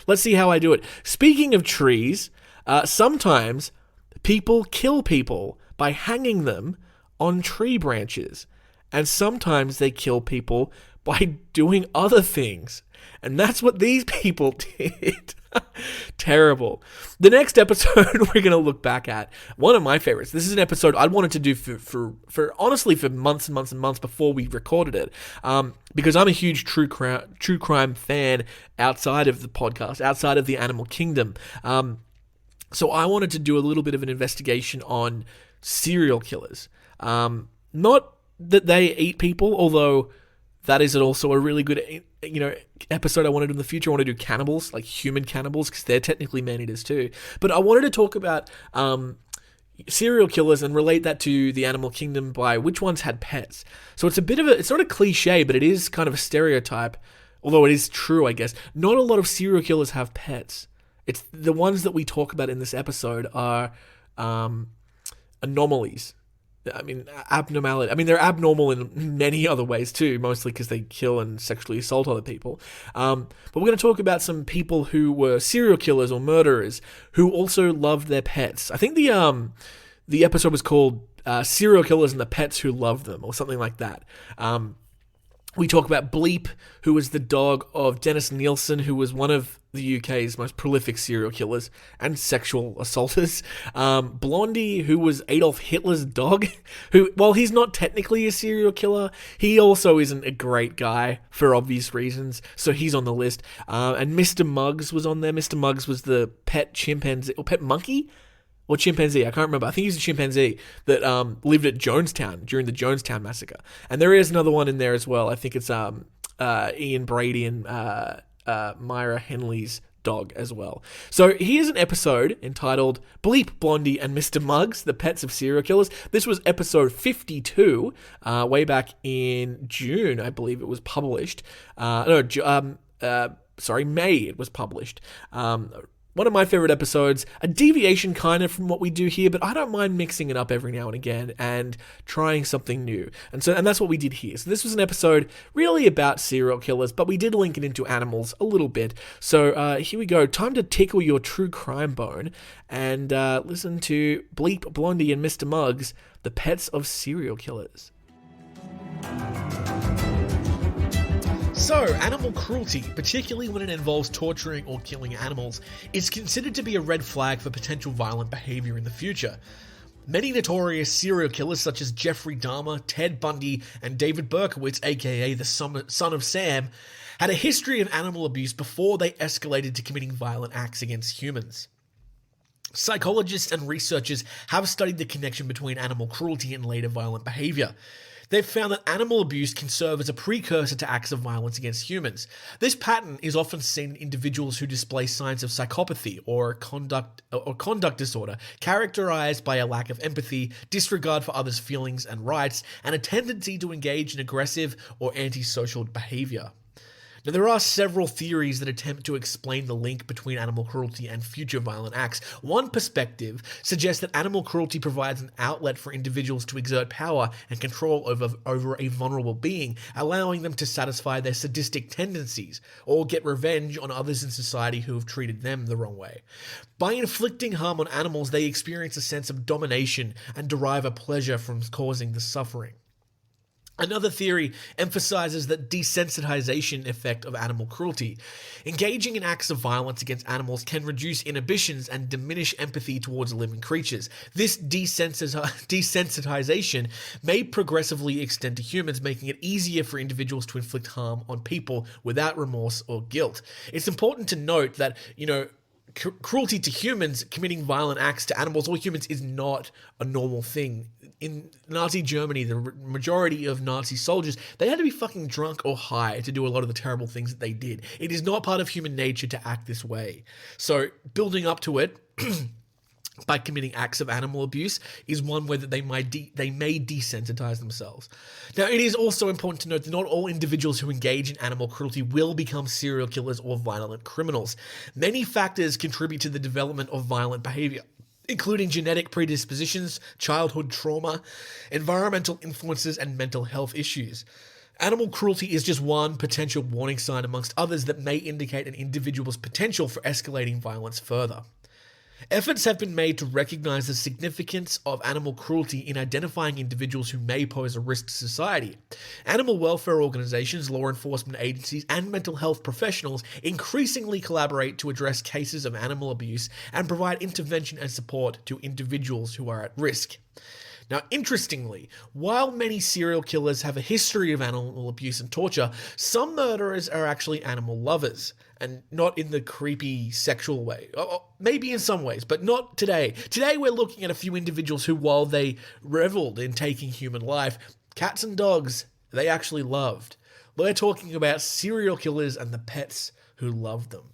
let's see how I do it. Speaking of trees, sometimes people kill people by hanging them on tree branches. And sometimes they kill people by doing other things. And that's what these people did. Terrible. The next episode we're going to look back at, one of my favorites. This is an episode I wanted to do for honestly for months and months and months before we recorded it, because I'm a huge true crime fan outside of the podcast, outside of the animal kingdom. So I wanted to do a little bit of an investigation on serial killers. Not that they eat people, although that is also a really good, episode I want to do in the future. I want to do cannibals, like human cannibals, because they're technically man-eaters too. But I wanted to talk about serial killers and relate that to the animal kingdom by which ones had pets. So it's not a cliche, but it is kind of a stereotype, although it is true, I guess. Not a lot of serial killers have pets. It's the ones that we talk about in this episode are anomalies. I mean, abnormality. I mean, they're abnormal in many other ways too, mostly because they kill and sexually assault other people. But we're going to talk about some people who were serial killers or murderers who also loved their pets. I think the episode was called "Serial Killers and the Pets Who Loved Them" or something like that. We talk about Bleep, who was the dog of Dennis Nielsen, who was one of the UK's most prolific serial killers and sexual assaulters. Blondie, who was Adolf Hitler's dog, who, while he's not technically a serial killer, he also isn't a great guy for obvious reasons, so he's on the list. And Mr. Muggs was on there. Mr. Muggs was the pet chimpanzee, or pet monkey? Or chimpanzee, I can't remember. I think he's a chimpanzee that lived at Jonestown during the Jonestown massacre. And there is another one in there as well. I think it's Ian Brady and Myra Henley's dog as well. So here's an episode entitled Bleep, Blondie, and Mr. Muggs, the Pets of Serial Killers. This was episode 52, way back in June, I believe it was published. May it was published. One of my favorite episodes, a deviation kind of from what we do here, but I don't mind mixing it up every now and again and trying something new. And that's what we did here. So this was an episode really about serial killers, but we did link it into animals a little bit. So here we go. Time to tickle your true crime bone and listen to Bleep, Blondie, and Mr. Muggs, the pets of serial killers. So, animal cruelty, particularly when it involves torturing or killing animals, is considered to be a red flag for potential violent behavior in the future. Many notorious serial killers such as Jeffrey Dahmer, Ted Bundy, and David Berkowitz, aka the son of Sam, had a history of animal abuse before they escalated to committing violent acts against humans. Psychologists and researchers have studied the connection between animal cruelty and later violent behavior. They've found that animal abuse can serve as a precursor to acts of violence against humans. This pattern is often seen in individuals who display signs of psychopathy or conduct disorder, characterized by a lack of empathy, disregard for others' feelings and rights, and a tendency to engage in aggressive or antisocial behavior. Now, there are several theories that attempt to explain the link between animal cruelty and future violent acts. One perspective suggests that animal cruelty provides an outlet for individuals to exert power and control over a vulnerable being, allowing them to satisfy their sadistic tendencies or get revenge on others in society who have treated them the wrong way. By inflicting harm on animals, they experience a sense of domination and derive a pleasure from causing the suffering. Another theory emphasizes the desensitization effect of animal cruelty. Engaging in acts of violence against animals can reduce inhibitions and diminish empathy towards living creatures. This desensitization may progressively extend to humans, making it easier for individuals to inflict harm on people without remorse or guilt. It's important to note that, cruelty to humans, committing violent acts to animals or humans is not a normal thing. In Nazi Germany, the majority of Nazi soldiers, they had to be fucking drunk or high to do a lot of the terrible things that they did. It is not part of human nature to act this way. So building up to it by committing acts of animal abuse is one way that they may desensitize themselves. Now, it is also important to note that not all individuals who engage in animal cruelty will become serial killers or violent criminals. Many factors contribute to the development of violent behavior, including genetic predispositions, childhood trauma, environmental influences, and mental health issues. Animal cruelty is just one potential warning sign amongst others that may indicate an individual's potential for escalating violence further. Efforts have been made to recognize the significance of animal cruelty in identifying individuals who may pose a risk to society. Animal welfare organizations, law enforcement agencies, and mental health professionals increasingly collaborate to address cases of animal abuse and provide intervention and support to individuals who are at risk. Now, interestingly, while many serial killers have a history of animal abuse and torture, some murderers are actually animal lovers, and not in the creepy sexual way. Maybe in some ways, but not today. Today we're looking at a few individuals who, while they reveled in taking human life, cats and dogs, they actually loved. We're talking about serial killers and the pets who loved them.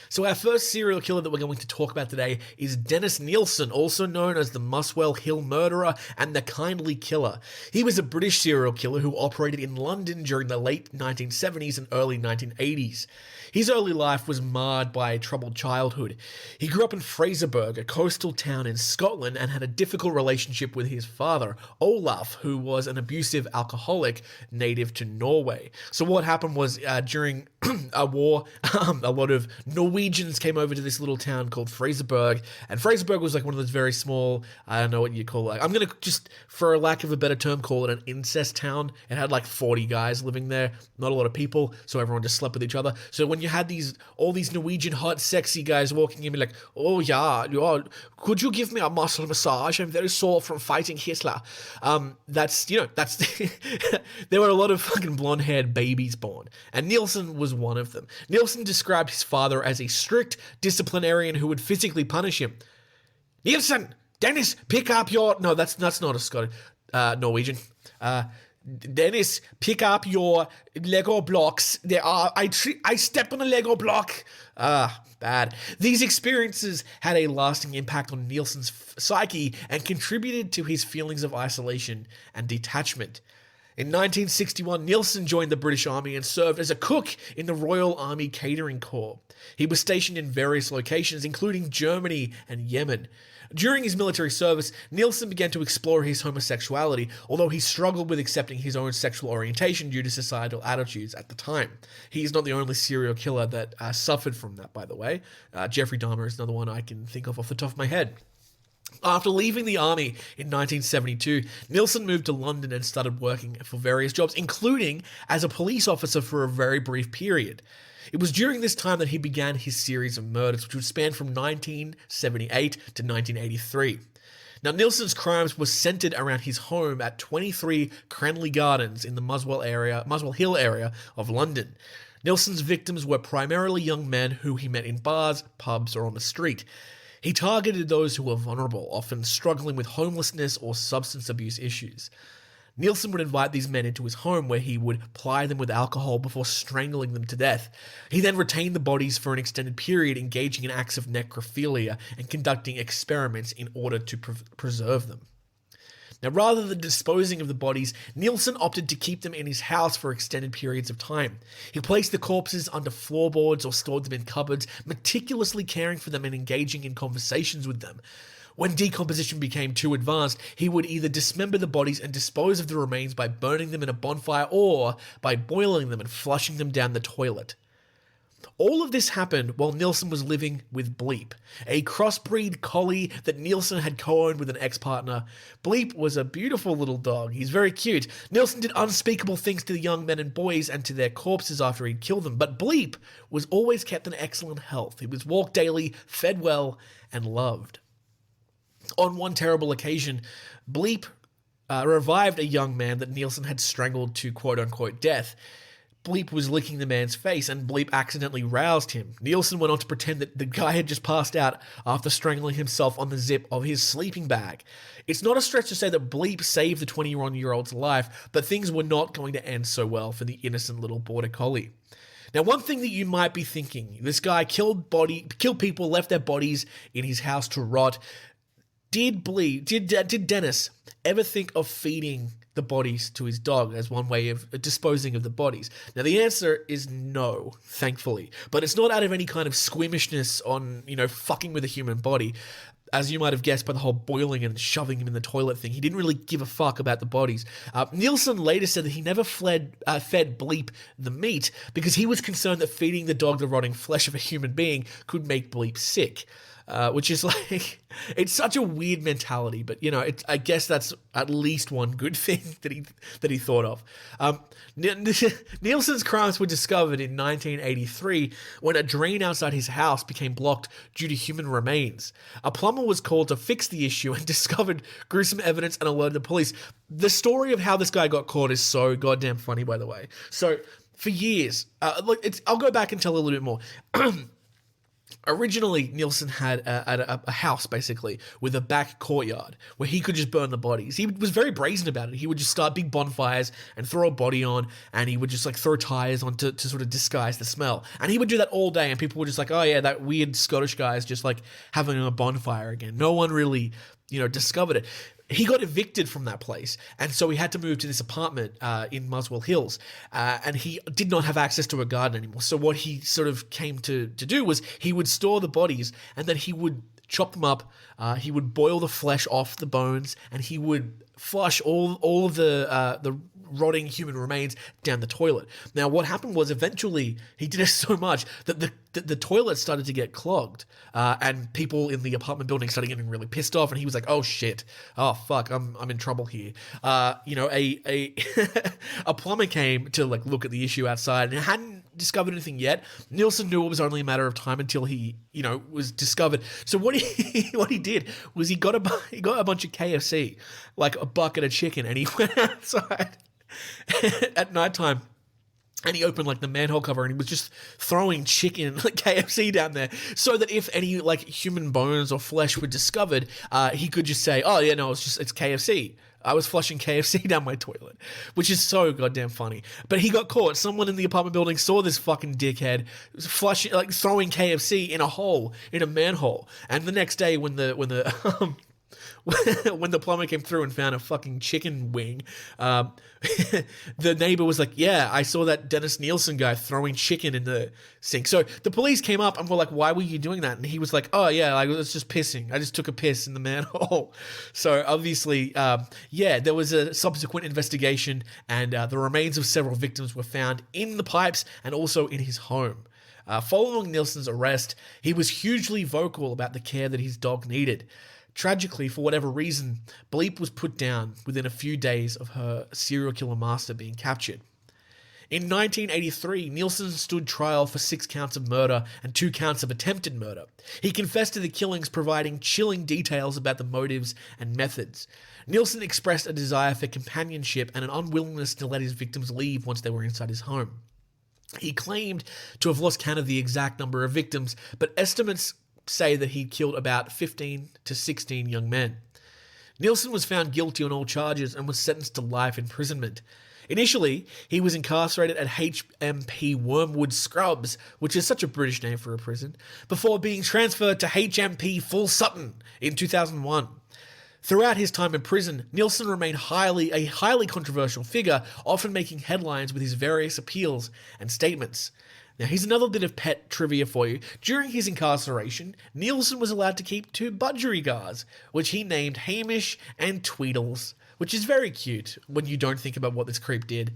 So our first serial killer that we're going to talk about today is Dennis Nielsen, also known as the Muswell Hill Murderer and the Kindly Killer. He was a British serial killer who operated in London during the late 1970s and early 1980s. His early life was marred by a troubled childhood. He grew up in Fraserburgh, a coastal town in Scotland, and had a difficult relationship with his father, Olaf, who was an abusive alcoholic native to Norway. So what happened was during a war, a lot of Norwegians came over to this little town called Fraserburgh, and Fraserburgh was like one of those very small, I don't know what you call it. I'm going to just, for lack of a better term, call it an incest town. It had like 40 guys living there, not a lot of people, so everyone just slept with each other. So when you had all these Norwegian hot, sexy guys walking in, be like, oh yeah, could you give me a muscle massage? I'm very sore from fighting Hitler. That's there were a lot of fucking blonde-haired babies born, and Nielsen was one of them. Nielsen described his father as a strict disciplinarian who would physically punish him. Nielsen, Dennis, pick up your... No, that's not a Scottish, Norwegian. Dennis, pick up your Lego blocks. I stepped on a Lego block. Bad. These experiences had a lasting impact on Nielsen's psyche and contributed to his feelings of isolation and detachment. In 1961, Nielsen joined the British Army and served as a cook in the Royal Army Catering Corps. He was stationed in various locations, including Germany and Yemen. During his military service, Nielsen began to explore his homosexuality, although he struggled with accepting his own sexual orientation due to societal attitudes at the time. He is not the only serial killer that suffered from that, by the way. Jeffrey Dahmer is another one I can think of off the top of my head. After leaving the army in 1972, Nielsen moved to London and started working for various jobs, including as a police officer for a very brief period. It was during this time that he began his series of murders, which would span from 1978 to 1983. Now, Nielsen's crimes were centered around his home at 23 Cranley Gardens in the Muswell Hill area of London. Nielsen's victims were primarily young men who he met in bars, pubs, or on the street. He targeted those who were vulnerable, often struggling with homelessness or substance abuse issues. Nielsen would invite these men into his home where he would ply them with alcohol before strangling them to death. He then retained the bodies for an extended period, engaging in acts of necrophilia and conducting experiments in order to preserve them. Now, rather than disposing of the bodies, Nielsen opted to keep them in his house for extended periods of time. He placed the corpses under floorboards or stored them in cupboards, meticulously caring for them and engaging in conversations with them. When decomposition became too advanced, he would either dismember the bodies and dispose of the remains by burning them in a bonfire or by boiling them and flushing them down the toilet. All of this happened while Nielsen was living with Bleep, a crossbreed collie that Nielsen had co-owned with an ex-partner. Bleep was a beautiful little dog. He's very cute. Nielsen did unspeakable things to the young men and boys and to their corpses after he'd killed them, but Bleep was always kept in excellent health. He was walked daily, fed well, and loved. On one terrible occasion, Bleep revived a young man that Nielsen had strangled to quote-unquote death. Bleep was licking the man's face, and Bleep accidentally roused him. Nielsen went on to pretend that the guy had just passed out after strangling himself on the zip of his sleeping bag. It's not a stretch to say that Bleep saved the 21-year-old's life, but things were not going to end so well for the innocent little border collie. Now, one thing that you might be thinking, this guy killed people, left their bodies in his house to rot. Did Dennis ever think of feeding the bodies to his dog as one way of disposing of the bodies? Now, the answer is no, thankfully. But it's not out of any kind of squeamishness on, fucking with a human body. As you might have guessed by the whole boiling and shoving him in the toilet thing, he didn't really give a fuck about the bodies. Nielsen later said that he never fed Bleep the meat because he was concerned that feeding the dog the rotting flesh of a human being could make Bleep sick. which is like, it's such a weird mentality, but you know, I guess that's at least one good thing that he thought of. Nielsen's crimes were discovered in 1983 when a drain outside his house became blocked due to human remains. A plumber was called to fix the issue and discovered gruesome evidence and alerted the police. The story of how this guy got caught is so goddamn funny, by the way. So for years, I'll go back and tell a little bit more. Originally, Nielsen had a house, basically, with a back courtyard where he could just burn the bodies. He was very brazen about it. He would just start big bonfires and throw a body on, and he would just like throw tires on to sort of disguise the smell. And he would do that all day, and people were just like, oh yeah, that weird Scottish guy is just like having a bonfire again. No one really, discovered it. He got evicted from that place, and so he had to move to this apartment in Muswell Hills, and he did not have access to a garden anymore. So what he sort of came to do was he would store the bodies, and then he would chop them up, he would boil the flesh off the bones, and he would flush all of the rotting human remains down the toilet. Now, what happened was eventually he did it so much that the toilet started to get clogged, and people in the apartment building started getting really pissed off. And he was like, "Oh shit! Oh fuck! I'm in trouble here." A plumber came to like look at the issue outside and hadn't discovered anything yet. Nielsen knew it was only a matter of time until he was discovered. So what he did was he got a bunch of KFC, like a bucket of chicken, and he went outside at nighttime, and he opened like the manhole cover, and he was just throwing chicken, like KFC, down there, so that if any like human bones or flesh were discovered, he could just say, "Oh yeah, no, it's KFC. I was flushing KFC down my toilet," which is so goddamn funny. But he got caught. Someone in the apartment building saw this fucking dickhead flushing, like throwing KFC in a hole in a manhole, and the next day when the when the plumber came through and found a fucking chicken wing, the neighbor was like, "Yeah, I saw that Dennis Nielsen guy throwing chicken in the sink." So the police came up and were like, "Why were you doing that?" And he was like, "Oh yeah, I was just pissing. I just took a piss in the manhole." So obviously, there was a subsequent investigation, and the remains of several victims were found in the pipes and also in his home. Following Nielsen's arrest, he was hugely vocal about the care that his dog needed. Tragically, for whatever reason, Bleep was put down within a few days of her serial killer master being captured. In 1983, Nielsen stood trial for 6 counts of murder and 2 counts of attempted murder. He confessed to the killings, providing chilling details about the motives and methods. Nielsen expressed a desire for companionship and an unwillingness to let his victims leave once they were inside his home. He claimed to have lost count of the exact number of victims, but estimates say that he killed about 15 to 16 young men. Nielsen was found guilty on all charges and was sentenced to life imprisonment. Initially, he was incarcerated at HMP Wormwood Scrubs, which is such a British name for a prison, before being transferred to HMP Full Sutton in 2001. Throughout his time in prison, Nielsen remained a highly controversial figure, often making headlines with his various appeals and statements. Now, here's another bit of pet trivia for you. During his incarceration, Nielsen was allowed to keep 2 budgerigars, which he named Hamish and Tweedles, which is very cute when you don't think about what this creep did.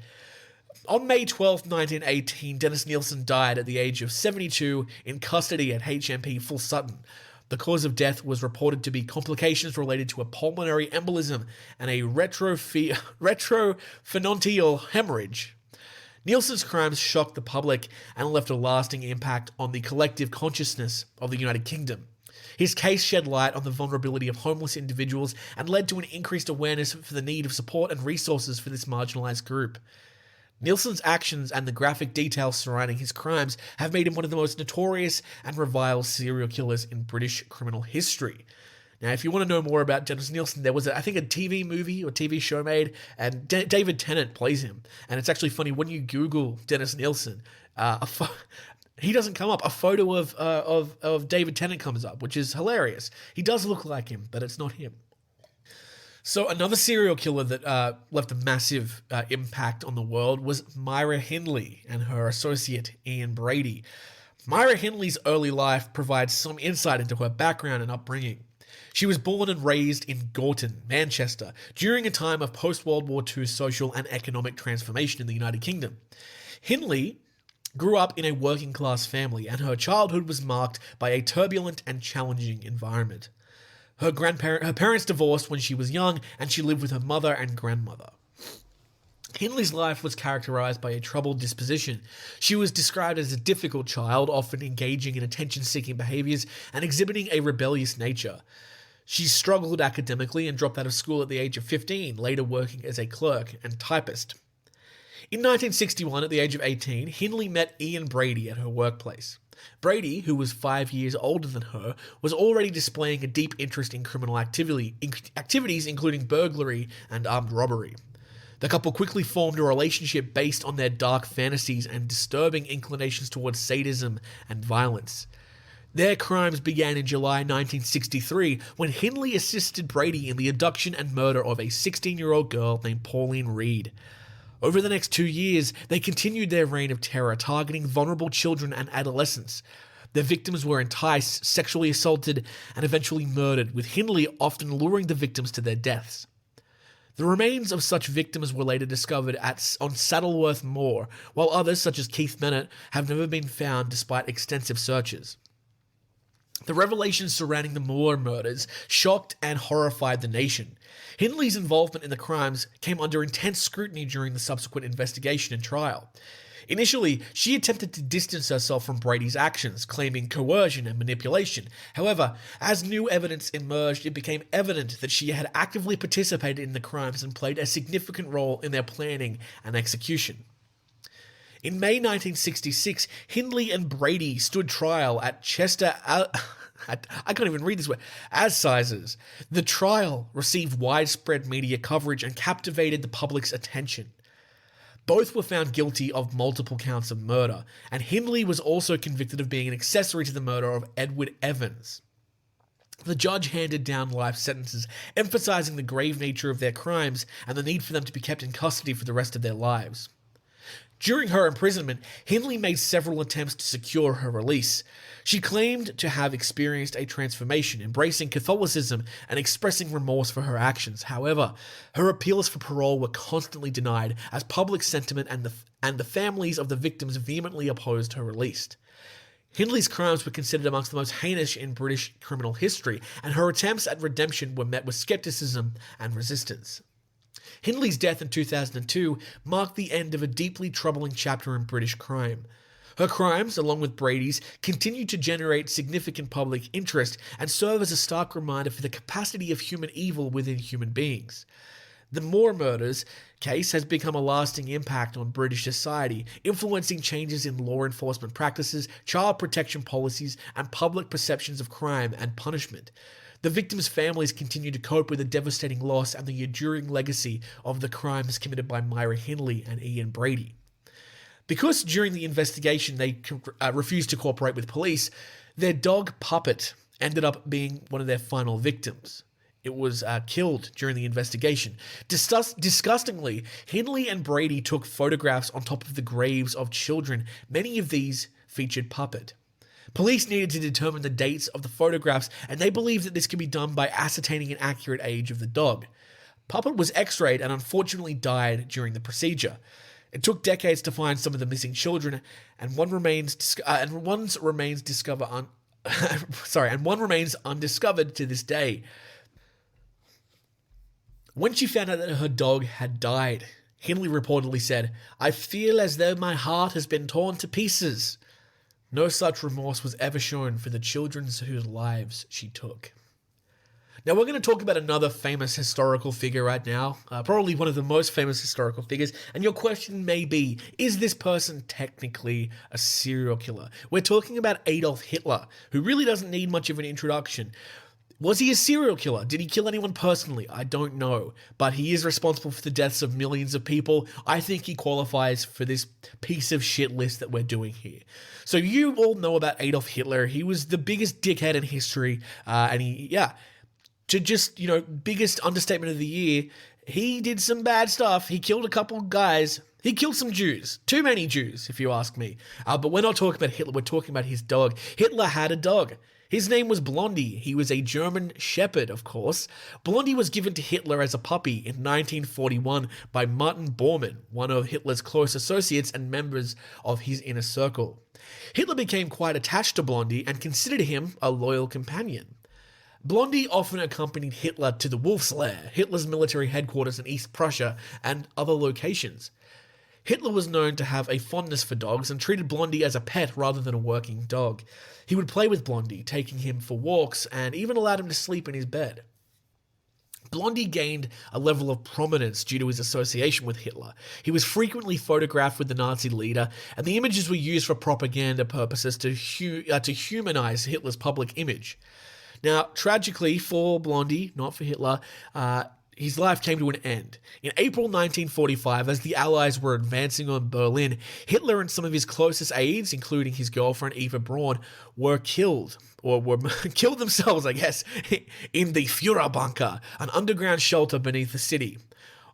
On May 12, 1918, Dennis Nielsen died at the age of 72 in custody at HMP Full Sutton. The cause of death was reported to be complications related to a pulmonary embolism and a retrophenoidal hemorrhage. Nielsen's crimes shocked the public and left a lasting impact on the collective consciousness of the United Kingdom. His case shed light on the vulnerability of homeless individuals and led to an increased awareness for the need of support and resources for this marginalised group. Nielsen's actions and the graphic details surrounding his crimes have made him one of the most notorious and reviled serial killers in British criminal history. Now, if you want to know more about Dennis Nielsen, there was, I think, a TV movie or TV show made, and David Tennant plays him. And it's actually funny, when you Google Dennis Nielsen, he doesn't come up. A photo of David Tennant comes up, which is hilarious. He does look like him, but it's not him. So another serial killer that left a massive impact on the world was Myra Hindley and her associate Ian Brady. Myra Hindley's early life provides some insight into her background and upbringing. She was born and raised in Gorton, Manchester, during a time of post-World War II social and economic transformation in the United Kingdom. Hindley grew up in a working-class family, and her childhood was marked by a turbulent and challenging environment. Her parents divorced when she was young, and she lived with her mother and grandmother. Hindley's life was characterized by a troubled disposition. She was described as a difficult child, often engaging in attention-seeking behaviors and exhibiting a rebellious nature. She struggled academically and dropped out of school at the age of 15, later working as a clerk and typist. In 1961, at the age of 18, Hindley met Ian Brady at her workplace. Brady, who was 5 years older than her, was already displaying a deep interest in criminal activities including burglary and armed robbery. The couple quickly formed a relationship based on their dark fantasies and disturbing inclinations towards sadism and violence. Their crimes began in July 1963 when Hindley assisted Brady in the abduction and murder of a 16-year-old girl named Pauline Reed. Over the next 2 years, they continued their reign of terror, targeting vulnerable children and adolescents. Their victims were enticed, sexually assaulted, and eventually murdered, with Hindley often luring the victims to their deaths. The remains of such victims were later discovered on Saddleworth Moor, while others, such as Keith Bennett, have never been found despite extensive searches. The revelations surrounding the Moor murders shocked and horrified the nation. Hindley's involvement in the crimes came under intense scrutiny during the subsequent investigation and trial. Initially, she attempted to distance herself from Brady's actions, claiming coercion and manipulation. However, as new evidence emerged, it became evident that she had actively participated in the crimes and played a significant role in their planning and execution. In May 1966, Hindley and Brady stood trial at Chester... I can't even read this word. Assizes. The trial received widespread media coverage and captivated the public's attention. Both were found guilty of multiple counts of murder, and Hindley was also convicted of being an accessory to the murder of Edward Evans. The judge handed down life sentences, emphasizing the grave nature of their crimes and the need for them to be kept in custody for the rest of their lives. During her imprisonment, Hindley made several attempts to secure her release. She claimed to have experienced a transformation, embracing Catholicism and expressing remorse for her actions. However, her appeals for parole were constantly denied, as public sentiment and the families of the victims vehemently opposed her release. Hindley's crimes were considered amongst the most heinous in British criminal history, and her attempts at redemption were met with skepticism and resistance. Hindley's death in 2002 marked the end of a deeply troubling chapter in British crime. Her crimes, along with Brady's, continue to generate significant public interest and serve as a stark reminder for the capacity of human evil within human beings. The Moor murders case has become a lasting impact on British society, influencing changes in law enforcement practices, child protection policies, and public perceptions of crime and punishment. The victims' families continue to cope with the devastating loss and the enduring legacy of the crimes committed by Myra Hindley and Ian Brady. Because during the investigation they refused to cooperate with police, their dog Puppet ended up being one of their final victims. It was killed during the investigation. Disgustingly, Hindley and Brady took photographs on top of the graves of children. Many of these featured Puppet. Police needed to determine the dates of the photographs, and they believed that this could be done by ascertaining an accurate age of the dog. Puppet was x-rayed and unfortunately died during the procedure. It took decades to find some of the missing children, and one remains undiscovered to this day. When she found out that her dog had died, Hindley reportedly said, "I feel as though my heart has been torn to pieces." No such remorse was ever shown for the children whose lives she took. Now we're going to talk about another famous historical figure right now, probably one of the most famous historical figures, and your question may be, is this person technically a serial killer? We're talking about Adolf Hitler, who really doesn't need much of an introduction. Was he a serial killer? Did he kill anyone personally? I don't know, but he is responsible for the deaths of millions of people. I think he qualifies for this piece of shit list that we're doing here. So you all know about Adolf Hitler. He was the biggest dickhead in history, biggest understatement of the year, he did some bad stuff. He killed a couple guys. He killed some Jews. Too many Jews, if you ask me. But we're not talking about Hitler. We're talking about his dog. Hitler had a dog. His name was Blondie. He was a German shepherd, of course. Blondie was given to Hitler as a puppy in 1941 by Martin Bormann, one of Hitler's close associates and members of his inner circle. Hitler became quite attached to Blondie and considered him a loyal companion. Blondie often accompanied Hitler to the Wolf's Lair, Hitler's military headquarters in East Prussia, and other locations. Hitler was known to have a fondness for dogs and treated Blondie as a pet rather than a working dog. He would play with Blondie, taking him for walks, and even allowed him to sleep in his bed. Blondie gained a level of prominence due to his association with Hitler. He was frequently photographed with the Nazi leader, and the images were used for propaganda purposes to humanize Hitler's public image. Now, tragically for Blondie, not for Hitler, his life came to an end. In April 1945, as the Allies were advancing on Berlin, Hitler and some of his closest aides, including his girlfriend Eva Braun, were killed, or were killed themselves, I guess, in the Führerbunker, an underground shelter beneath the city.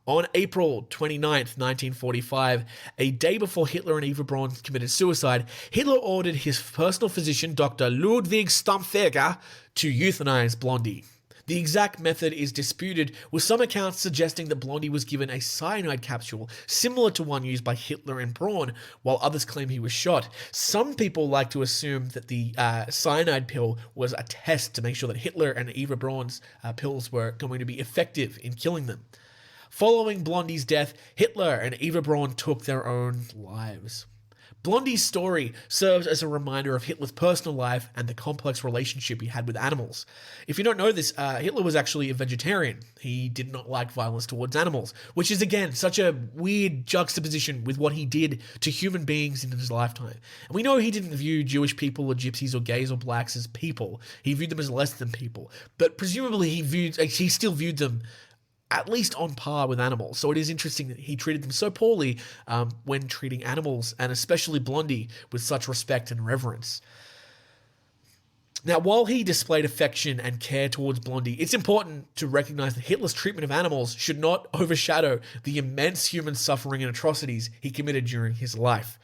On April 29th, 1945, a day before Hitler and Eva Braun committed suicide, Hitler ordered his personal physician, Dr. Ludwig Stampfeger, to euthanize Blondie. The exact method is disputed, with some accounts suggesting that Blondie was given a cyanide capsule similar to one used by Hitler and Braun, while others claim he was shot. Some people like to assume that the cyanide pill was a test to make sure that Hitler and Eva Braun's pills were going to be effective in killing them. Following Blondie's death, Hitler and Eva Braun took their own lives. Blondie's story serves as a reminder of Hitler's personal life and the complex relationship he had with animals. If you don't know this, Hitler was actually a vegetarian. He did not like violence towards animals, which is, again, such a weird juxtaposition with what he did to human beings in his lifetime. And we know he didn't view Jewish people or gypsies or gays or blacks as people. He viewed them as less than people. But presumably he still viewed them at least on par with animals. So it is interesting that he treated them so poorly when treating animals, and especially Blondie, with such respect and reverence. Now, while he displayed affection and care towards Blondie, it's important to recognize that Hitler's treatment of animals should not overshadow the immense human suffering and atrocities he committed during his life.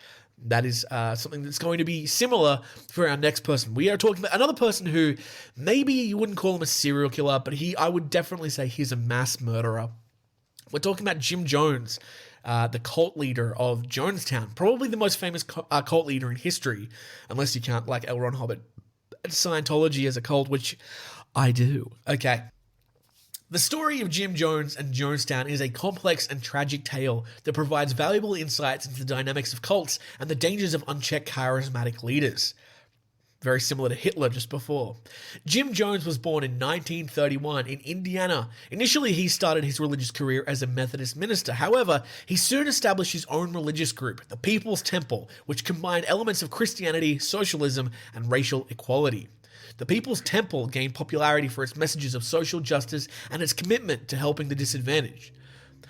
That is something that's going to be similar for our next person. We are talking about another person who maybe you wouldn't call him a serial killer, but I would definitely say he's a mass murderer. We're talking about Jim Jones, the cult leader of Jonestown, probably the most famous cult leader in history, unless you count like L. Ron Hubbard, Scientology as a cult, which I do. Okay. The story of Jim Jones and Jonestown is a complex and tragic tale that provides valuable insights into the dynamics of cults and the dangers of unchecked charismatic leaders. Very similar to Hitler just before. Jim Jones was born in 1931 in Indiana. Initially, he started his religious career as a Methodist minister. However, he soon established his own religious group, the People's Temple, which combined elements of Christianity, socialism, and racial equality. The People's Temple gained popularity for its messages of social justice and its commitment to helping the disadvantaged.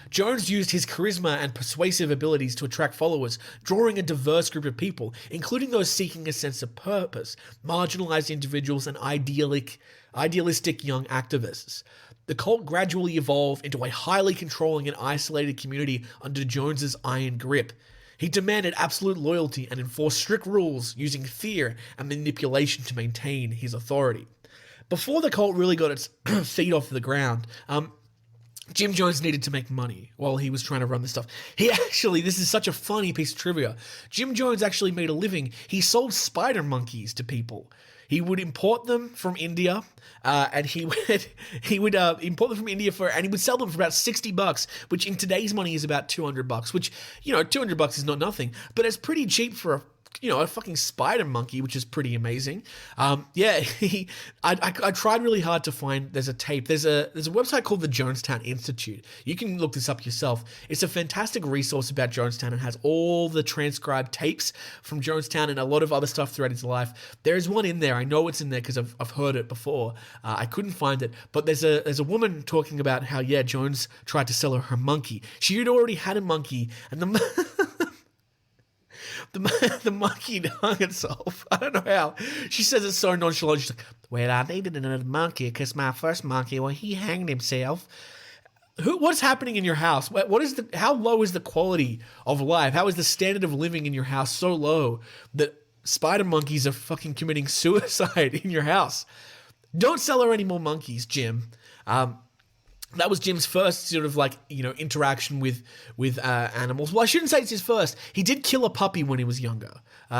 Jones used his charisma and persuasive abilities to attract followers, drawing a diverse group of people, including those seeking a sense of purpose, marginalized individuals, and idealistic young activists. The cult gradually evolved into a highly controlling and isolated community under Jones's iron grip. He demanded absolute loyalty and enforced strict rules using fear and manipulation to maintain his authority. Before the cult really got its feet off the ground, Jim Jones needed to make money while he was trying to run this stuff. This is such a funny piece of trivia. Jim Jones actually made a living. He sold spider monkeys to people. He would import them from India, and he would import them from India and he would sell them for about $60, which in today's money is about $200. Which, $200 is not nothing, but it's pretty cheap for a fucking spider monkey, which is pretty amazing. I tried really hard to find. There's a tape. There's a website called the Jonestown Institute. You can look this up yourself. It's a fantastic resource about Jonestown and has all the transcribed tapes from Jonestown and a lot of other stuff throughout his life. There's one in there. I know it's in there because I've heard it before. I couldn't find it, but there's a woman talking about how Jones tried to sell her monkey. She had already had a monkey, and the monkey hung itself. I don't know how. She says it so nonchalant. She's like, well, I needed another monkey because my first monkey, he hanged himself. What's happening in your house? How low is the quality of life? How is the standard of living in your house so low that spider monkeys are fucking committing suicide in your house. Don't sell her any more monkeys, Jim. That was Jim's first sort of interaction with animals. Well, I shouldn't say it's his first. He did kill a puppy when he was younger.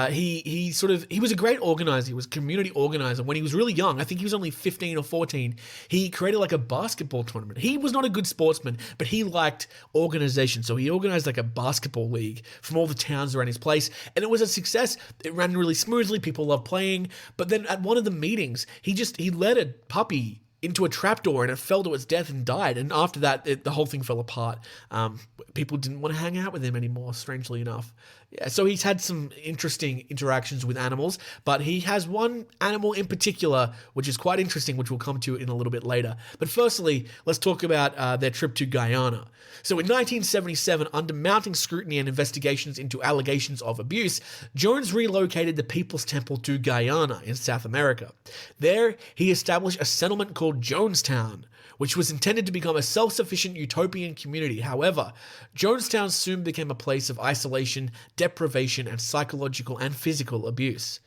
He was a great organizer. He was a community organizer when he was really young. I think he was only 15 or 14. He created a basketball tournament. He was not a good sportsman, but he liked organization. So he organized a basketball league from all the towns around his place, and it was a success. It ran really smoothly. People loved playing. But then at one of the meetings, he let a puppy into a trapdoor, and it fell to its death and died. And after that, the whole thing fell apart. People didn't want to hang out with him anymore, strangely enough. Yeah, so he's had some interesting interactions with animals, but he has one animal in particular, which is quite interesting, which we'll come to in a little bit later. But firstly, let's talk about their trip to Guyana. So in 1977, under mounting scrutiny and investigations into allegations of abuse, Jones relocated the People's Temple to Guyana in South America. There, he established a settlement called Jonestown, which was intended to become a self-sufficient utopian community. However, Jonestown soon became a place of isolation, deprivation, and psychological and physical abuse.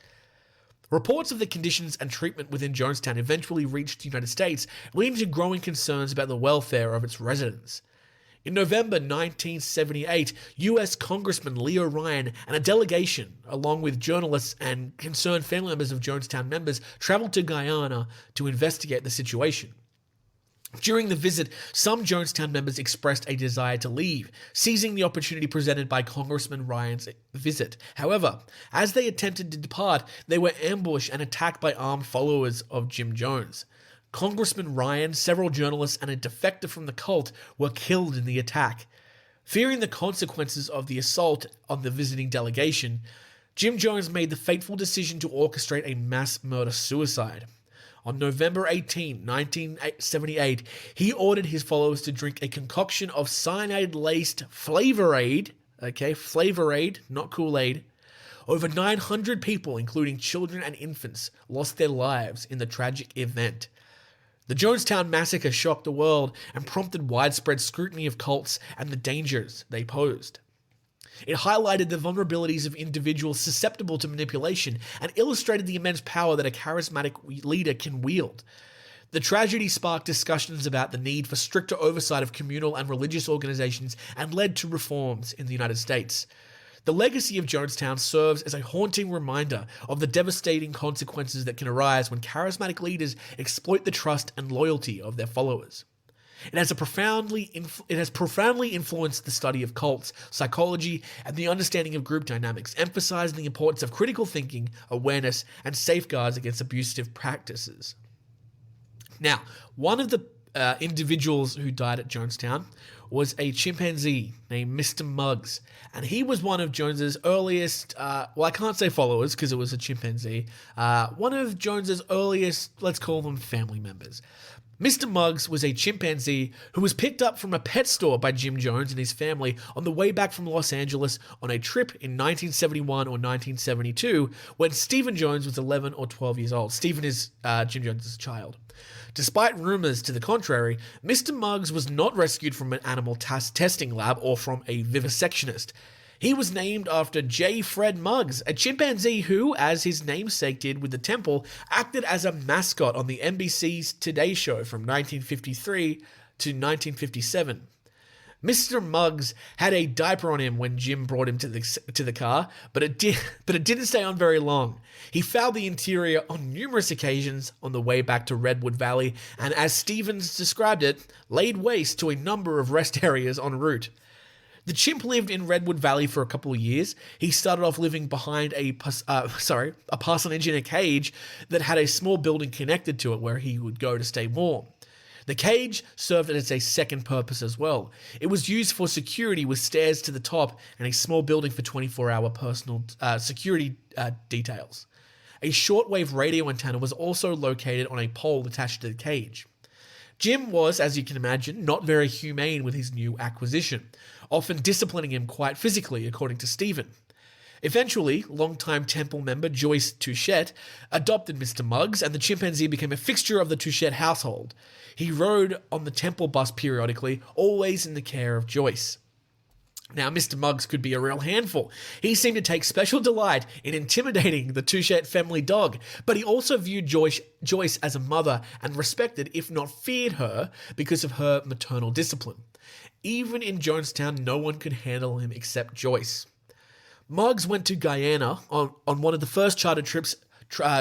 Reports of the conditions and treatment within Jonestown eventually reached the United States, leading to growing concerns about the welfare of its residents. In November 1978, U.S. Congressman Leo Ryan and a delegation, along with journalists and concerned family members of Jonestown members, traveled to Guyana to investigate the situation. During the visit, some Jonestown members expressed a desire to leave, seizing the opportunity presented by Congressman Ryan's visit. However, as they attempted to depart, they were ambushed and attacked by armed followers of Jim Jones. Congressman Ryan, several journalists, and a defector from the cult were killed in the attack. Fearing the consequences of the assault on the visiting delegation, Jim Jones made the fateful decision to orchestrate a mass murder-suicide. On November 18, 1978, he ordered his followers to drink a concoction of cyanide-laced Flavor Aid, Flavor Aid, not Kool-Aid. Over 900 people, including children and infants, lost their lives in the tragic event. The Jonestown massacre shocked the world and prompted widespread scrutiny of cults and the dangers they posed. It highlighted the vulnerabilities of individuals susceptible to manipulation and illustrated the immense power that a charismatic leader can wield. The tragedy sparked discussions about the need for stricter oversight of communal and religious organizations and led to reforms in the United States. The legacy of Jonestown serves as a haunting reminder of the devastating consequences that can arise when charismatic leaders exploit the trust and loyalty of their followers. It has profoundly influenced the study of cults, psychology, and the understanding of group dynamics, emphasizing the importance of critical thinking, awareness, and safeguards against abusive practices. Now, one of the individuals who died at Jonestown was a chimpanzee named Mr. Muggs, and he was one of Jones's earliest, I can't say followers because it was a chimpanzee, one of Jones's earliest, let's call them family members. Mr. Muggs was a chimpanzee who was picked up from a pet store by Jim Jones and his family on the way back from Los Angeles on a trip in 1971 or 1972 when Stephen Jones was 11 or 12 years old. Stephen is Jim Jones' child. Despite rumors to the contrary, Mr. Muggs was not rescued from an animal testing lab or from a vivisectionist. He was named after J. Fred Muggs, a chimpanzee who, as his namesake did with the temple, acted as a mascot on the NBC's Today Show from 1953 to 1957. Mr. Muggs had a diaper on him when Jim brought him to the car, but it didn't stay on very long. He fouled the interior on numerous occasions on the way back to Redwood Valley, and as Stevens described it, laid waste to a number of rest areas en route. The chimp lived in Redwood Valley for a couple of years. He started off living behind a parsonage in a cage that had a small building connected to it where he would go to stay warm. The cage served as a second purpose as well. It was used for security with stairs to the top and a small building for 24-hour personal security details. A shortwave radio antenna was also located on a pole attached to the cage. Jim was, as you can imagine, not very humane with his new acquisition, often disciplining him quite physically, according to Stephen. Eventually, longtime temple member Joyce Touchette adopted Mr. Muggs, and the chimpanzee became a fixture of the Touchette household. He rode on the temple bus periodically, always in the care of Joyce. Now, Mr. Muggs could be a real handful. He seemed to take special delight in intimidating the Touchette family dog, but he also viewed Joyce as a mother and respected, if not feared her, because of her maternal discipline. Even in Jonestown, no one could handle him except Joyce. Muggs went to Guyana on one of the first charter trips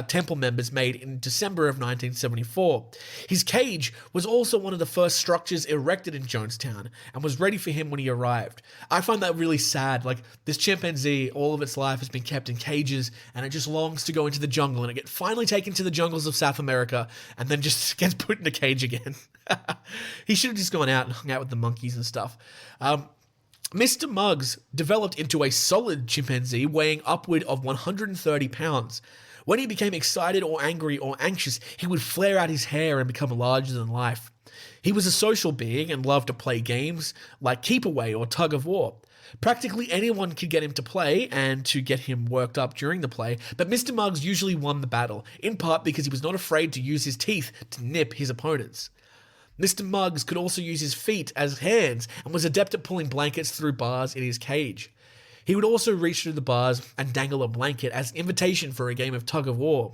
Temple members made in December of 1974. His cage was also one of the first structures erected in Jonestown and was ready for him when he arrived. I find that really sad. Like, this chimpanzee, all of its life has been kept in cages, and it just longs to go into the jungle, and it gets finally taken to the jungles of South America and then just gets put in a cage again. He should have just gone out and hung out with the monkeys and stuff. Mr. Muggs developed into a solid chimpanzee weighing upward of 130 pounds. When he became excited or angry or anxious, he would flare out his hair and become larger than life. He was a social being and loved to play games like Keep Away or Tug of War. Practically anyone could get him to play and to get him worked up during the play, but Mr. Muggs usually won the battle, in part because he was not afraid to use his teeth to nip his opponents. Mr. Muggs could also use his feet as hands and was adept at pulling blankets through bars in his cage. He would also reach through the bars and dangle a blanket as an invitation for a game of tug of war.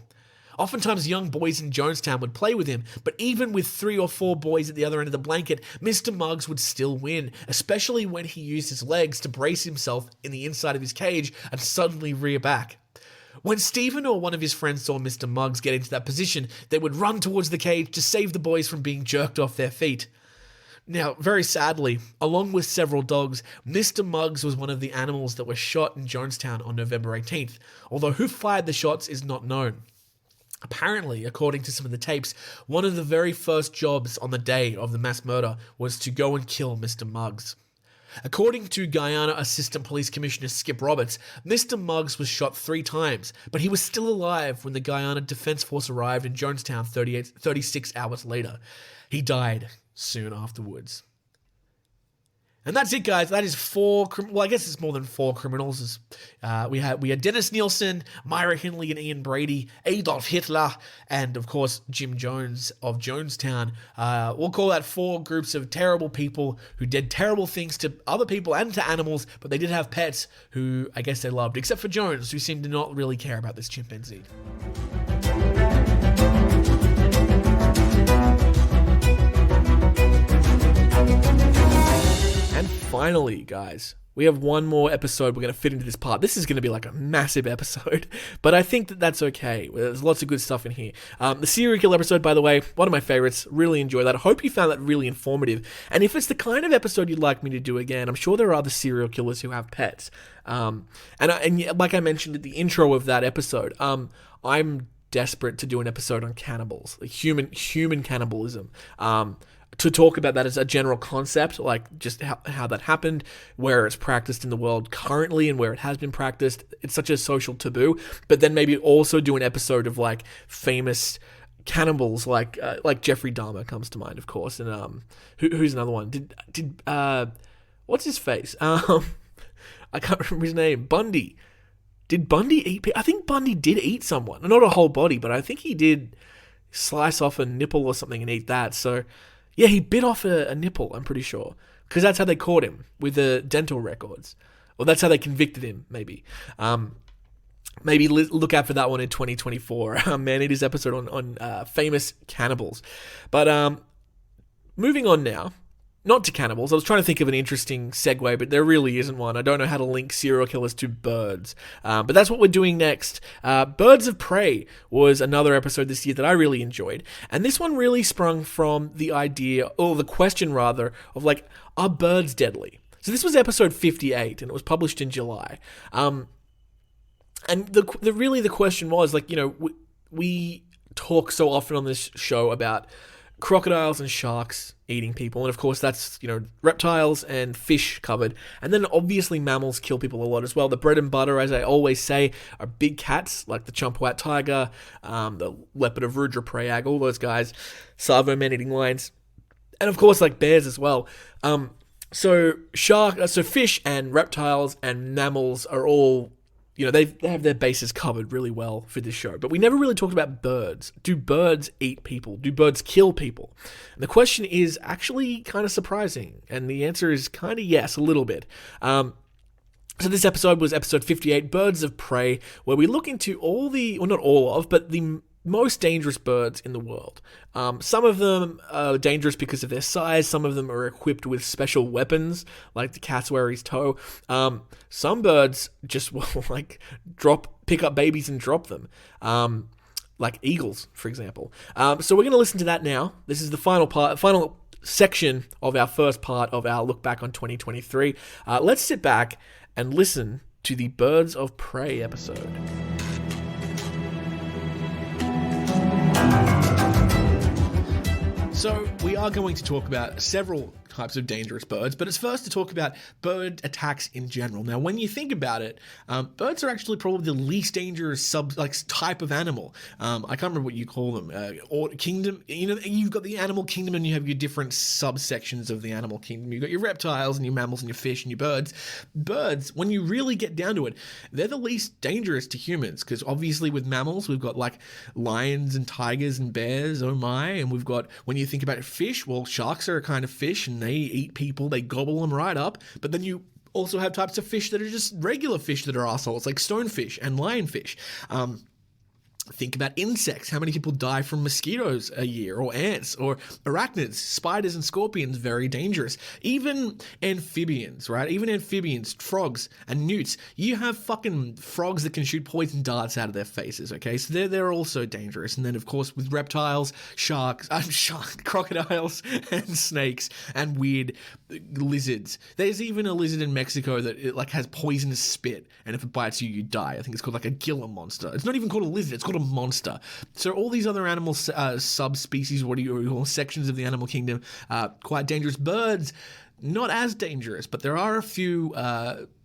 Oftentimes young boys in Jonestown would play with him, but even with 3 or 4 boys at the other end of the blanket, Mr. Muggs would still win, especially when he used his legs to brace himself in the inside of his cage and suddenly rear back. When Stephen or one of his friends saw Mr. Muggs get into that position, they would run towards the cage to save the boys from being jerked off their feet. Now, very sadly, along with several dogs, Mr. Muggs was one of the animals that were shot in Jonestown on November 18th, although who fired the shots is not known. Apparently, according to some of the tapes, one of the very first jobs on the day of the mass murder was to go and kill Mr. Muggs. According to Guyana Assistant Police Commissioner Skip Roberts, Mr. Muggs was shot 3 times, but he was still alive when the Guyana Defence Force arrived in Jonestown 36 hours later. He died soon afterwards. And that's it, guys. That is 4. Well, I guess it's more than 4 criminals. We had Dennis Nielsen, Myra Hindley, and Ian Brady, Adolf Hitler, and of course Jim Jones of Jonestown. We'll call that 4 groups of terrible people who did terrible things to other people and to animals, but they did have pets who I guess they loved, except for Jones, who seemed to not really care about this chimpanzee. And finally, guys, we have one more episode we're going to fit into this part. This is going to be like a massive episode, but I think that that's okay. There's lots of good stuff in here. The serial killer episode, by the way, one of my favorites. Really enjoy that. I hope you found that really informative. And if it's the kind of episode you'd like me to do again, I'm sure there are other serial killers who have pets. And like I mentioned at the intro of that episode, I'm desperate to do an episode on cannibals, like human cannibalism. To talk about that as a general concept, like just how that happened, where it's practiced in the world currently and where it has been practiced. It's such a social taboo, but then maybe also do an episode of like famous cannibals, like Jeffrey Dahmer comes to mind, of course, and who's another one? Did what's his face? I can't remember his name. Bundy. Did Bundy eat? I think Bundy did eat someone, not a whole body, but I think he did slice off a nipple or something and eat that. So. Yeah, he bit off a nipple, I'm pretty sure. Because that's how they caught him, with the dental records. Or that's how they convicted him, maybe. Maybe look out for that one in 2024. Man-Eater's episode on famous cannibals. But moving on now. Not to cannibals. I was trying to think of an interesting segue, but there really isn't one. I don't know how to link serial killers to birds. But that's what we're doing next. Birds of Prey was another episode this year that I really enjoyed. And this one really sprung from the idea, or the question rather, of like, are birds deadly? So this was episode 58, and it was published in July. And the question was, like, you know, we talk so often on this show about crocodiles and sharks eating people, and of course that's, you know, reptiles and fish covered, and then obviously mammals kill people a lot as well. The bread and butter, as I always say, are big cats like the Champawat tiger, the leopard of Rudraprayag, all those guys, Savo man-eating lions, and of course like bears as well. So fish and reptiles and mammals are all, they have their bases covered really well for this show. But we never really talked about birds. Do birds eat people? Do birds kill people? And the question is actually kind of surprising. And the answer is kind of yes, a little bit. So this episode was episode 58, Birds of Prey, where we look into not all of, but the most dangerous birds in the world. Some of them are dangerous because of their size. Some of them are equipped with special weapons, like the cassowary's toe. Some birds just will pick up babies and drop them, like eagles, for example. So we're going to listen to that now. This is the final section of our first part of our look back on 2023. Let's sit back and listen to the Birds of Prey episode. So we are going to talk about several types of dangerous birds, but it's first to talk about bird attacks in general. Now, when you think about it, birds are actually probably the least dangerous type of animal. I can't remember what you call them, or kingdom. You've got the animal kingdom, and you have your different subsections of the animal kingdom. You've got your reptiles and your mammals and your fish and your birds. Birds, when you really get down to it, they're the least dangerous to humans, because obviously with mammals, we've got like lions and tigers and bears, oh my, and we've got, when you think about fish, well, sharks are a kind of fish, and they eat people, they gobble them right up. But then you also have types of fish that are just regular fish that are assholes, like stonefish and lionfish. Think about insects. How many people die from mosquitoes a year, or ants, or arachnids, spiders and scorpions, very dangerous. Even amphibians, right? Even amphibians, frogs and newts. You have fucking frogs that can shoot poison darts out of their faces, okay? So they're also dangerous. And then, of course, with reptiles, crocodiles and snakes and weird lizards. There's even a lizard in Mexico that has poisonous spit, and if it bites you, you die. I think it's called like a Gila monster. It's not even called a lizard, it's called a monster. So all these other animal subspecies, what do you call sections of the animal kingdom, quite dangerous. Birds, not as dangerous, but there are a few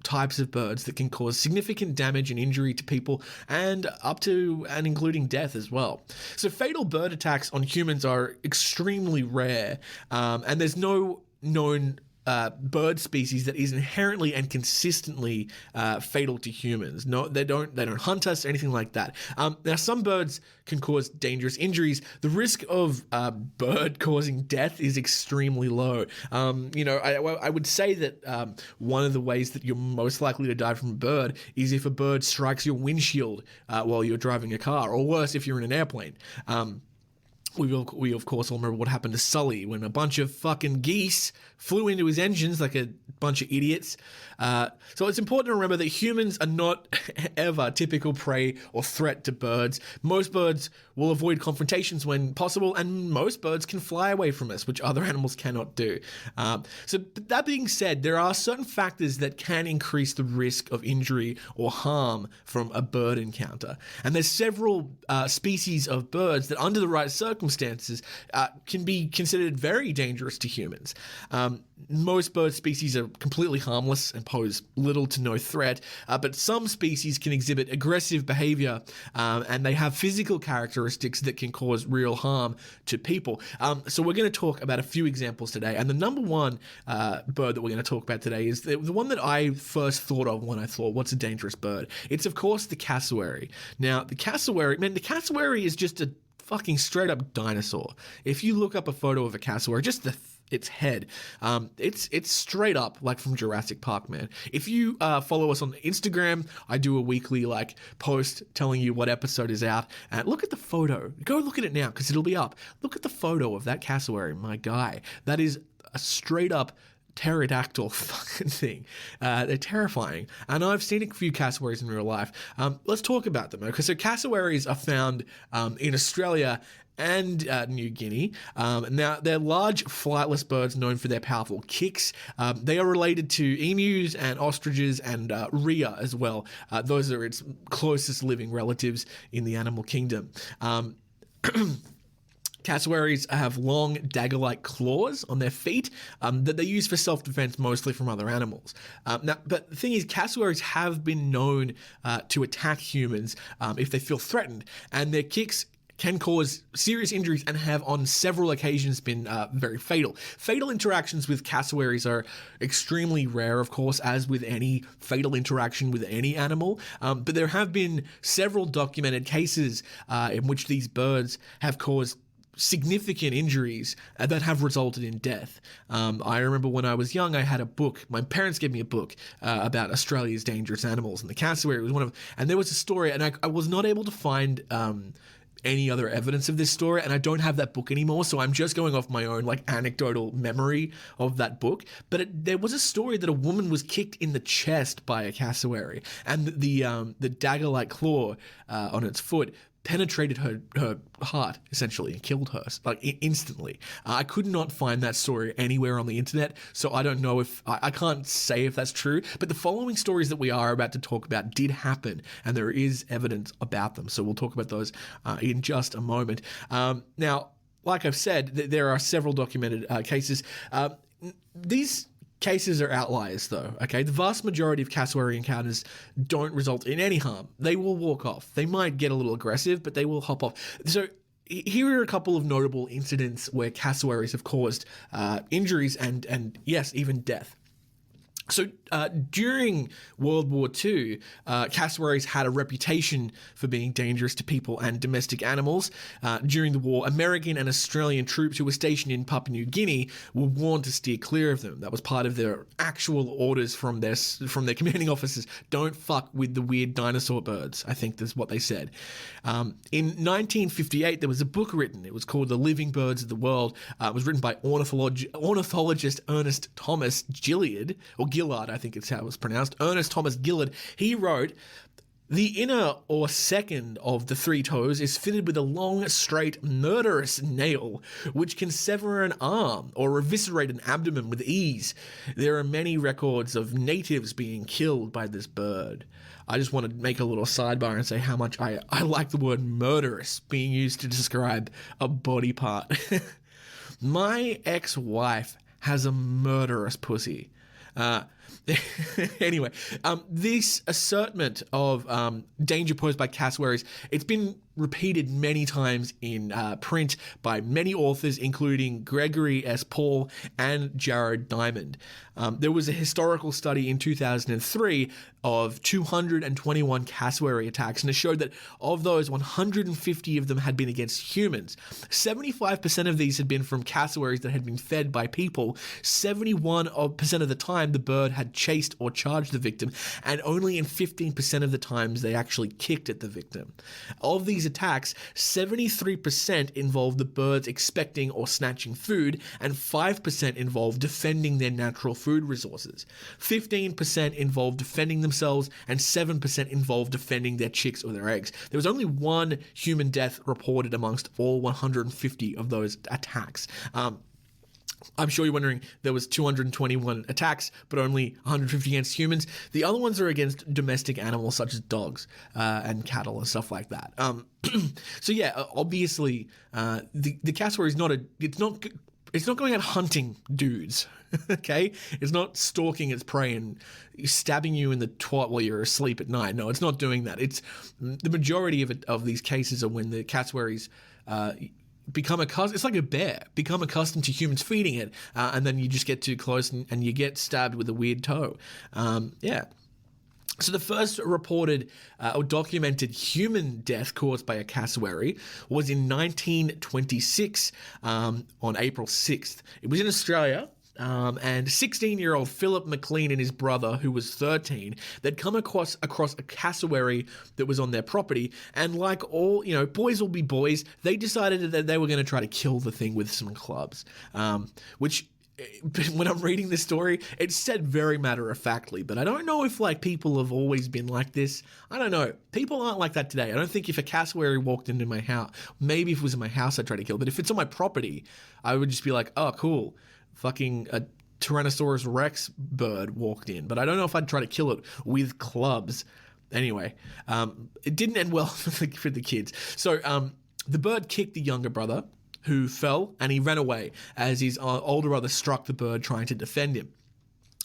types of birds that can cause significant damage and injury to people, and up to and including death as well. So fatal bird attacks on humans are extremely rare, and there's no known bird species that is inherently and consistently fatal to humans. No, they don't hunt us or anything like that. Now, some birds can cause dangerous injuries. The risk of bird causing death is extremely low. I would say that one of the ways that you're most likely to die from a bird is if a bird strikes your windshield while you're driving a car, or worse, if you're in an airplane. We of course all remember what happened to Sully when a bunch of fucking geese flew into his engines like a bunch of idiots. So it's important to remember that humans are not ever typical prey or threat to birds. Most birds will avoid confrontations when possible, and most birds can fly away from us, which other animals cannot do. So that being said, there are certain factors that can increase the risk of injury or harm from a bird encounter. And there's several species of birds that, under the right circumstances, can be considered very dangerous to humans. Most bird species are completely harmless and pose little to no threat, but some species can exhibit aggressive behavior, and they have physical characteristics that can cause real harm to people. So we're going to talk about a few examples today, and the number one bird that we're going to talk about today is the one that I first thought of when I thought, what's a dangerous bird? It's, of course, the cassowary. Now, the cassowary is just a fucking straight up dinosaur. If you look up a photo of a cassowary, just its head, it's straight up like from Jurassic Park, man. If you follow us on Instagram, I do a weekly post telling you what episode is out, and look at the photo. Go look at it now, because it'll be up. Look at the photo of that cassowary, my guy. That is a straight up pterodactyl fucking thing. They're terrifying, and I've seen a few cassowaries in real life. Let's talk about them, okay? So cassowaries are found in Australia and New Guinea. Now, they're large flightless birds known for their powerful kicks. They are related to emus and ostriches and rhea as well. Those are its closest living relatives in the animal kingdom. Cassowaries have long dagger-like claws on their feet that they use for self-defense, mostly from other animals. But the thing is, cassowaries have been known to attack humans if they feel threatened, and their kicks can cause serious injuries and have on several occasions been very fatal. Fatal interactions with cassowaries are extremely rare, of course, as with any fatal interaction with any animal, but there have been several documented cases in which these birds have caused significant injuries that have resulted in death. I remember when I was young, I had a book. My parents gave me a book about Australia's dangerous animals, and the cassowary was one of. And there was a story, and I was not able to find any other evidence of this story, and I don't have that book anymore, so I'm just going off my own like anecdotal memory of that book. But there was a story that a woman was kicked in the chest by a cassowary, and the dagger-like claw on its foot penetrated her heart, essentially, and killed her, like, instantly. I could not find that story anywhere on the internet, so I don't know if... I can't say if that's true, but the following stories that we are about to talk about did happen, and there is evidence about them, so we'll talk about those in just a moment. Now, like I've said, there are several documented cases. These cases are outliers, though, okay? The vast majority of cassowary encounters don't result in any harm. They will walk off. They might get a little aggressive, but they will hop off. So here are a couple of notable incidents where cassowaries have caused injuries and yes, even death. So during World War II, cassowaries had a reputation for being dangerous to people and domestic animals. During the war, American and Australian troops who were stationed in Papua New Guinea were warned to steer clear of them. That was part of their actual orders from their commanding officers. Don't fuck with the weird dinosaur birds, I think that's what they said. In 1958, there was a book written. It was called The Living Birds of the World. It was written by ornithologist Ernest Thomas Gillard, or Gillard, I think it's how it was pronounced. Ernest Thomas Gillard. He wrote, "The inner or second of the three toes is fitted with a long, straight, murderous nail, which can sever an arm or eviscerate an abdomen with ease. There are many records of natives being killed by this bird." I just want to make a little sidebar and say how much I like the word murderous being used to describe a body part. My ex-wife has a murderous pussy. Anyway, this assertment of danger posed by cassowaries, it's been repeated many times in print by many authors, including Gregory S. Paul and Jared Diamond. There was a historical study in 2003 of 221 cassowary attacks, and it showed that of those, 150 of them had been against humans. 75% of these had been from cassowaries that had been fed by people. 71% of the time, the bird had chased or charged the victim, and only in 15% of the times they actually kicked at the victim. Of these attacks, 73% involved the birds expecting or snatching food, and 5% involved defending their natural food resources. 15% involved defending themselves, and 7% involved defending their chicks or their eggs. There was only one human death reported amongst all 150 of those attacks. I'm sure you're wondering, there was 221 attacks, but only 150 against humans. The other ones are against domestic animals such as dogs and cattle and stuff like that. So yeah, obviously, the cassowary is it's not going out hunting dudes, okay? It's not stalking its prey and stabbing you in the twat while you're asleep at night. No, it's not doing that. It's the majority of these cases are when the cassowaries become accustomed. It's like a bear, become accustomed to humans feeding it, and then you just get too close and you get stabbed with a weird toe. Yeah. So the first reported or documented human death caused by a cassowary was in 1926 on April 6th. It was in Australia. And 16-year-old Philip McLean and his brother, who was 13, they'd come across a cassowary that was on their property, and like all, boys will be boys, they decided that they were going to try to kill the thing with some clubs, which, when I'm reading this story, it's said very matter-of-factly, but I don't know if, people have always been like this. I don't know. People aren't like that today. I don't think if a cassowary walked into my house, maybe if it was in my house, I'd try to kill it, but if it's on my property, I would just be like, oh, cool. Fucking a Tyrannosaurus Rex bird walked in, but I don't know if I'd try to kill it with clubs. Anyway, it didn't end well for the kids. So the bird kicked the younger brother, who fell, and he ran away as his older brother struck the bird trying to defend him.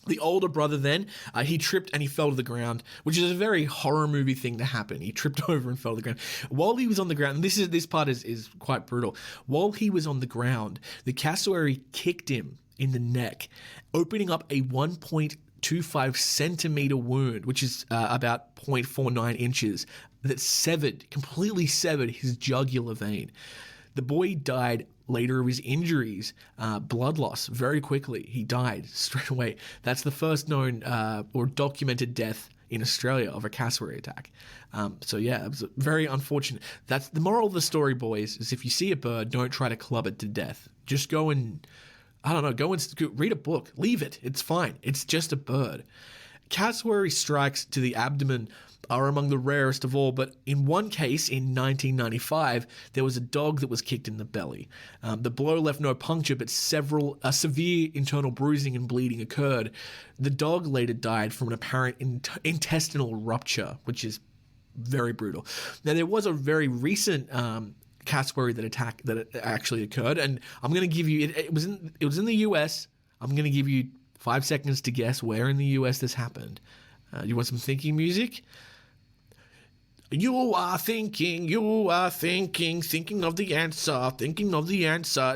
The older brother then, he tripped and he fell to the ground, which is a very horror movie thing to happen. He tripped over and fell to the ground. While he was on the ground, and this part is quite brutal. While he was on the ground, the cassowary kicked him in the neck, opening up a 1.25 centimeter wound, which is about 0.49 inches, that completely severed his jugular vein. The boy died later of his injuries, blood loss, very quickly. He died straight away. That's the first known or documented death in Australia of a cassowary attack. So yeah, it was very unfortunate. That's the moral of the story, boys, is if you see a bird, don't try to club it to death. Just go and, go and read a book. Leave it. It's fine. It's just a bird. Cassowary strikes to the abdomen are among the rarest of all, but in one case in 1995, there was a dog that was kicked in the belly. The blow left no puncture, but severe internal bruising and bleeding occurred. The dog later died from an apparent intestinal rupture, which is very brutal. Now, there was a very recent cassowary that actually occurred, and I'm going to give you it was in the US. I'm going to give you 5 seconds to guess where in the US this happened. You want some thinking music? You are thinking of the answer.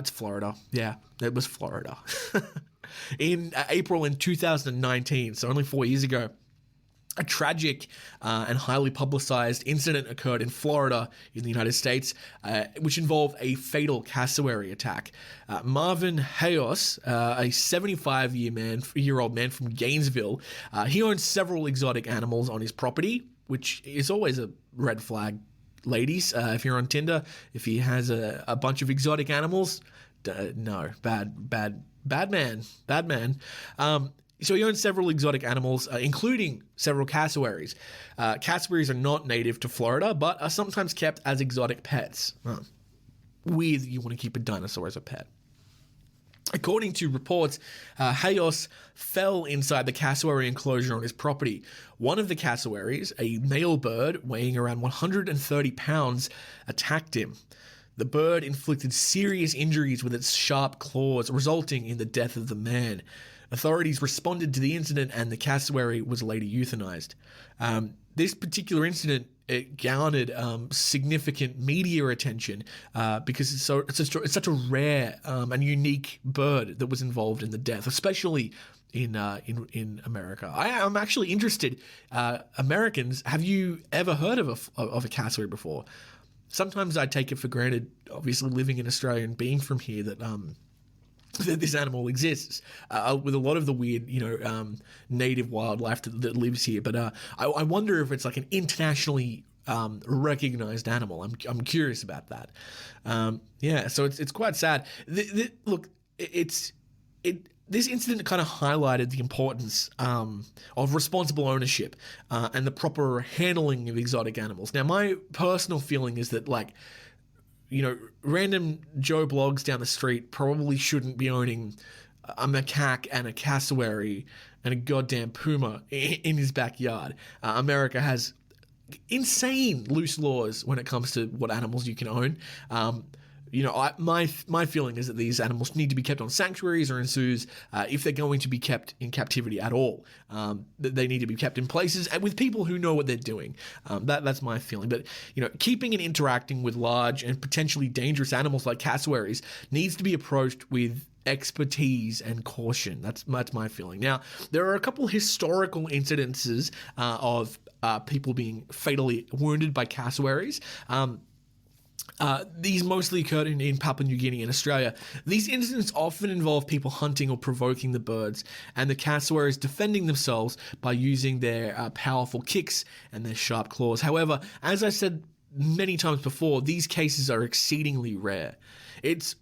It's Florida. Yeah, it was Florida. In April in 2019, so only 4 years ago, a tragic and highly publicized incident occurred in Florida in the United States, which involved a fatal cassowary attack. Marvin Hayos, a 75-year-old man from Gainesville, he owns several exotic animals on his property, which is always a red flag. Ladies, if you're on Tinder, if he has a bunch of exotic animals, no, bad man. So he owns several exotic animals, including several cassowaries. Cassowaries are not native to Florida, but are sometimes kept as exotic pets. Weird that you want to keep a dinosaur as a pet. According to reports, Hayos fell inside the cassowary enclosure on his property. One of the cassowaries, a male bird weighing around 130 pounds, attacked him. The bird inflicted serious injuries with its sharp claws, resulting in the death of the man. Authorities responded to the incident and the cassowary was later euthanized. This particular incident, it garnered significant media attention because it's such a rare and unique bird that was involved in the death, especially in America. I'm actually interested. Americans, have you ever heard of a cassowary before? Sometimes I take it for granted, obviously living in Australia and being from here, that this animal exists with a lot of the weird, native wildlife that lives here. But I wonder if it's like an internationally recognized animal. I'm curious about that. So it's quite sad. Look, this incident kind of highlighted the importance of responsible ownership and the proper handling of exotic animals. Now, my personal feeling is that, random Joe Blogs down the street probably shouldn't be owning a macaque and a cassowary and a goddamn puma in his backyard. America has insane loose laws when it comes to what animals you can own. My feeling is that these animals need to be kept on sanctuaries or in zoos if they're going to be kept in captivity at all. They need to be kept in places and with people who know what they're doing. That's my feeling. But keeping and interacting with large and potentially dangerous animals like cassowaries needs to be approached with expertise and caution. That's my feeling. Now, there are a couple historical incidences of people being fatally wounded by cassowaries. These mostly occurred in Papua New Guinea and Australia. These incidents often involve people hunting or provoking the birds, and the cassowaries defending themselves by using their powerful kicks and their sharp claws. However, as I said many times before, these cases are exceedingly rare. It's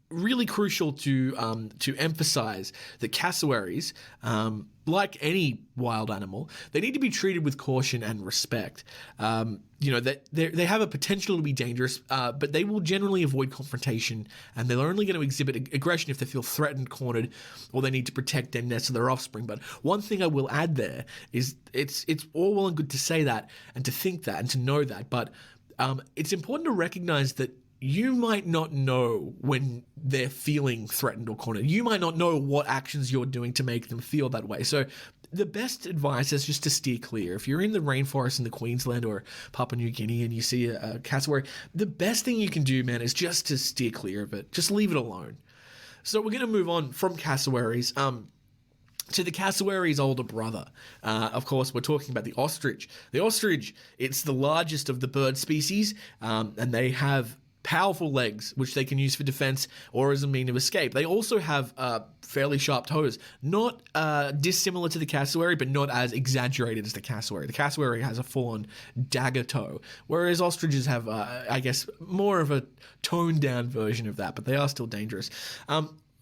really crucial to emphasize that cassowaries, like any wild animal, they need to be treated with caution and respect. That they have a potential to be dangerous, but they will generally avoid confrontation, and they're only going to exhibit aggression if they feel threatened, cornered, or they need to protect their nest or their offspring. But one thing I will add there is it's all well and good to say that and to think that and to know that, but it's important to recognize that you might not know when they're feeling threatened or cornered. You might not know what actions you're doing to make them feel that way. So the best advice is just to steer clear. If you're in the rainforest in the Queensland or Papua New Guinea and you see a cassowary, the best thing you can do, man, is just to steer clear of it. Just leave it alone. So we're going to move on from cassowaries to the cassowary's older brother. Of course, we're talking about the ostrich. The ostrich, it's the largest of the bird species, and they have powerful legs, which they can use for defense or as a means of escape. They also have fairly sharp toes, not dissimilar to the cassowary, but not as exaggerated as the cassowary. The cassowary has a full-on dagger toe, whereas ostriches have, I guess, more of a toned-down version of that, but they are still dangerous.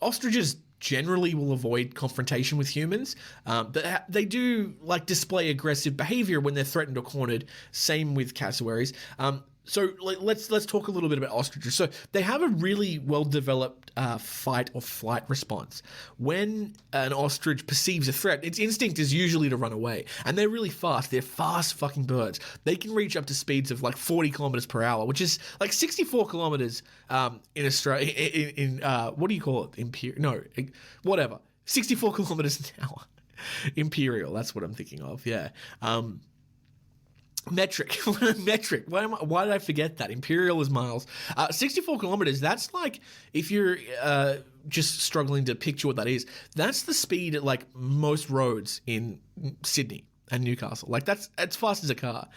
Ostriches generally will avoid confrontation with humans, but they do display aggressive behavior when they're threatened or cornered. Same with cassowaries. So let's talk a little bit about ostriches. So they have a really well-developed fight or flight response. When an ostrich perceives a threat, its instinct is usually to run away. And they're really fast. They're fast fucking birds. They can reach up to speeds of 40 kilometers per hour, which is 64 kilometers in Australia. In what do you call it? Whatever. 64 kilometers an hour. Imperial. That's what I'm thinking of. Yeah. Metric. Why did I forget that? Imperial is miles. 64 kilometers, that's if you're just struggling to picture what that is, that's the speed at most roads in Sydney and Newcastle. That's as fast as a car.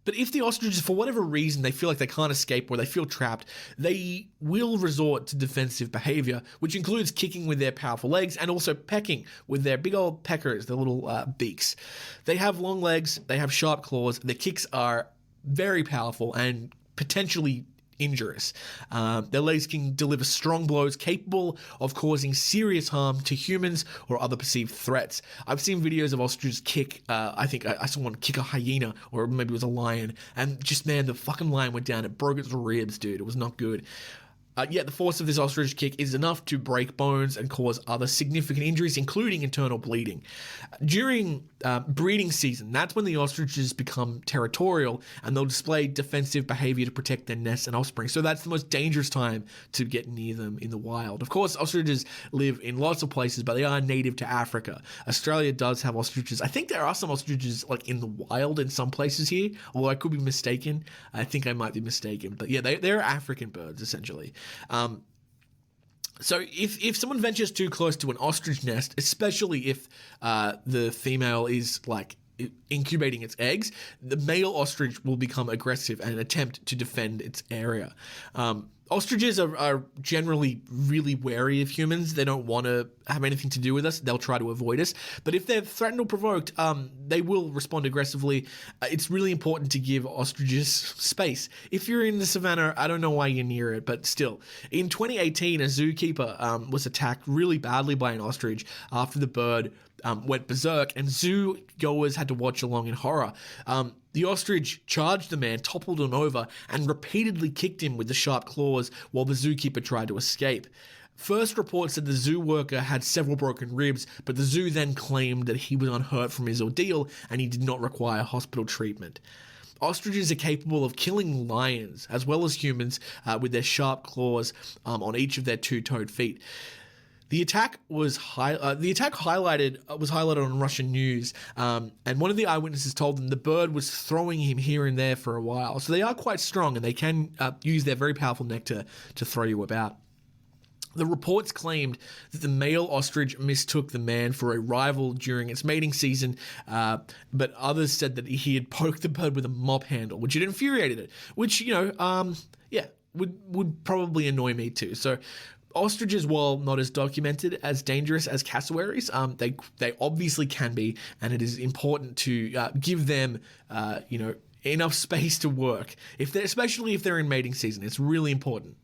But if the ostriches, for whatever reason, they feel like they can't escape or they feel trapped, they will resort to defensive behavior, which includes kicking with their powerful legs and also pecking with their big old peckers, their little beaks. They have long legs, they have sharp claws, their kicks are very powerful and potentially injurious. Their legs can deliver strong blows capable of causing serious harm to humans or other perceived threats. I've seen videos of ostriches kick, I think I saw one kick a hyena, or maybe it was a lion, and just, man, the fucking lion went down. It broke its ribs, dude. It was not good. Yet the force of this ostrich kick is enough to break bones and cause other significant injuries, including internal bleeding. During breeding season, that's when the ostriches become territorial and they'll display defensive behavior to protect their nests and offspring. So that's the most dangerous time to get near them in the wild. Of course, ostriches live in lots of places, but they are native to Africa. Australia does have ostriches. I think there are some ostriches in the wild in some places here, although I could be mistaken. I think I might be mistaken. But yeah, they're African birds, essentially. So if someone ventures too close to an ostrich nest, especially if the female is incubating its eggs, the male ostrich will become aggressive and attempt to defend its area. Ostriches are generally really wary of humans. They don't want to have anything to do with us. They'll try to avoid us. But if they're threatened or provoked, they will respond aggressively. It's really important to give ostriches space. If you're in the savannah, I don't know why you're near it, but still. In 2018, a zookeeper was attacked really badly by an ostrich after the bird went berserk, and zoo goers had to watch along in horror. The ostrich charged the man, toppled him over, and repeatedly kicked him with the sharp claws while the zookeeper tried to escape. First reports said the zoo worker had several broken ribs, but the zoo then claimed that he was unhurt from his ordeal and he did not require hospital treatment. Ostriches are capable of killing lions as well as humans with their sharp claws on each of their two-toed feet. The attack was highlighted on Russian news, and one of the eyewitnesses told them the bird was throwing him here and there for a while. So they are quite strong, and they can use their very powerful neck to throw you about. The reports claimed that the male ostrich mistook the man for a rival during its mating season, but others said that he had poked the bird with a mop handle, which had infuriated it, which, would probably annoy me too. So ostriches, while not as documented as dangerous as cassowaries, they obviously can be, and it is important to give them, enough space to work. Especially if they're in mating season, it's really important.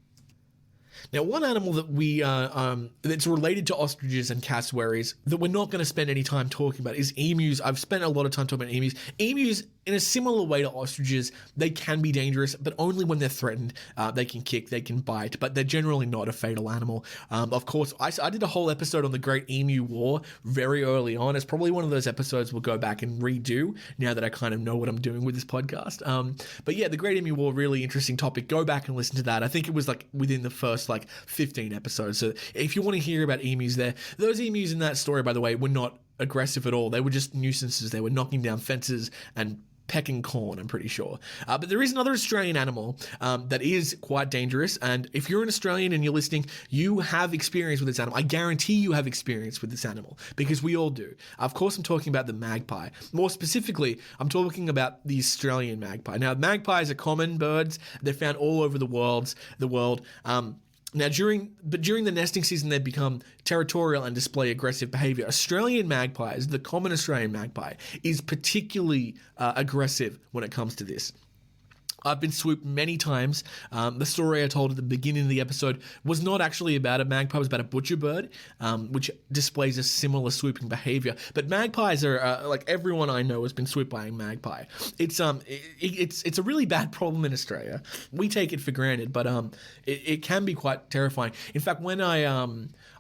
Now, one animal that that's related to ostriches and cassowaries that we're not going to spend any time talking about is emus. I've spent a lot of time talking about emus. Emus in a similar way to ostriches, they can be dangerous, but only when they're threatened. They can kick, they can bite, but they're generally not a fatal animal. Of course, I did a whole episode on the Great Emu War very early on. It's probably one of those episodes we'll go back and redo now that I kind of know what I'm doing with this podcast. But yeah, the Great Emu War, really interesting topic. Go back and listen to that. I think it was like within the first like 15 episodes. So if you want to hear about emus there, those emus in that story, by the way, were not aggressive at all. They were just nuisances. They were knocking down fences and pecking corn, I'm pretty sure. But there is another Australian animal that is quite dangerous, and if you're an Australian and you're listening, you have experience with this animal. I guarantee you have experience with this animal, because we all do. Of course, I'm talking about the magpie. More specifically, I'm talking about the Australian magpie. Now, magpies are common birds. They're found all over the world. Now, during the nesting season, they become territorial and display aggressive behavior. Australian magpies, the common Australian magpie, is particularly aggressive when it comes to this. I've been swooped many times. The story I told at the beginning of the episode was not actually about a magpie, it was about a butcher bird, which displays a similar swooping behavior. But magpies are, like everyone I know has been swooped by a magpie. It's a really bad problem in Australia. We take it for granted, but it can be quite terrifying. In fact, when I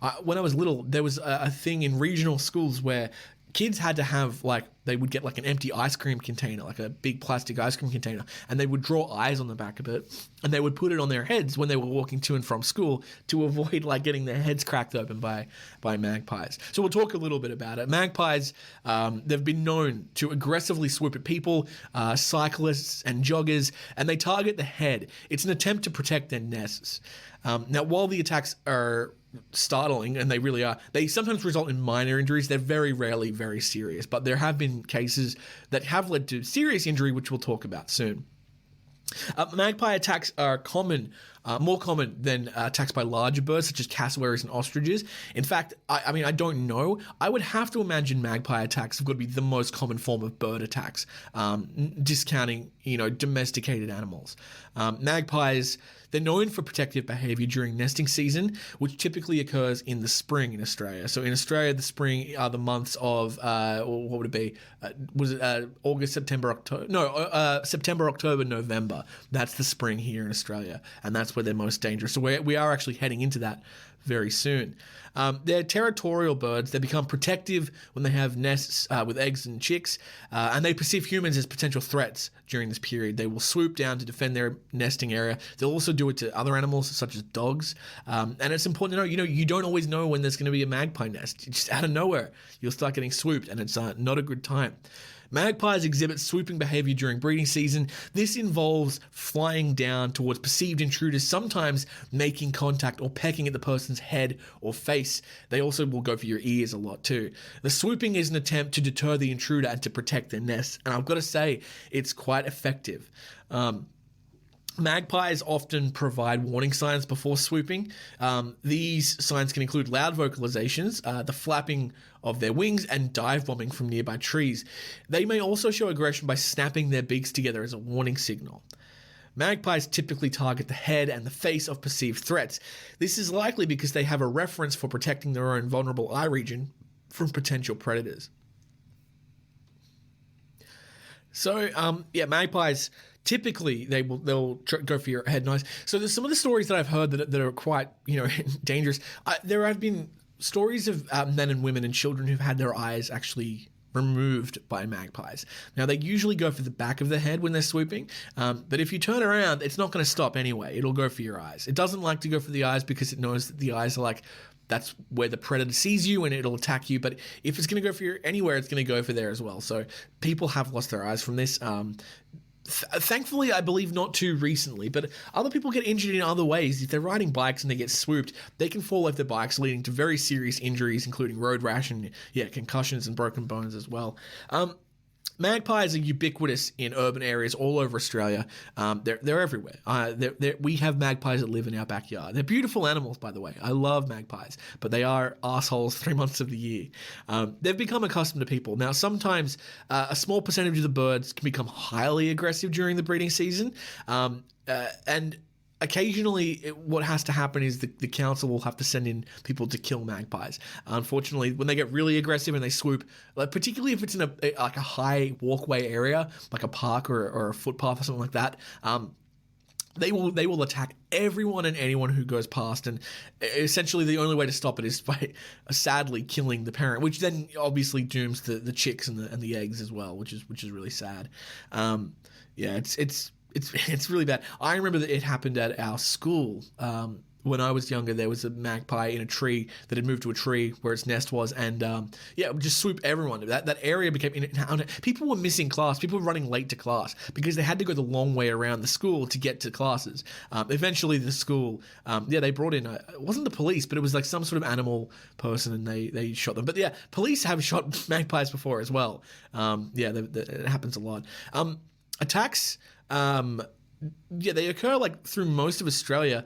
was little, there was a thing in regional schools where kids had to have, like, they would get like an empty ice cream container, like a big plastic ice cream container, and they would draw eyes on the back of it, and they would put it on their heads when they were walking to and from school to avoid like getting their heads cracked open by magpies. So we'll talk a little bit about it. Magpies, they've been known to aggressively swoop at people, cyclists and joggers, and they target the head. It's an attempt to protect their nests. Now, while the attacks are startling, and they really are, they sometimes result in minor injuries. They're very rarely very serious, but there have been cases that have led to serious injury, which we'll talk about soon. Magpie attacks are more common than attacks by larger birds such as cassowaries and ostriches. In fact, I don't know. I would have to imagine magpie attacks have got to be the most common form of bird attacks, discounting, domesticated animals. Magpies, they're known for protective behavior during nesting season, which typically occurs in the spring in Australia. So in Australia, the spring are the months of, what would it be? August, September, October? No, September, October, November. That's the spring here in Australia, and that's where they're most dangerous. So we are actually heading into that very soon. They're territorial birds. They become protective when they have nests with eggs and chicks, and they perceive humans as potential threats during this period. They will swoop down to defend their nesting area. They'll also do it to other animals such as dogs. And it's important to know, you don't always know when there's going to be a magpie nest. Just out of nowhere, you'll start getting swooped, and it's not a good time. Magpies exhibit swooping behavior during breeding season. This involves flying down towards perceived intruders, sometimes making contact or pecking at the person's head or face. They also will go for your ears a lot too. The swooping is an attempt to deter the intruder and to protect their nest, and I've got to say, it's quite effective. Magpies often provide warning signs before swooping. These signs can include loud vocalizations, the flapping of their wings, and dive bombing from nearby trees. They may also show aggression by snapping their beaks together as a warning signal. Magpies typically target the head and the face of perceived threats. This is likely because they have a reference for protecting their own vulnerable eye region from potential predators. So, magpies, typically they'll go for your head and eyes. So there's some of the stories that I've heard that are quite, dangerous. There have been stories of men and women and children who've had their eyes actually removed by magpies. Now, they usually go for the back of the head when they're swooping, but if you turn around, it's not going to stop anyway. It'll go for your eyes. It doesn't like to go for the eyes because it knows that the eyes are like, that's where the predator sees you and it'll attack you. But if it's going to go for anywhere, it's going to go for there as well. So people have lost their eyes from this. Thankfully, I believe not too recently, but other people get injured in other ways. If they're riding bikes and they get swooped, they can fall off their bikes, leading to very serious injuries, including road rash and concussions and broken bones as well. Magpies are ubiquitous in urban areas all over Australia. They're everywhere. We have magpies that live in our backyard. They're beautiful animals, by the way. I love magpies, but they are assholes 3 months of the year. They've become accustomed to people. Now, sometimes a small percentage of the birds can become highly aggressive during the breeding season, and occasionally, what has to happen is the council will have to send in people to kill magpies. Unfortunately, when they get really aggressive and they swoop, like particularly if it's in a high walkway area, like a park or a footpath or something like that, they will attack everyone and anyone who goes past, and essentially the only way to stop it is by sadly killing the parent, which then obviously dooms the chicks and the eggs as well, which is really sad. It's really bad. I remember that it happened at our school. When I was younger, there was a magpie in a tree that had moved to a tree where its nest was, and it would just swoop everyone. That area became people were missing class. People were running late to class because they had to go the long way around the school to get to classes. Eventually, the school, they brought in it wasn't the police, but it was like some sort of animal person, and they shot them. But yeah, police have shot magpies before as well. It happens a lot. Attacks. They occur like through most of Australia,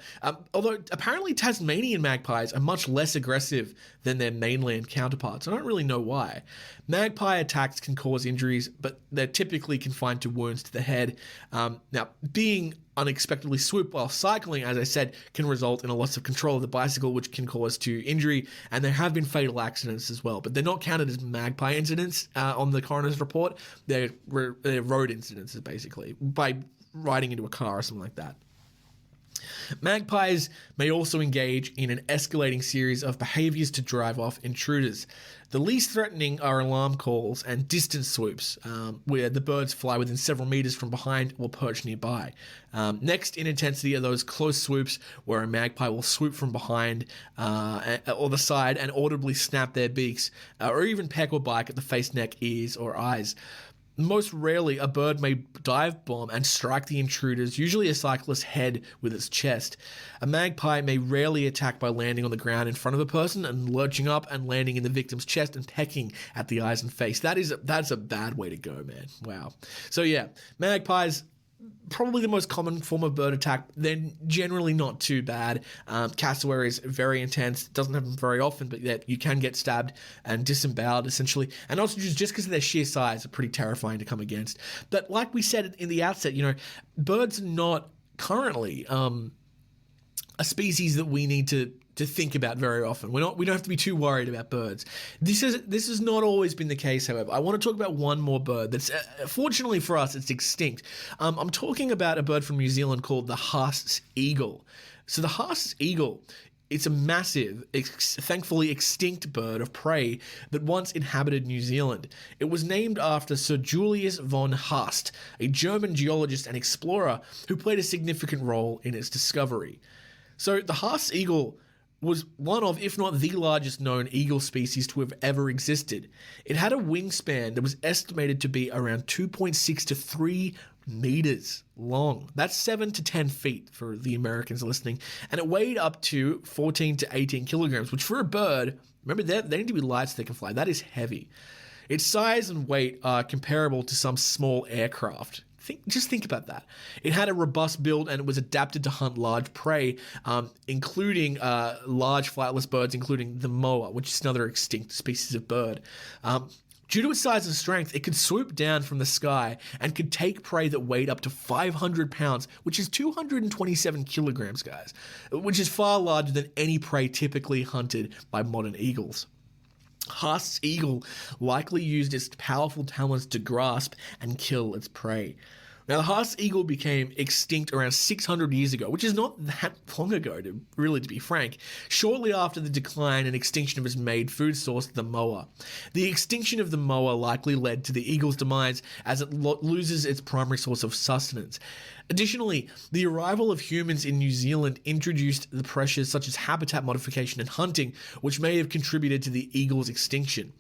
although apparently Tasmanian magpies are much less aggressive than their mainland counterparts. I don't really know why. Magpie attacks can cause injuries, but they're typically confined to wounds to the head. Now, being unexpectedly swooped while cycling, as I said, can result in a loss of control of the bicycle, which can cause to injury, and there have been fatal accidents as well, but they're not counted as magpie incidents on the coroner's report. They're road incidents, basically, by riding into a car or something like that. Magpies may also engage in an escalating series of behaviors to drive off intruders. The least threatening are alarm calls and distance swoops, where the birds fly within several meters from behind or perch nearby. Next in intensity are those close swoops, where a magpie will swoop from behind or the side and audibly snap their beaks, or even peck or bite at the face, neck, ears, or eyes. Most rarely, a bird may dive bomb and strike the intruder's, usually a cyclist's, head with its chest. A magpie may rarely attack by landing on the ground in front of a person and lurching up and landing in the victim's chest and pecking at the eyes and face. That's a bad way to go, man. Wow. So yeah, magpies, probably the most common form of bird attack. They're generally not too bad. Cassowary is very intense. It doesn't happen very often, but yet you can get stabbed and disemboweled, essentially. And ostriches, just because of their sheer size, are pretty terrifying to come against. But like we said in the outset, birds are not currently a species that we need to think about very often. We don't have to be too worried about birds. This has not always been the case, however. I want to talk about one more bird that's, fortunately for us, it's extinct. I'm talking about a bird from New Zealand called the Haast's eagle. So the Haast's eagle, it's a massive, thankfully extinct bird of prey that once inhabited New Zealand. It was named after Sir Julius von Haast, a German geologist and explorer who played a significant role in its discovery. So the Haast's eagle was one of, if not the largest known eagle species to have ever existed. It had a wingspan that was estimated to be around 2.6 to 3 meters long. That's 7 to 10 feet for the Americans listening. And it weighed up to 14 to 18 kilograms, which for a bird, remember, they need to be light so they can fly. That is heavy. Its size and weight are comparable to some small aircraft. Just think about that. It had a robust build and it was adapted to hunt large prey, including large flightless birds, including the moa, which is another extinct species of bird. Due to its size and strength, it could swoop down from the sky and could take prey that weighed up to 500 pounds, which is 227 kilograms, guys, which is far larger than any prey typically hunted by modern eagles. Haast's eagle likely used its powerful talons to grasp and kill its prey. Now, the Haast's eagle became extinct around 600 years ago, which is not that long ago, to be frank, shortly after the decline and extinction of its main food source, the moa. The extinction of the moa likely led to the eagle's demise as it loses its primary source of sustenance. Additionally, the arrival of humans in New Zealand introduced the pressures such as habitat modification and hunting, which may have contributed to the eagle's extinction.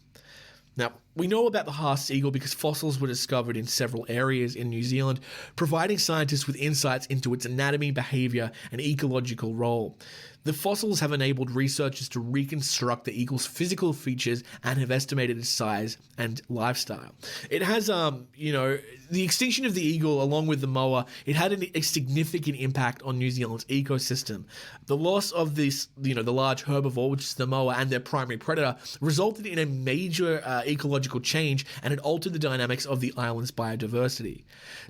Now, we know about the Haast's eagle because fossils were discovered in several areas in New Zealand, providing scientists with insights into its anatomy, behaviour, and ecological role. The fossils have enabled researchers to reconstruct the eagle's physical features and have estimated its size and lifestyle. It has, the extinction of the eagle, along with the moa, it had a significant impact on New Zealand's ecosystem. The loss of this, the large herbivore, which is the moa, and their primary predator, resulted in a major ecological change and it altered the dynamics of the island's biodiversity.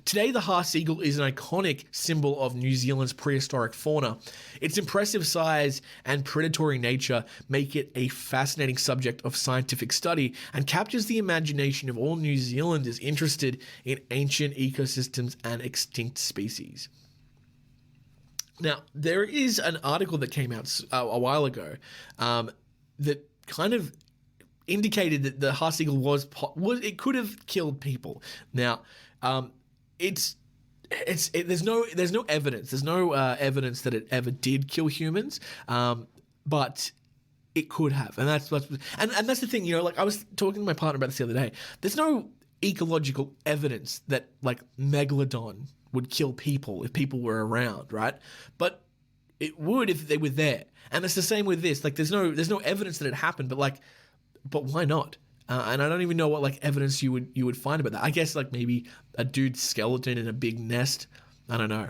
Today, the Haas eagle is an iconic symbol of New Zealand's prehistoric fauna. Its impressive size and predatory nature make it a fascinating subject of scientific study and captures the imagination of all New Zealanders interested in ancient ecosystems and extinct species. Now, there is an article that came out a while ago that kind of indicated that the Haas eagle it could have killed people. Now, there's no evidence. There's no evidence that it ever did kill humans, but it could have, and that's the thing. I was talking to my partner about this the other day. There's no ecological evidence that megalodon would kill people if people were around, right? But it would if they were there, and it's the same with this. There's no evidence that it happened, but why not? And I don't even know what evidence you would find about that. I guess maybe a dude's skeleton in a big nest. I don't know.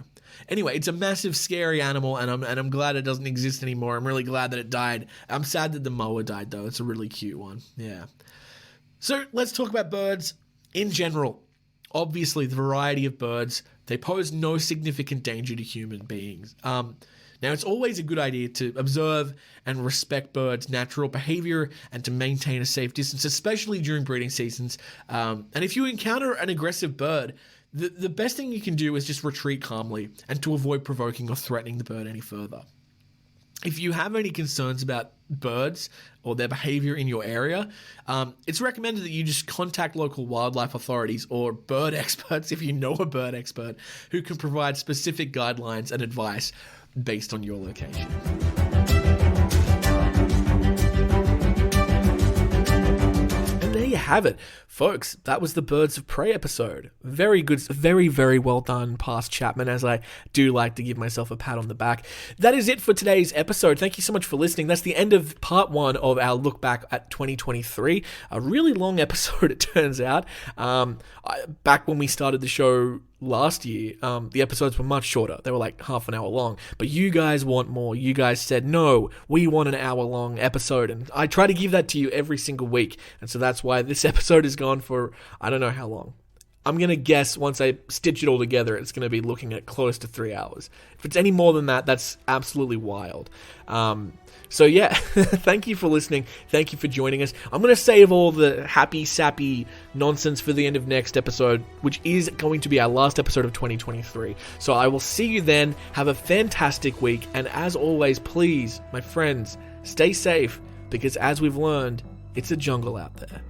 Anyway, it's a massive, scary animal, and I'm glad it doesn't exist anymore. I'm really glad that it died. I'm sad that the moa died though. It's a really cute one. Yeah. So let's talk about birds in general. Obviously, the variety of birds, they pose no significant danger to human beings. Now, it's always a good idea to observe and respect birds' natural behavior and to maintain a safe distance, especially during breeding seasons. And if you encounter an aggressive bird, the best thing you can do is just retreat calmly and to avoid provoking or threatening the bird any further. If you have any concerns about birds or their behavior in your area, it's recommended that you just contact local wildlife authorities or bird experts, if you know a bird expert, who can provide specific guidelines and advice based on your location. And there you have it, folks. That was the Birds of Prey episode. Very good, very, very well done, past Chapman, as I do like to give myself a pat on the back. That is it for today's episode. Thank you so much for listening. That's the end of part 1 of our look back at 2023. A really long episode, it turns out. Back when we started the show last year, the episodes were much shorter. They were half an hour long, but you guys want more. You guys said, no, we want an hour long episode, and I try to give that to you every single week, and so that's why this episode is gone for I don't know how long. I'm going to guess once I stitch it all together, it's going to be looking at close to 3 hours. If it's any more than that, that's absolutely wild. So yeah, thank you for listening. Thank you for joining us. I'm going to save all the happy, sappy nonsense for the end of next episode, which is going to be our last episode of 2023. So I will see you then. Have a fantastic week. And as always, please, my friends, stay safe, because as we've learned, it's a jungle out there.